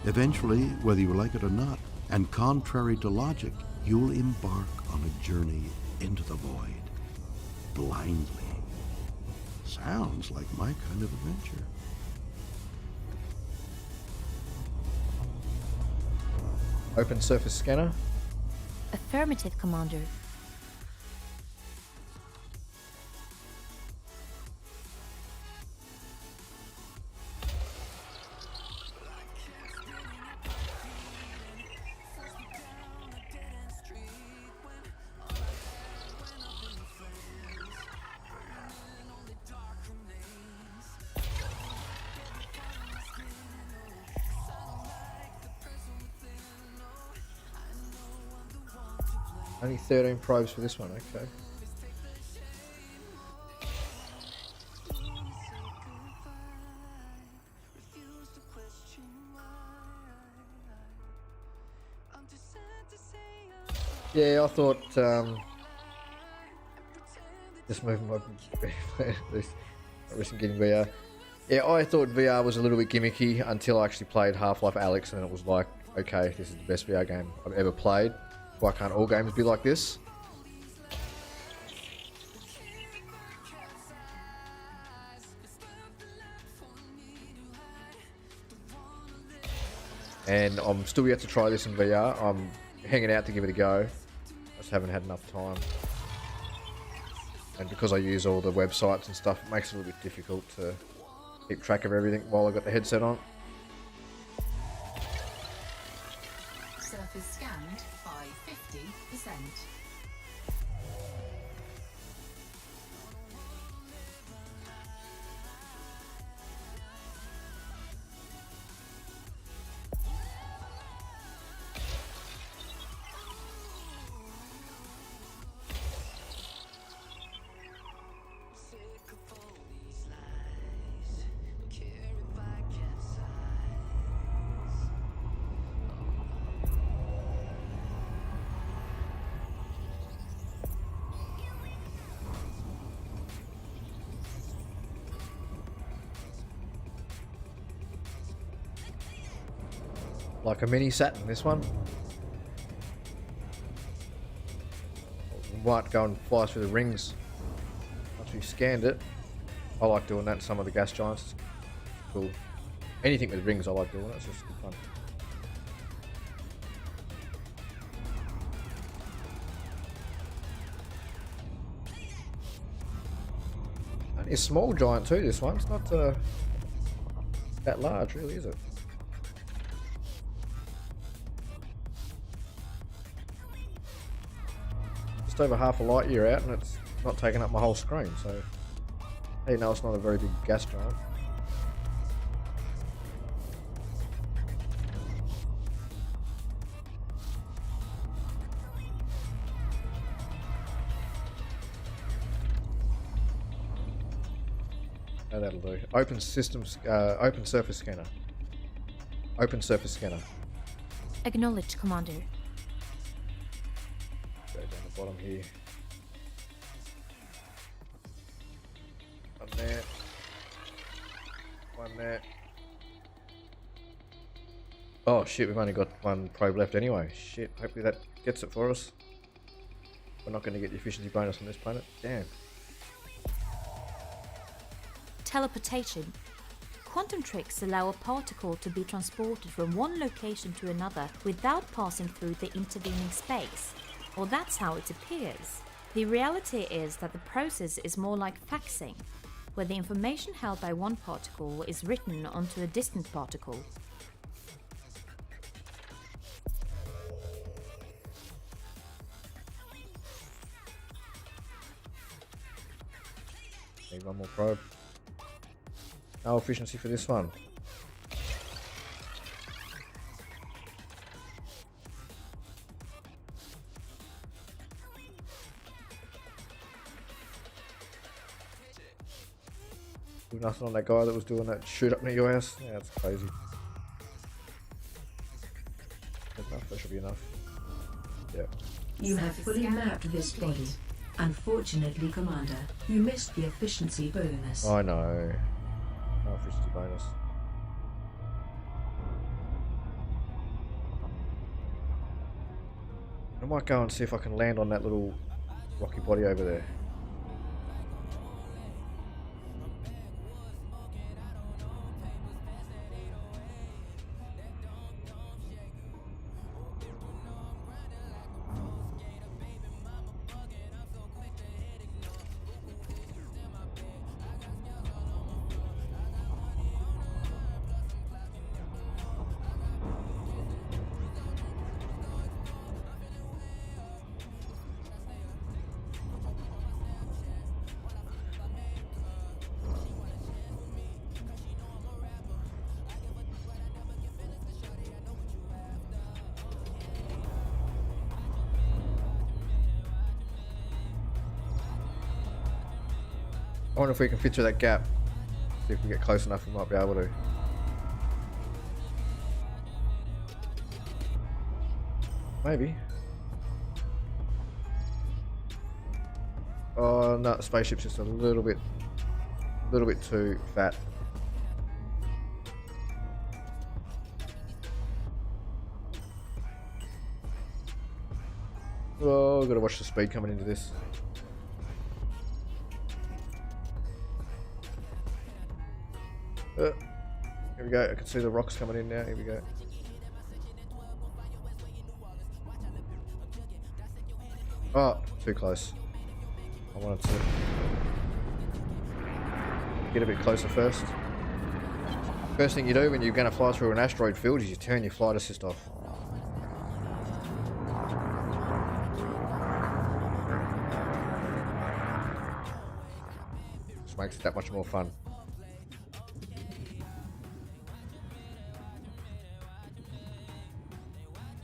Eventually, whether you like it or not, and contrary to logic, you'll embark on a journey into the void, blindly. Sounds like my kind of adventure. Open surface scanner. Affirmative, Commander. Only 13 probes for this one, okay. Yeah, I thought just moving my recent getting VR. Yeah, I thought VR was a little bit gimmicky until I actually played Half-Life Alex, and it was like, okay, this is the best VR game I've ever played. Why can't all games be like this? And I'm still yet to try this in VR. I'm hanging out to give it a go. I just haven't had enough time. And because I use all the websites and stuff, it makes it a little bit difficult to keep track of everything while I've got the headset on. Surface scanned by 50%. Like a mini Saturn, this one. We might go and fly through the rings once we've scanned it. I like doing that. Some of the gas giants. Cool. Anything with rings I like doing. It's just good fun. Only a small giant too, this one. It's not that large, really, is it? Just over half a light year out, and it's not taking up my whole screen, so hey, no, it's not a very big gas giant. Oh, that'll do. Open systems, open surface scanner. Open surface scanner. Acknowledged, Commander. Go down the bottom here. One there. One there. Oh shit, we've only got one probe left anyway. Shit, hopefully that gets it for us. We're not going to get the efficiency bonus on this planet. Damn. Teleportation. Quantum tricks allow a particle to be transported from one location to another without passing through the intervening space. Or that's how it appears. The reality is that the process is more like faxing, where the information held by one particle is written onto a distant particle. Need one more probe. No efficiency for this one. Do nothing on that guy that was doing that shoot up near your house. Yeah, that's crazy. Enough, that should be enough. Yeah. You have fully mapped this body. Unfortunately, Commander, you missed the efficiency bonus. I know. No efficiency bonus. I might go and see if I can land on that little rocky body over there. I wonder if we can fit through that gap. See if we get close enough, we might be able to. Maybe. Oh no, the spaceship's just a little bit too fat. Oh, I've got to watch the speed coming into this. Here we go, I can see the rocks coming in now, here we go. Oh, too close. I wanted to get a bit closer first. First thing you do when you're going to fly through an asteroid field is you turn your flight assist off. Just makes it that much more fun.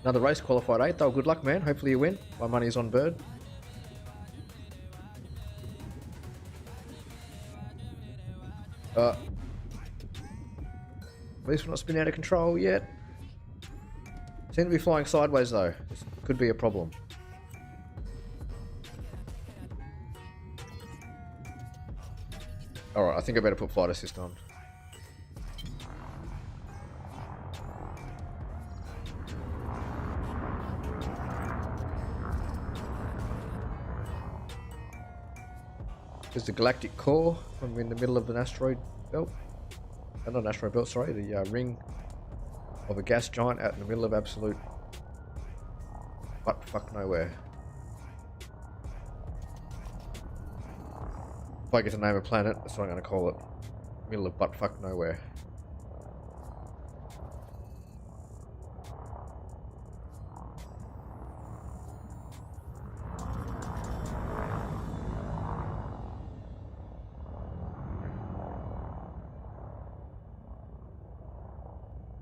Another race, qualified 8th. Oh, good luck, man. Hopefully you win. My money's on Bird. At least we're not spinning out of control yet. Seem to be flying sideways though. This could be a problem. Alright, I think I better put flight assist on. is the galactic core when we're in the middle of an asteroid belt. Not an asteroid belt, sorry, the ring of a gas giant out in the middle of absolute butt fuck nowhere. If I get to name a planet, that's what I'm going to call it. Middle of butt fuck nowhere.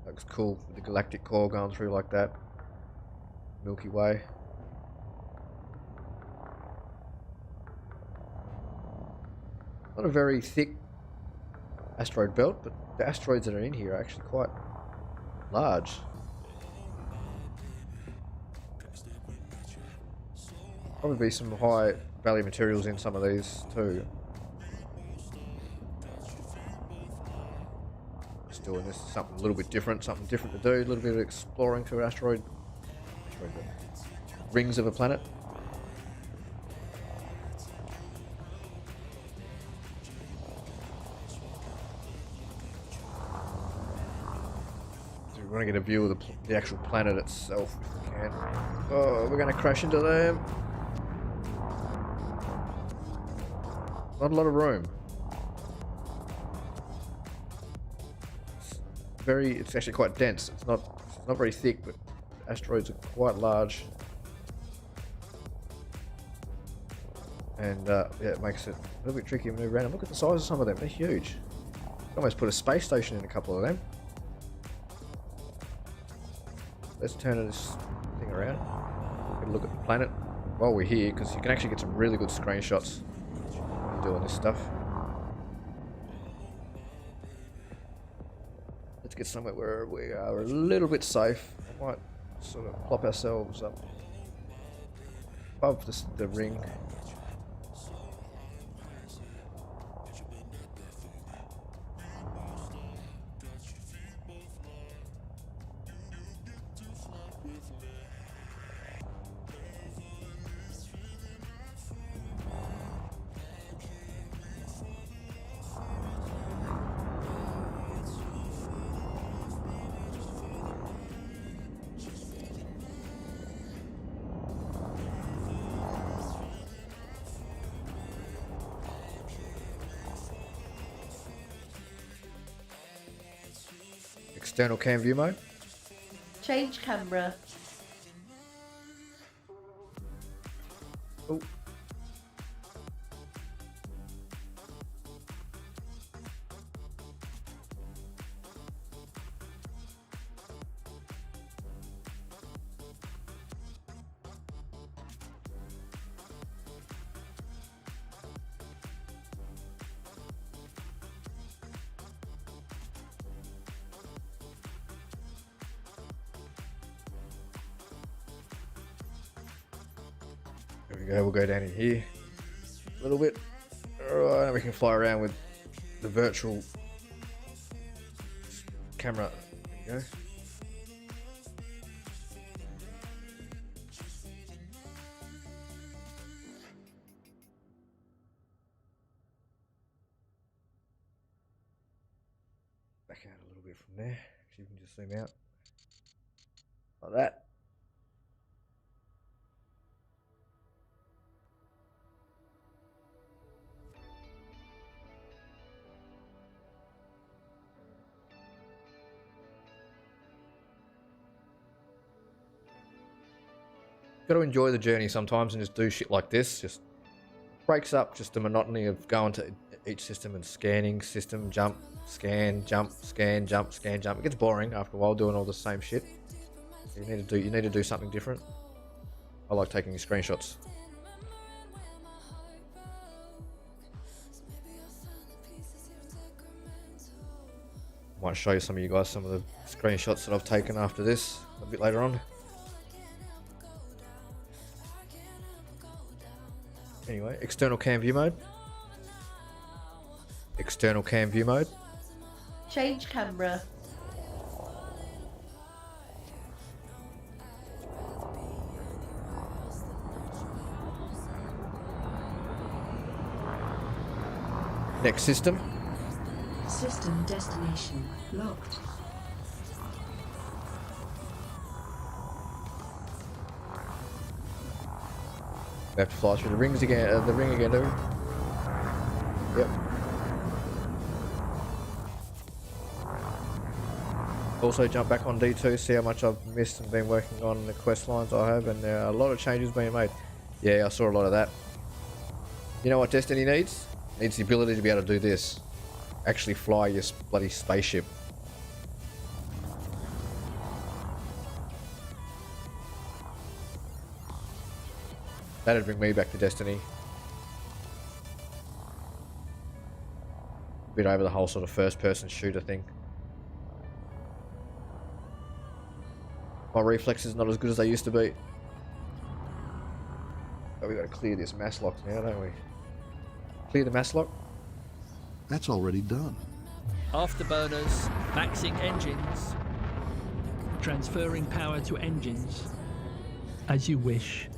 Looks cool with the galactic core going through like that. Milky Way. Not a very thick asteroid belt, but the asteroids that are in here are actually quite large. Probably be some high value materials in some of these too. Just doing this something a little bit different, something different to do, a little bit of exploring through asteroid rings of a planet. We want to get a view of the actual planet itself if we can. Oh, we're going to crash into them. Not a lot of room. It's actually quite dense. It's not very thick, but asteroids are quite large. And yeah, it makes it a little bit tricky to move around. And look at the size of some of them. They're huge. Almost put a space station in a couple of them. Let's turn this thing around. Get a look at the planet while we're here, because you can actually get some really good screenshots when you're doing this stuff. Let's get somewhere where we are a little bit safe. We might sort of plop ourselves up above the ring. External cam view mode. Change camera. Oh. There we go, we'll go down in here a little bit. Alright, and we can fly around with the virtual camera. There we go. Back out a little bit from there. See if we can just zoom out. Like that. Got to enjoy the journey sometimes and just do shit like this. Just breaks up just the monotony of going to each system and scanning system, jump, scan, jump, scan, jump, scan, jump. It gets boring after a while doing all the same shit. You need to do something different. I like taking screenshots. Might show you some of you guys some of the screenshots that I've taken after this a bit later on. Anyway, external cam view mode. External cam view mode. Change camera. Next system. System destination locked. We have to fly through the rings again. The ring again, do we? Yep. Also jump back on D2, see how much I've missed and been working on the quest lines I have, and there are a lot of changes being made. Yeah, I saw a lot of that. You know what Destiny needs? Needs the ability to be able to do this. Actually fly your bloody spaceship. That'd bring me back to Destiny. Bit over the whole sort of first-person shooter thing. My reflexes not as good as they used to be. But we got to clear this mass lock now, don't we? Clear the mass lock. That's already done. Afterburners, maxing engines, transferring power to engines, as you wish.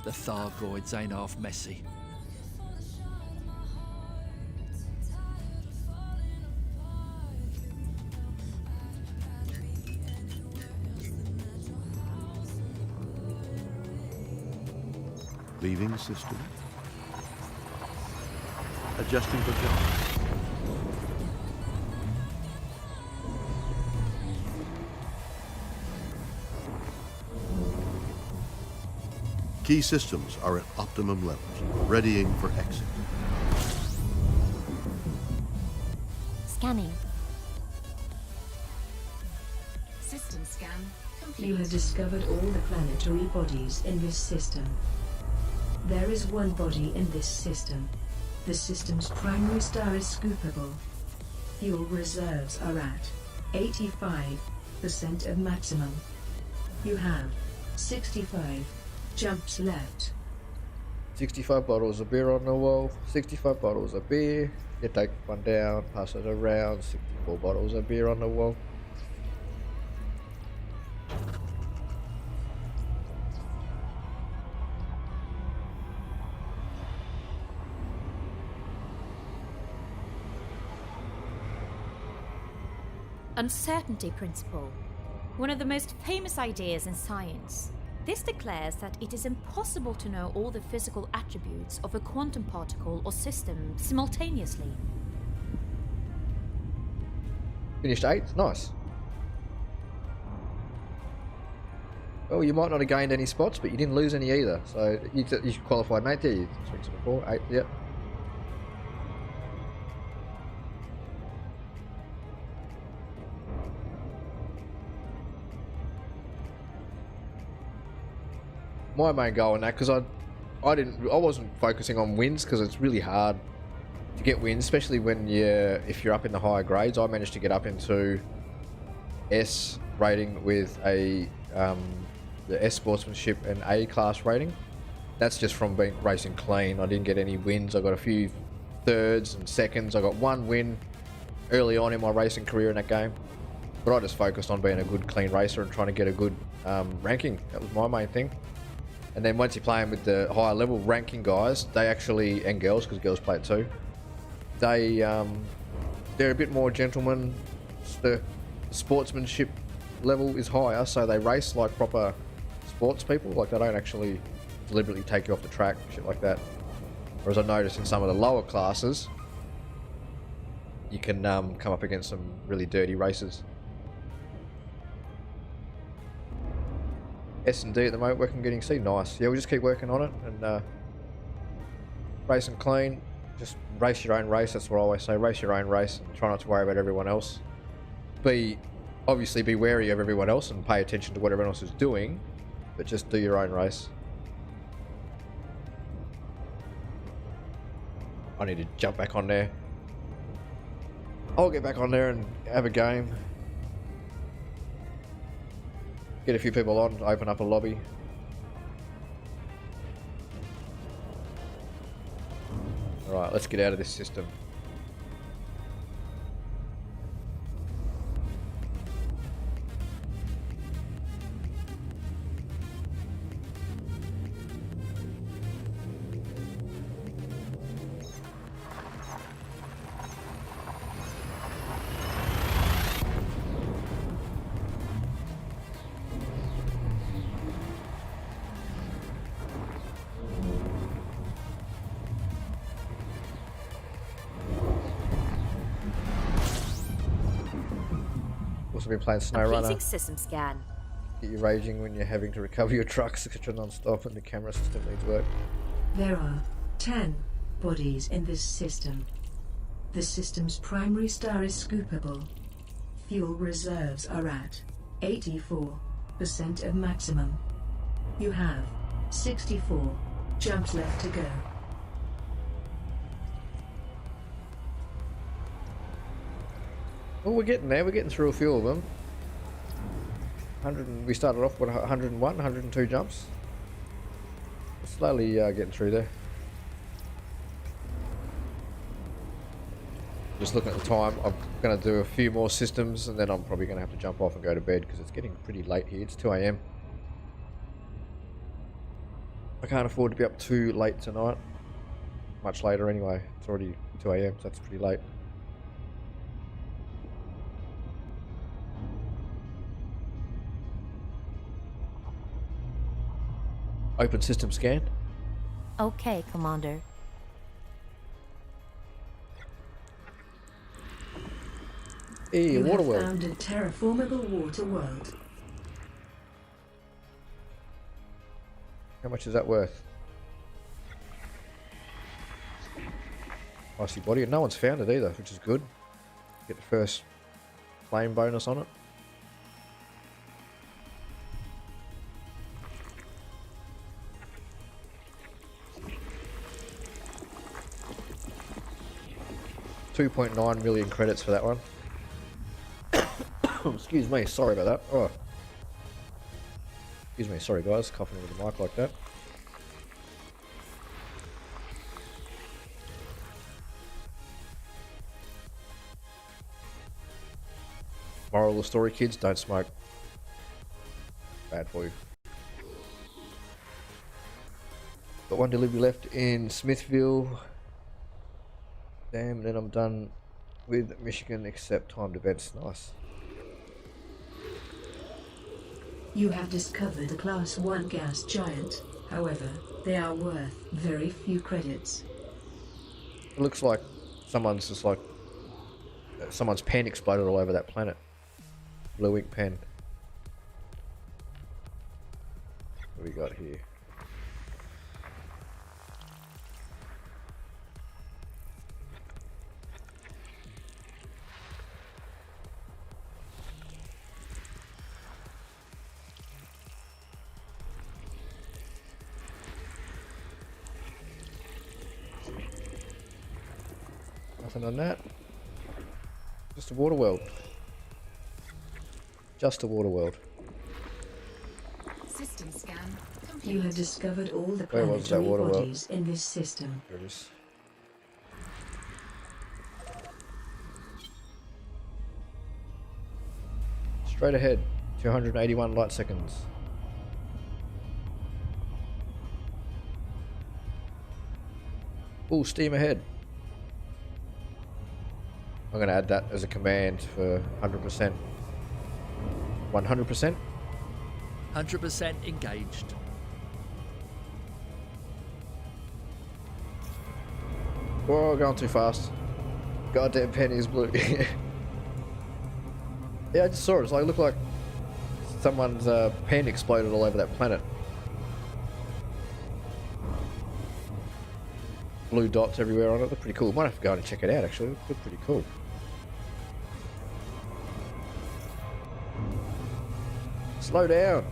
The Thargoids ain't half messy. Leaving system. Adjusting for jump. Key systems are at optimum levels, readying for exit. Scanning. System scan complete. You have discovered all the planetary bodies in this system. There is one body in this system. The system's primary star is scoopable. Fuel reserves are at 85% of maximum. You have 65 jumps left. 65 bottles of beer on the wall. 65 bottles of beer. You take one down, pass it around. 64 bottles of beer on the wall. Uncertainty principle. One of the most famous ideas in science. This declares that it is impossible to know all the physical attributes of a quantum particle or system simultaneously. Finished 8th? Nice. Well, you might not have gained any spots, but you didn't lose any either. So you qualified 8th there. You 3, 7, 4, 8th, yep. My main goal in that, because I wasn't focusing on wins, because it's really hard to get wins, especially when if you're up in the higher grades. I managed to get up into S rating with the S sportsmanship and A class rating. That's just from racing clean. I didn't get any wins. I got a few thirds and seconds. I got one win early on in my racing career in that game, but I just focused on being a good clean racer and trying to get a good ranking. That was my main thing. And then once you're playing with the higher level ranking guys, they actually, and girls, because girls play it too, they're a bit more gentlemen. The sportsmanship level is higher, so they race like proper sports people. Like, they don't actually deliberately take you off the track, shit like that. Whereas I noticed in some of the lower classes, you can come up against some really dirty races. S&D at the moment, working getting C, nice. Yeah, we'll just keep working on it and racing clean. Just race your own race, that's what I always say. Race your own race and try not to worry about everyone else. Obviously be wary of everyone else and pay attention to what everyone else is doing, but just do your own race. I need to jump back on there. I'll get back on there and have a game. Get a few people on, open up a lobby. Alright, let's get out of this system. Also been playing Snow Runner. Completing system scan. Get you raging when you're having to recover your trucks because you're non-stop and the camera system needs work. There are 10 bodies in this system. The system's primary star is scoopable. Fuel reserves are at 84% of maximum. You have 64 jumps left to go. Well, we're getting there. We're getting through a few of them. 100. We started off with 101, 102 jumps. We're slowly getting through there. Just looking at the time, I'm going to do a few more systems and then I'm probably going to have to jump off and go to bed because it's getting pretty late here. It's 2 AM. I can't afford to be up too late tonight. Much later anyway. It's already 2 AM, so that's pretty late. Open system scan. Okay, Commander. Hey, You water have world. found a terraformable water world. How much is that worth? Icy body. No one's found it either, which is good. Get the first flame bonus on it. $2.9 million credits for that one. Excuse me, sorry about that. Oh. Excuse me, sorry guys, coughing into the mic like that. Moral of the story, kids, don't smoke. Bad for you. Got one delivery left in Smithville. Damn, then I'm done with Michigan except timed events. Nice. You have discovered a Class 1 gas giant. However, they are worth very few credits. It looks like someone's just like someone's pen exploded all over that planet. Blue ink pen. What do we got here? Nothing on that. Just a water world. Just a water world. System scan complete. You have discovered all the Where was that planetary water world? bodies in this system. There it is. Straight ahead. 281 light seconds. Full steam ahead. I'm going to add that as a command for 100%. 100%? 100% engaged. Whoa, going too fast. Goddamn pen is blue. Yeah, I just saw it. It's like, it looked like someone's pen exploded all over that planet. Blue dots everywhere on it. Look pretty cool. Might have to go and check it out actually. It looked pretty cool. Slow down.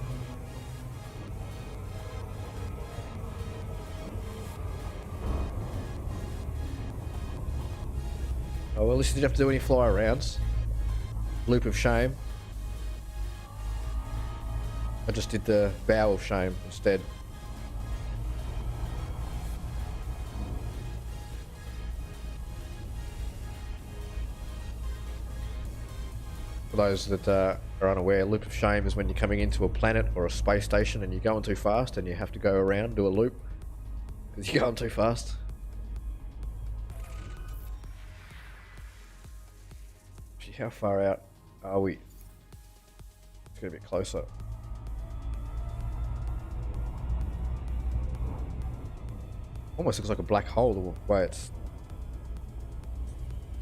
Oh well, at least you didn't have to do any fly arounds. Loop of shame. I just did the bow of shame instead. For those that are unaware, loop of shame is when you're coming into a planet or a space station and you're going too fast and you have to go around, do a loop, because you're going too fast. Actually, how far out are we? Let's get a bit closer. Almost looks like a black hole the way it's...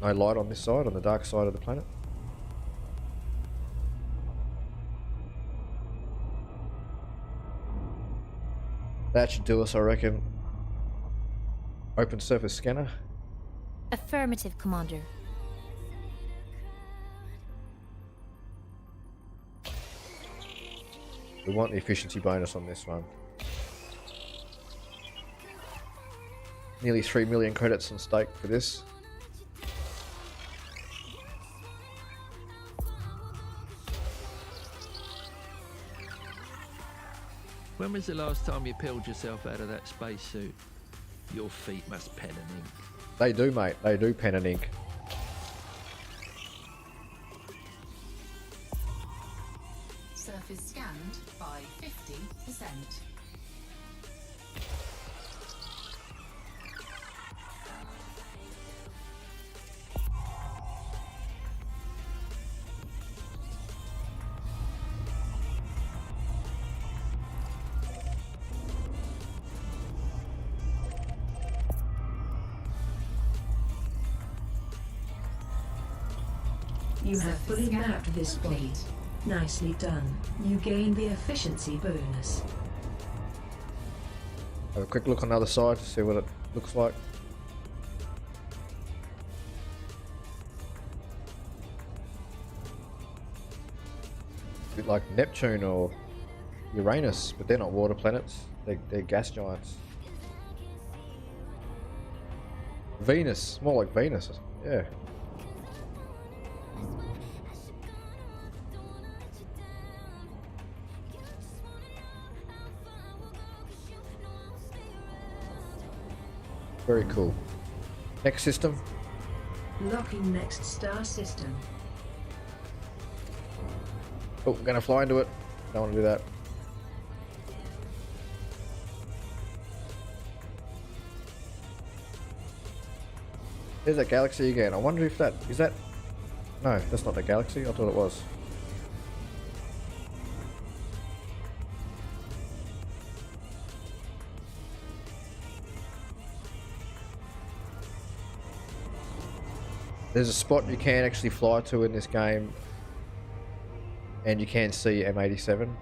No light on this side, on the dark side of the planet. That should do us, I reckon. Open surface scanner. Affirmative, Commander. We want the efficiency bonus on this one. Nearly 3 million credits on stake for this. When was the last time you peeled yourself out of that spacesuit? Your feet must pen and ink. They do, mate. They do pen and ink. Surface scanned by 50%. You have fully mapped this body. Nicely done. You gain the efficiency bonus. Have a quick look on the other side to see what it looks like. A bit like Neptune or Uranus, but they're not water planets. They're gas giants. Venus, more like Venus. Yeah. Very cool. Next system. Locking next star system. Oh, we're gonna fly into it. Don't want to do that. There's that galaxy again. I wonder if that is that. No, that's not the galaxy. I thought it was. There's a spot you can actually fly to in this game, and you can see M87,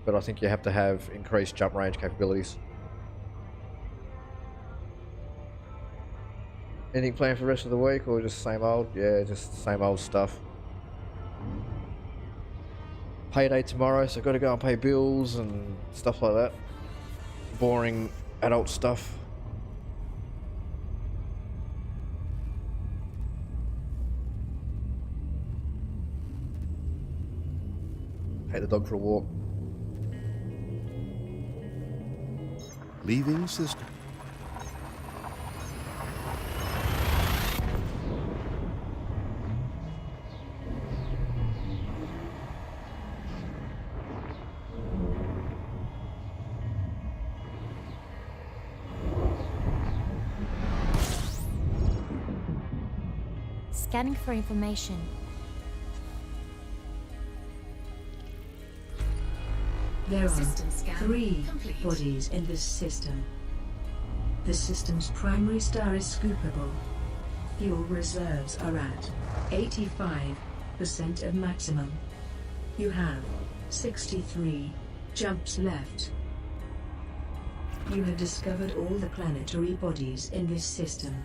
but I think you have to have increased jump range capabilities. Anything planned for the rest of the week, or just same old? Yeah, just same old stuff. Payday tomorrow, so I've got to go and pay bills and stuff like that. Boring adult stuff. Take the dog for a walk. Leaving system. Scanning for information. There are System scan 3 complete. bodies in this system. The system's primary star is scoopable. Fuel reserves are at 85% of maximum. You have 63 jumps left. You have discovered all the planetary bodies in this system.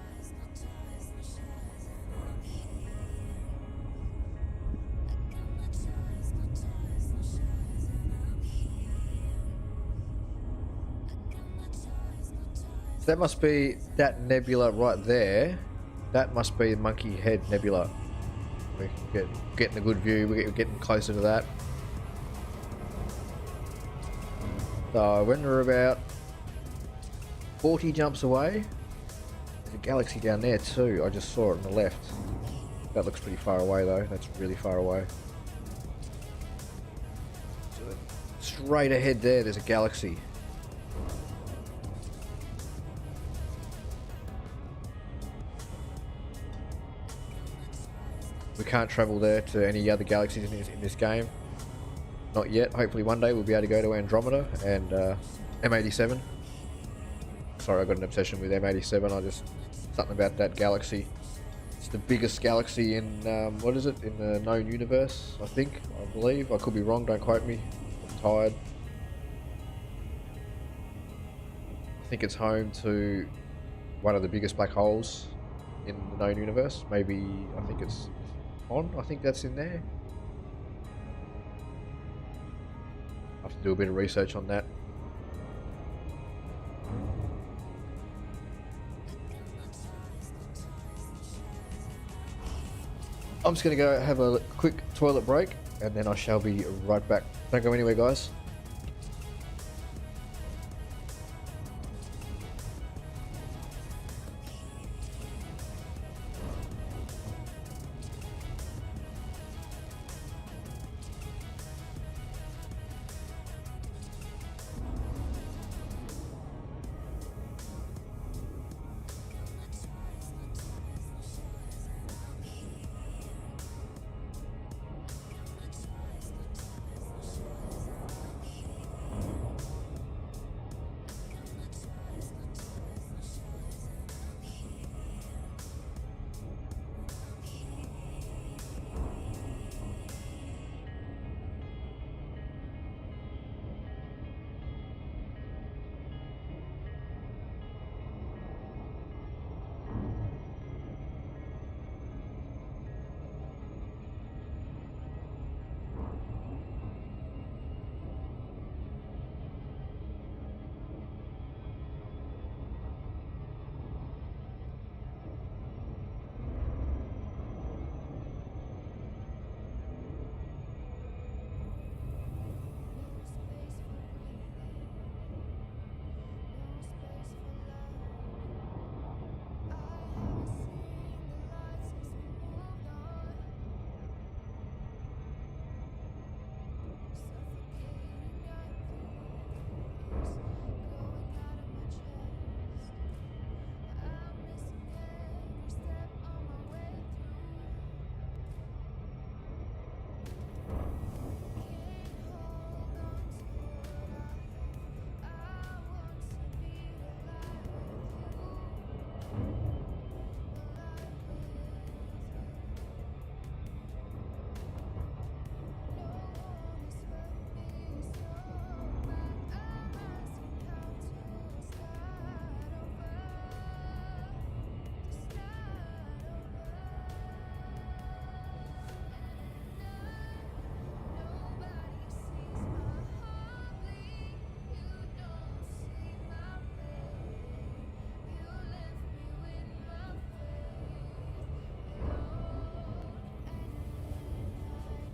That must be that nebula right there. That must be Monkey Head Nebula. We're getting a good view. We're getting closer to that. So when we're about 40 jumps away, there's a galaxy down there too. I just saw it on the left. That looks pretty far away though. That's really far away. So straight ahead there's a galaxy. We can't travel there to any other galaxies in this game. Not yet. Hopefully one day we'll be able to go to Andromeda and M87. Sorry, I got an obsession with M87. Something about that galaxy. It's the biggest galaxy in, what is it? In the known universe, I believe. I could be wrong, don't quote me. I'm tired. I think it's home to one of the biggest black holes in the known universe. Maybe, I think it's I think that's in there. I have to do a bit of research on that. I'm just going to go have a quick toilet break and then I shall be right back. Don't go anywhere, guys.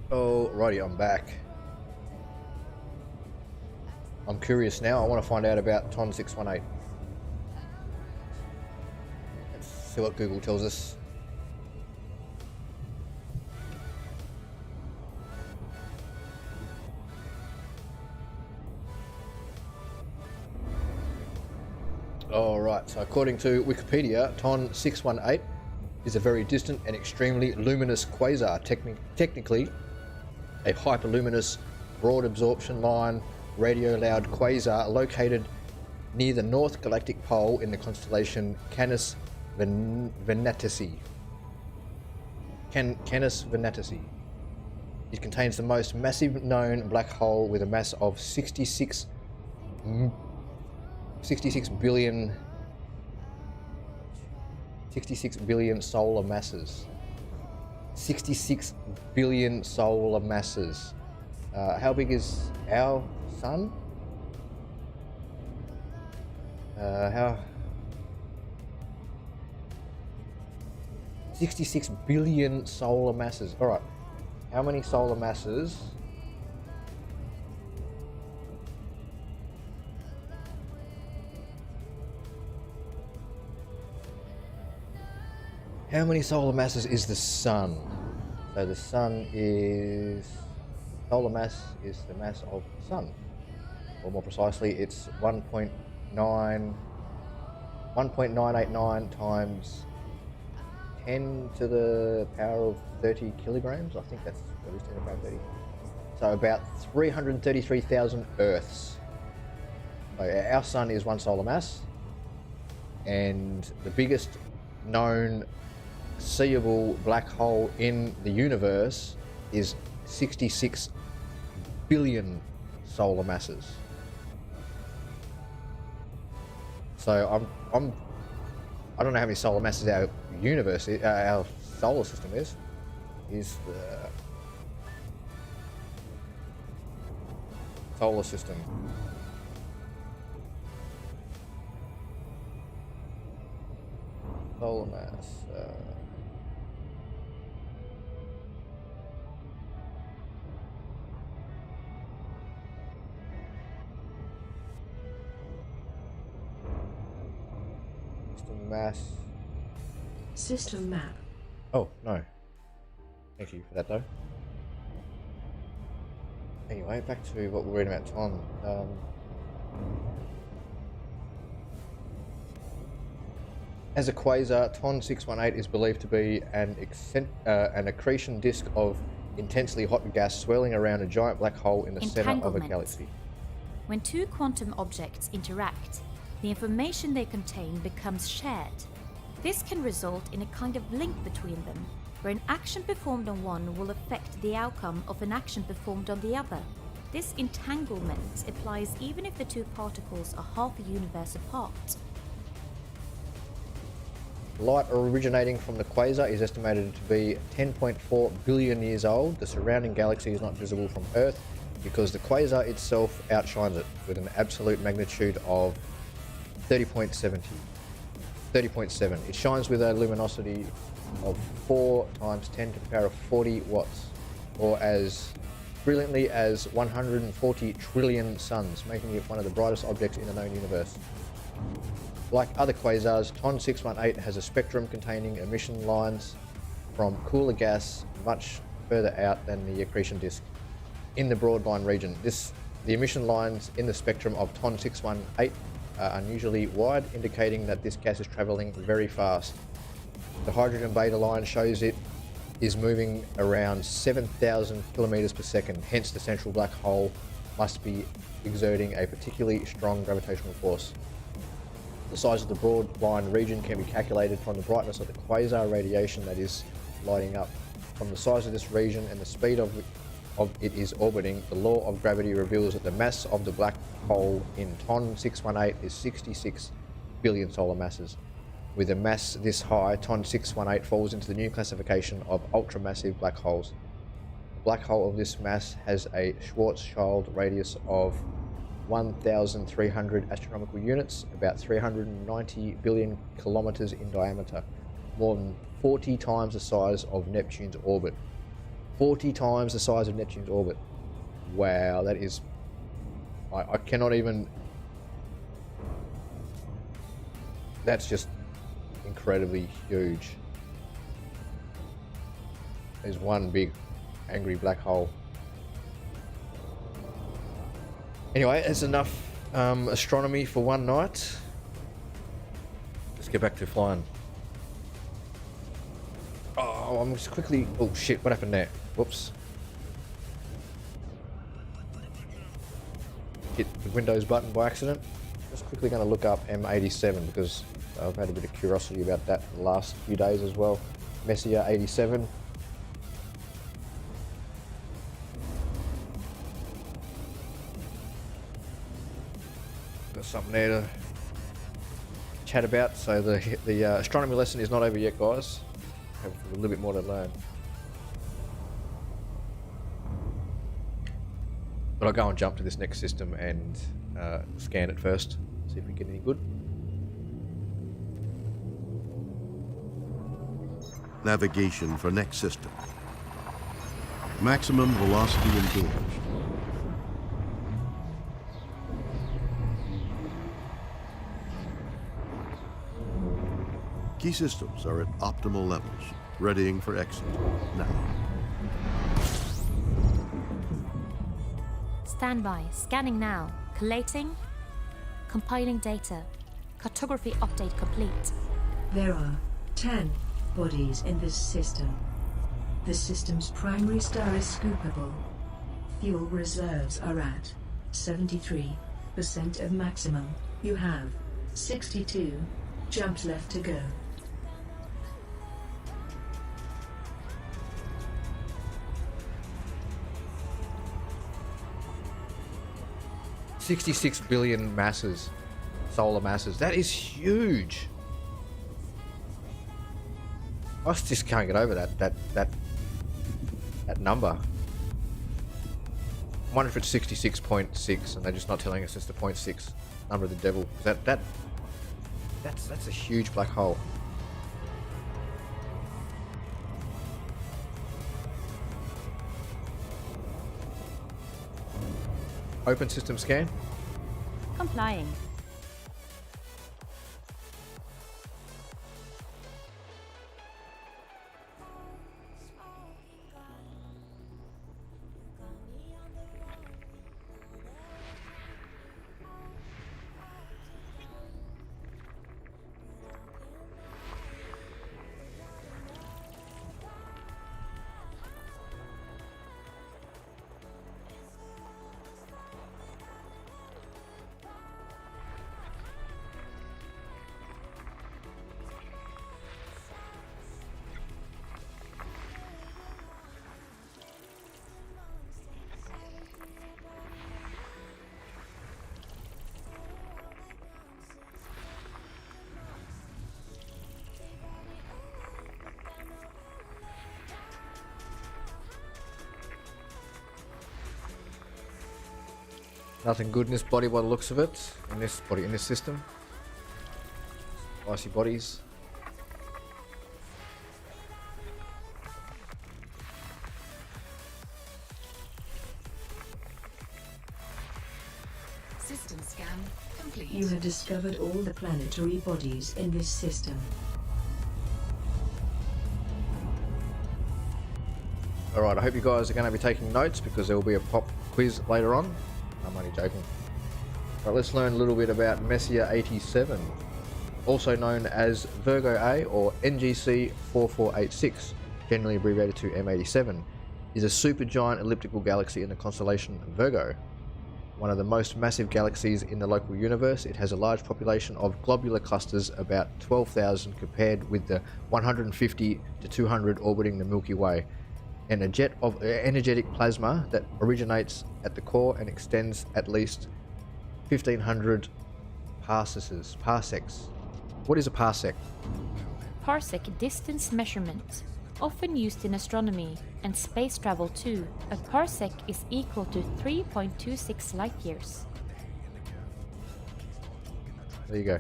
Alrighty, I'm back. I'm curious now. I want to find out about TON 618. Let's see what Google tells us. Alright, so according to Wikipedia, TON 618 is a very distant and extremely luminous quasar, technically a hyperluminous broad absorption line radio loud quasar located near the North Galactic Pole in the constellation Canis Venatici. Canis Venatici. It contains the most massive known black hole with a mass of 66 billion solar masses. 66 billion solar masses. How big is our sun? How? 66 billion solar masses. All right. How many solar masses? How many solar masses is the sun? So the sun is... Solar mass is the mass of the sun. Or more precisely, it's 1.989 times 10 to the power of 30 kilograms. I think that's what it is, 10 to the power of 30. So about 333,000 Earths. So our sun is one solar mass. And the biggest known seeable black hole in the universe is 66 billion solar masses. So I don't know how many solar masses our universe, our solar system is the solar system. Solar mass. System mass. System map. Oh, no. Thank you for that, though. Anyway, back to what we're reading about Ton. As a quasar, Ton 618 is believed to be an accretion disk of intensely hot gas swirling around a giant black hole in the center of a Entanglement. galaxy. When two quantum objects interact, the information they contain becomes shared. This can result in a kind of link between them, where an action performed on one will affect the outcome of an action performed on the other. This entanglement applies even if the two particles are half a universe apart. Light originating from the quasar is estimated to be 10.4 billion years old. The surrounding galaxy is not visible from Earth because the quasar itself outshines it with an absolute magnitude of 30.7. It shines with a luminosity of 4 times 10 to the power of 40 watts, or as brilliantly as 140 trillion suns, making it one of the brightest objects in the known universe. Like other quasars, Ton 618 has a spectrum containing emission lines from cooler gas much further out than the accretion disk in the broadline region. The emission lines in the spectrum of Ton 618 are unusually wide, indicating that this gas is travelling very fast. The hydrogen beta line shows it is moving around 7,000 kilometers per second, hence the central black hole must be exerting a particularly strong gravitational force. The size of the broad line region can be calculated from the brightness of the quasar radiation that is lighting up. From the size of this region and the speed of it is orbiting, the law of gravity reveals that the mass of the black hole in Ton 618 is 66 billion solar masses. With a mass this high, Ton 618 falls into the new classification of ultramassive black holes. A black hole of this mass has a Schwarzschild radius of 1,300 astronomical units, about 390 billion kilometers in diameter, more than 40 times the size of Neptune's orbit. 40 times the size of Neptune's orbit. Wow, that is... I cannot even... That's just incredibly huge. There's one big angry black hole. Anyway, that's enough astronomy for one night. Let's get back to flying. Oh, I'm just quickly... Oh shit, what happened there? Whoops. Hit the Windows button by accident. Just quickly going to look up M87 because I've had a bit of curiosity about that the last few days as well. Messier 87. Got something there to chat about. So the astronomy lesson is not over yet, guys. Have a little bit more to learn. But I'll go and jump to this next system and scan it first, see if we get any good. Navigation for next system. Maximum velocity engaged. Key systems are at optimal levels, readying for exit now. Standby. Scanning now. Collating. Compiling data. Cartography update complete. There are 10 bodies in this system. The system's primary star is scoopable. Fuel reserves are at 73% of maximum. You have 62 jumps left to go. $66 billion masses, solar masses. That is huge. I just can't get over that number. I wonder if it's 66.6 and they're just not telling us it's the 0.6 number of the devil. That's a huge black hole. Open system scan. Complying. Nothing good in this body by the looks of it. In this body, in this system. Spicy bodies. System scan complete. You have discovered all the planetary bodies in this system. Alright, I hope you guys are going to be taking notes because there will be a pop quiz later on. I'm only joking. Right, let's learn a little bit about Messier 87, also known as Virgo A or NGC 4486, generally abbreviated to M87, is a supergiant elliptical galaxy in the constellation Virgo. One of the most massive galaxies in the local universe, it has a large population of globular clusters, about 12,000 compared with the 150 to 200 orbiting the Milky Way, and a jet of energetic plasma that originates at the core and extends at least 1,500 parsecs. What is a parsec? Parsec distance measurement, often used in astronomy and space travel too. A parsec is equal to 3.26 light years. There you go.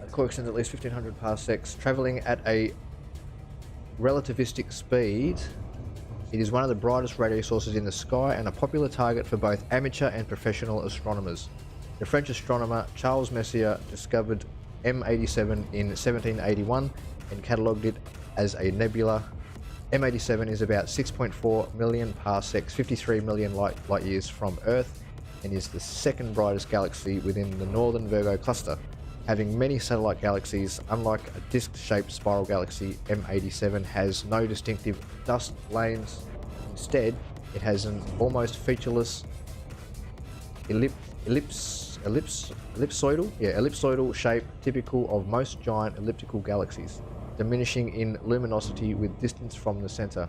The core extends at least 1,500 parsecs, traveling at a relativistic speed. It is one of the brightest radio sources in the sky and a popular target for both amateur and professional astronomers. The French astronomer Charles Messier discovered M87 in 1781 and catalogued it as a nebula. M87 is about 6.4 million parsecs, 53 million light years from Earth, and is the second brightest galaxy within the northern Virgo cluster. Having many satellite galaxies, unlike a disc-shaped spiral galaxy, M87 has no distinctive dust lanes. Instead, it has an almost featureless ellipsoidal shape typical of most giant elliptical galaxies, diminishing in luminosity with distance from the center.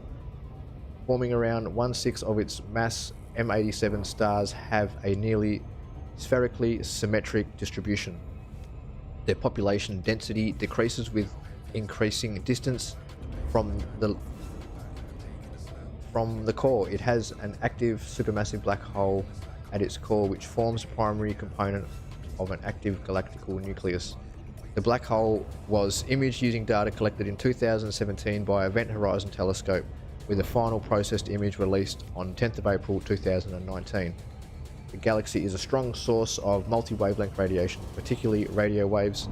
Forming around 1/6 of its mass, M87 stars have a nearly spherically symmetric distribution. Their population density decreases with increasing distance from the core. It has an active supermassive black hole at its core, which forms a primary component of an active galactical nucleus. The black hole was imaged using data collected in 2017 by Event Horizon Telescope, with a final processed image released on 10th of April 2019. The galaxy is a strong source of multi-wavelength radiation, particularly radio waves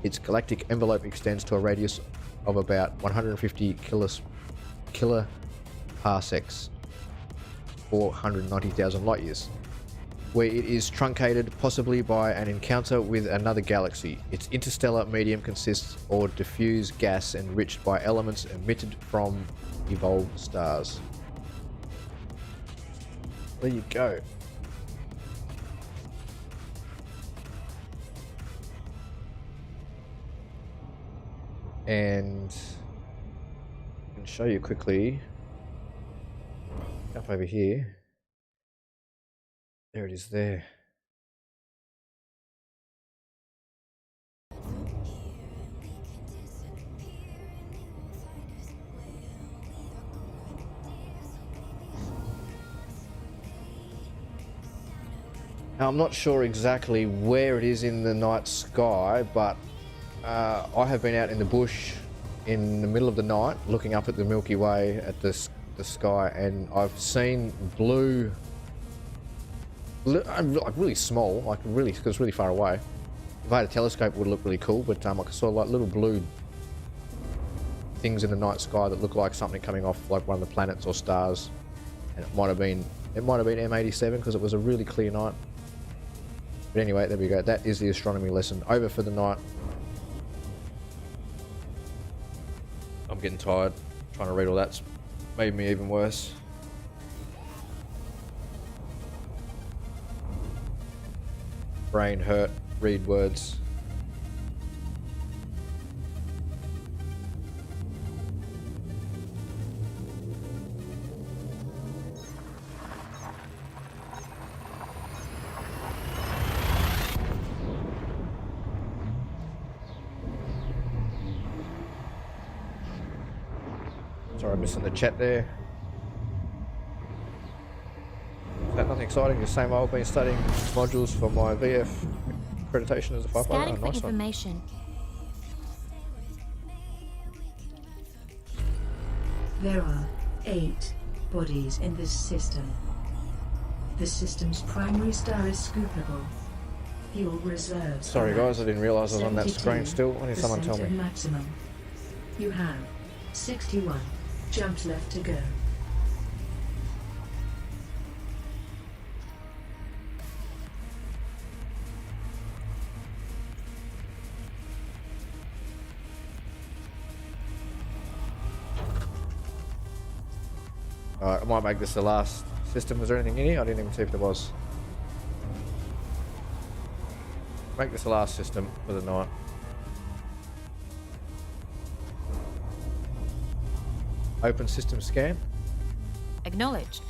Its galactic envelope extends to a radius of about 150 kiloparsecs, 490,000 light years, where it is truncated possibly by an encounter with another galaxy. Its interstellar medium consists of diffuse gas enriched by elements emitted from evolved stars. There you go. And I can show you quickly up over here. There it is there. Now, I'm not sure exactly where it is in the night sky, but I have been out in the bush in the middle of the night looking up at the Milky Way at the sky, and I've seen blue, like really small, like really, because it's really far away. If I had a telescope it would look really cool, but I saw like little blue things in the night sky that look like something coming off like one of the planets or stars, and it might have been M87 because it was a really clear night. But anyway, there we go. That is the astronomy lesson over for the night. I'm getting tired. Trying to read all that's made me even worse. Brain hurt. Read words. Sorry, I'm missing the chat there. Is that nothing exciting? The same old. Been studying modules for my VF accreditation as a firefighter. Scanning Oh, for nice one. information. There are 8 bodies in this system. The system's primary star is scoopable. Fuel reserves. Sorry guys, I didn't realise I was on that screen 72% still. Why didn't someone tell of me? maximum. You have 61 jumps left to go. Alright, I might make this the last system. Was there anything in here? I didn't even see if there was. Make this the last system for the night. Open system scan. Acknowledged.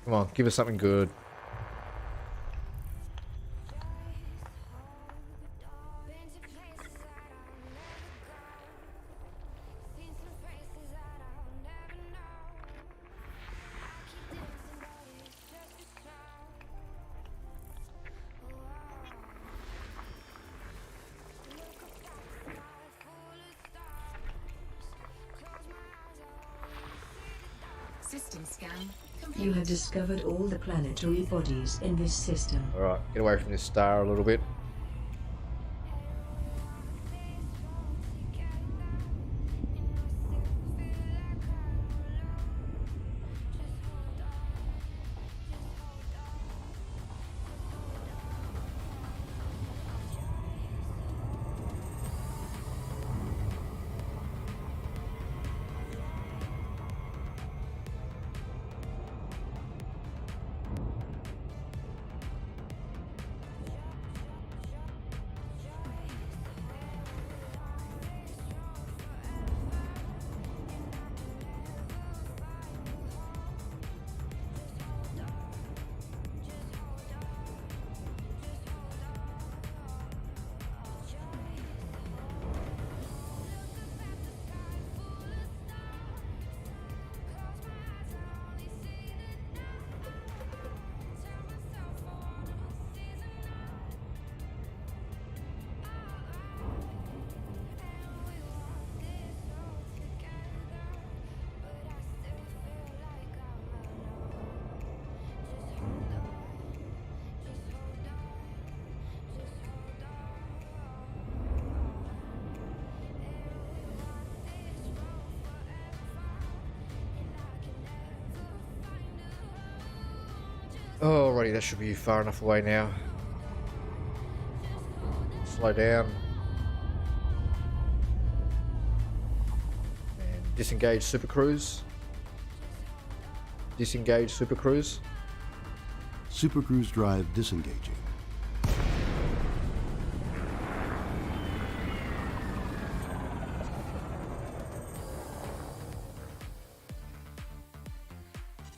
Come on, give us something good. System scan You have discovered all the planetary bodies in this system. Alright, get away from this star a little bit. Alrighty, that should be far enough away now. Slow down. And disengage Super Cruise. Disengage Super Cruise. Super Cruise drive disengaging.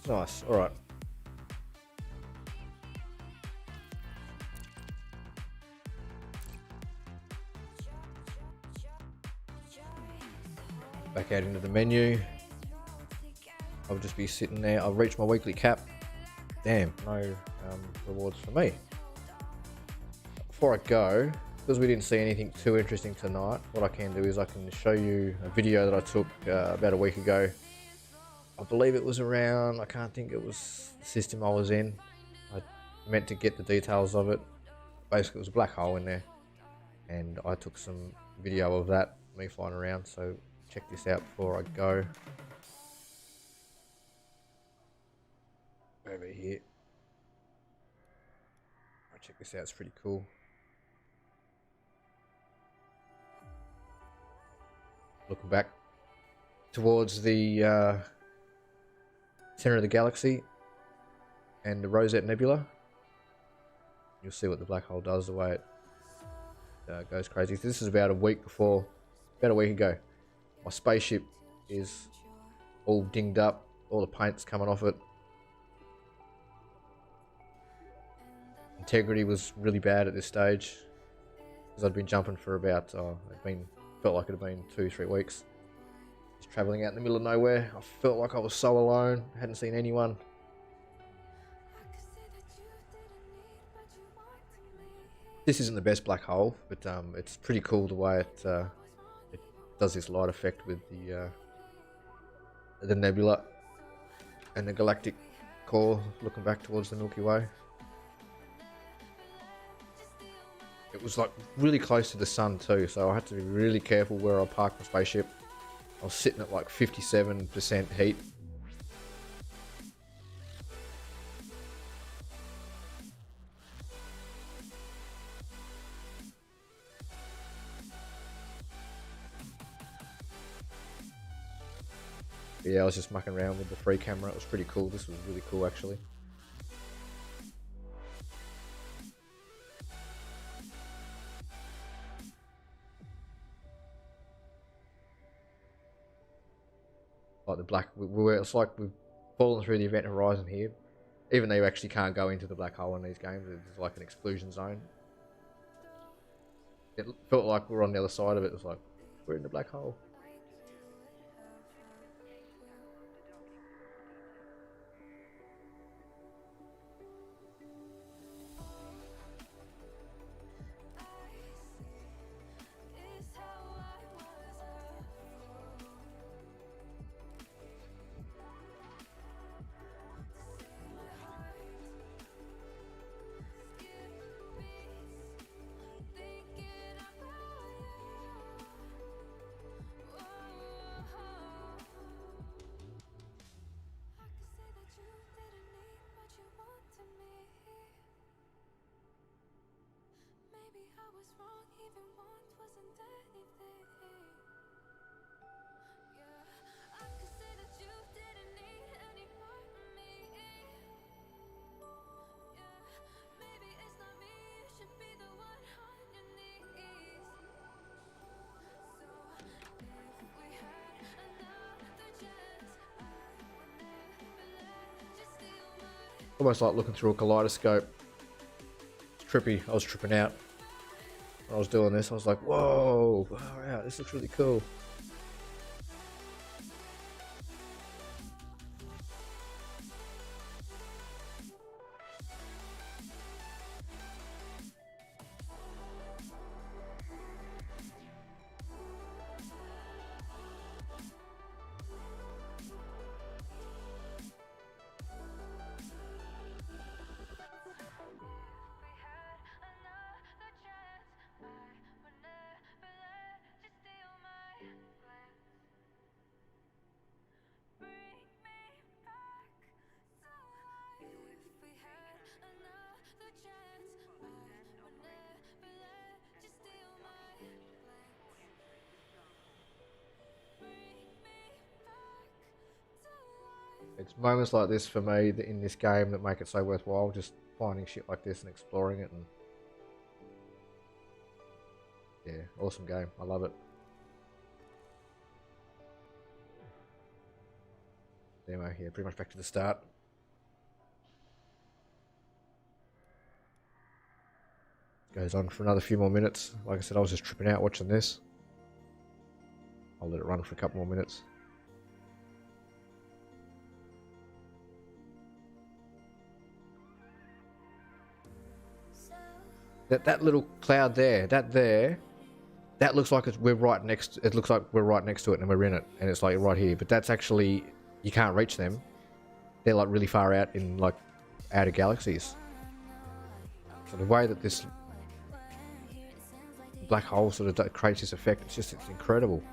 Nice, alright. Back out into the menu. I'll just be sitting there. I'll reach my weekly cap. Damn, no rewards for me. Before I go, because we didn't see anything too interesting tonight, what I can do is I can show you a video that I took about a week ago. I believe it was around, I can't think, it was the system I was in. I meant to get the details of it. Basically, it was a black hole in there. And I took some video of that, me flying around. So check this out before I go. Over here. Check this out, it's pretty cool. Looking back towards the center of the galaxy and the Rosette Nebula. You'll see what the black hole does, the way it goes crazy. This is about a week ago. My spaceship is all dinged up, all the paint's coming off it. Integrity was really bad at this stage because I'd been jumping for about, felt like it had been 2-3 weeks. Just traveling out in the middle of nowhere. I felt like I was so alone, hadn't seen anyone. This isn't the best black hole, but it's pretty cool the way it does this light effect with the nebula and the galactic core looking back towards the Milky Way. It was like really close to the sun too, so I had to be really careful where I parked the spaceship. I was sitting at like 57% heat. But yeah, I was just mucking around with the free camera. It was pretty cool. This was really cool actually. Like the black, it's like we've fallen through the event horizon here. Even though you actually can't go into the black hole in these games, it's like an exclusion zone. It felt like we're on the other side of it. It was like, we're in the black hole. Almost like looking through a kaleidoscope. It's trippy. I was tripping out when I was doing this. I was like, whoa, wow, this looks really cool. It's moments like this for me in this game that make it so worthwhile, just finding shit like this and exploring it. And yeah, awesome game. I love it. Anyway, yeah, pretty much back to the start. Goes on for another few more minutes. Like I said, I was just tripping out watching this. I'll let it run for a couple more minutes. That little cloud there, that looks like we're right next. It looks like we're right next to it, and we're in it, and it's like right here. But that's actually, you can't reach them. They're like really far out in like outer galaxies. So the way that this black hole sort of creates this effect, it's incredible.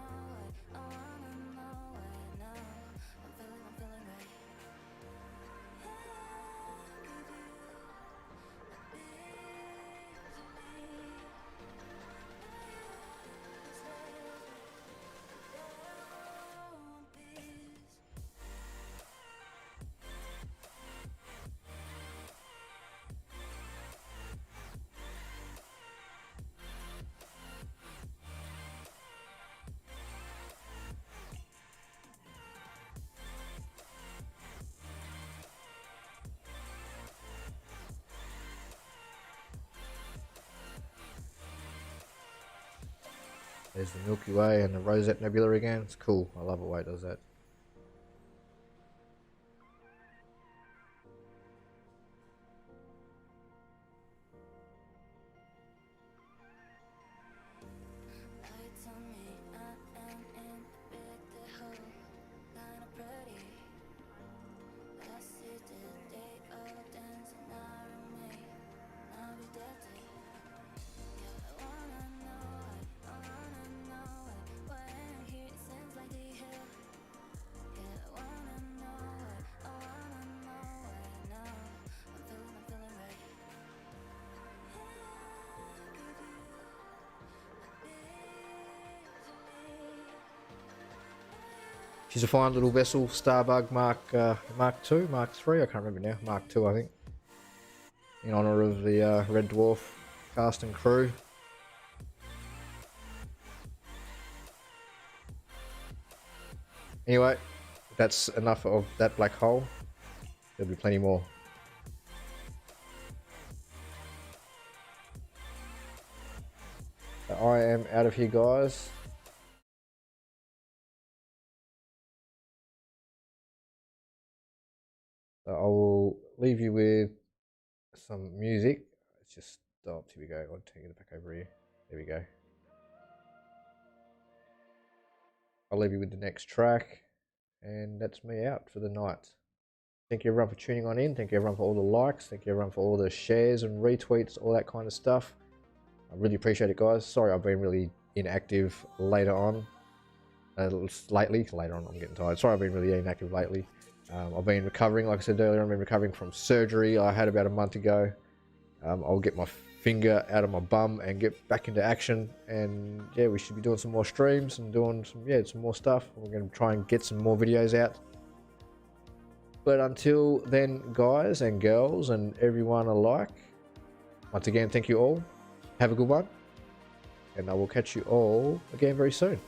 There's the Milky Way and the Rosette Nebula again. It's cool. I love the way it does that. She's a fine little vessel, Starbug Mark II, Mark III, I can't remember now, Mark II I think. In honour of the Red Dwarf cast and crew. Anyway, that's enough of that black hole. There'll be plenty more. I am out of here, guys. I will leave you with some music. It's just stopped. Here we go. I'll take it back over here. There we go. I'll leave you with the next track, and that's me out for the night. Thank you everyone for tuning on in. Thank you everyone for all the likes. Thank you everyone for all the shares and retweets, all that kind of stuff. I really appreciate it, guys. Sorry I've been really inactive later on. Later on, I'm getting tired. Sorry I've been really inactive lately. I've been recovering, like I said earlier, I've been recovering from surgery I had about a month ago. I'll get my finger out of my bum and get back into action, and yeah, we should be doing some more streams and doing some more stuff. We're going to try and get some more videos out. But until then, guys and girls and everyone alike, once again, thank you all. Have a good one, and I will catch you all again very soon.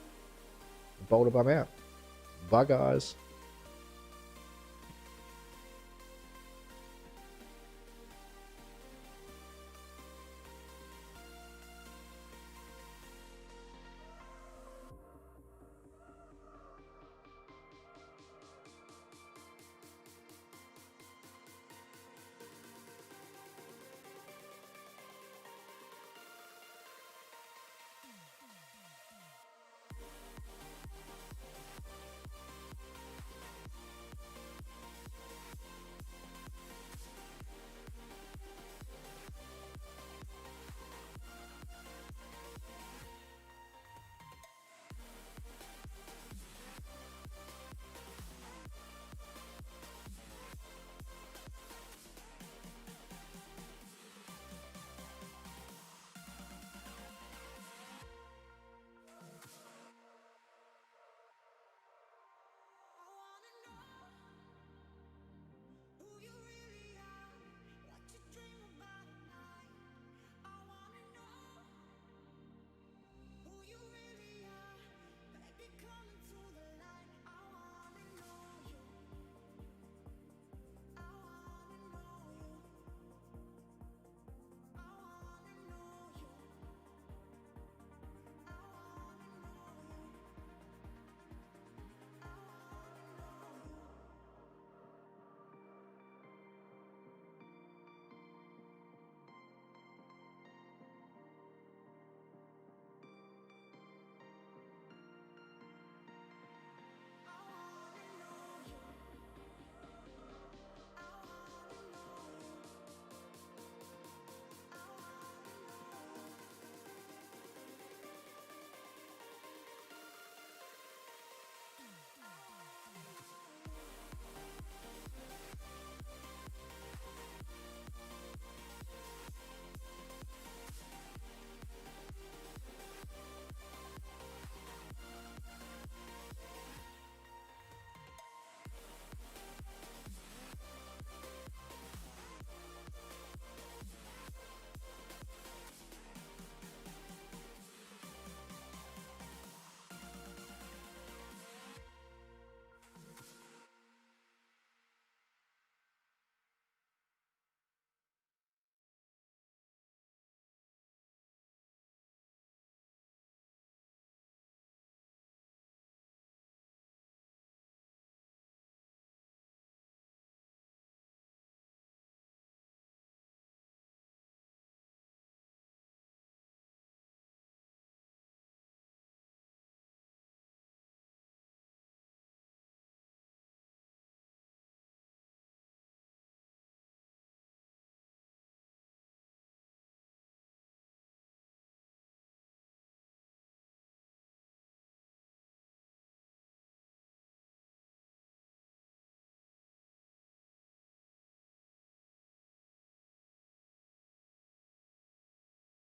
BoulderBum out. Bye, guys.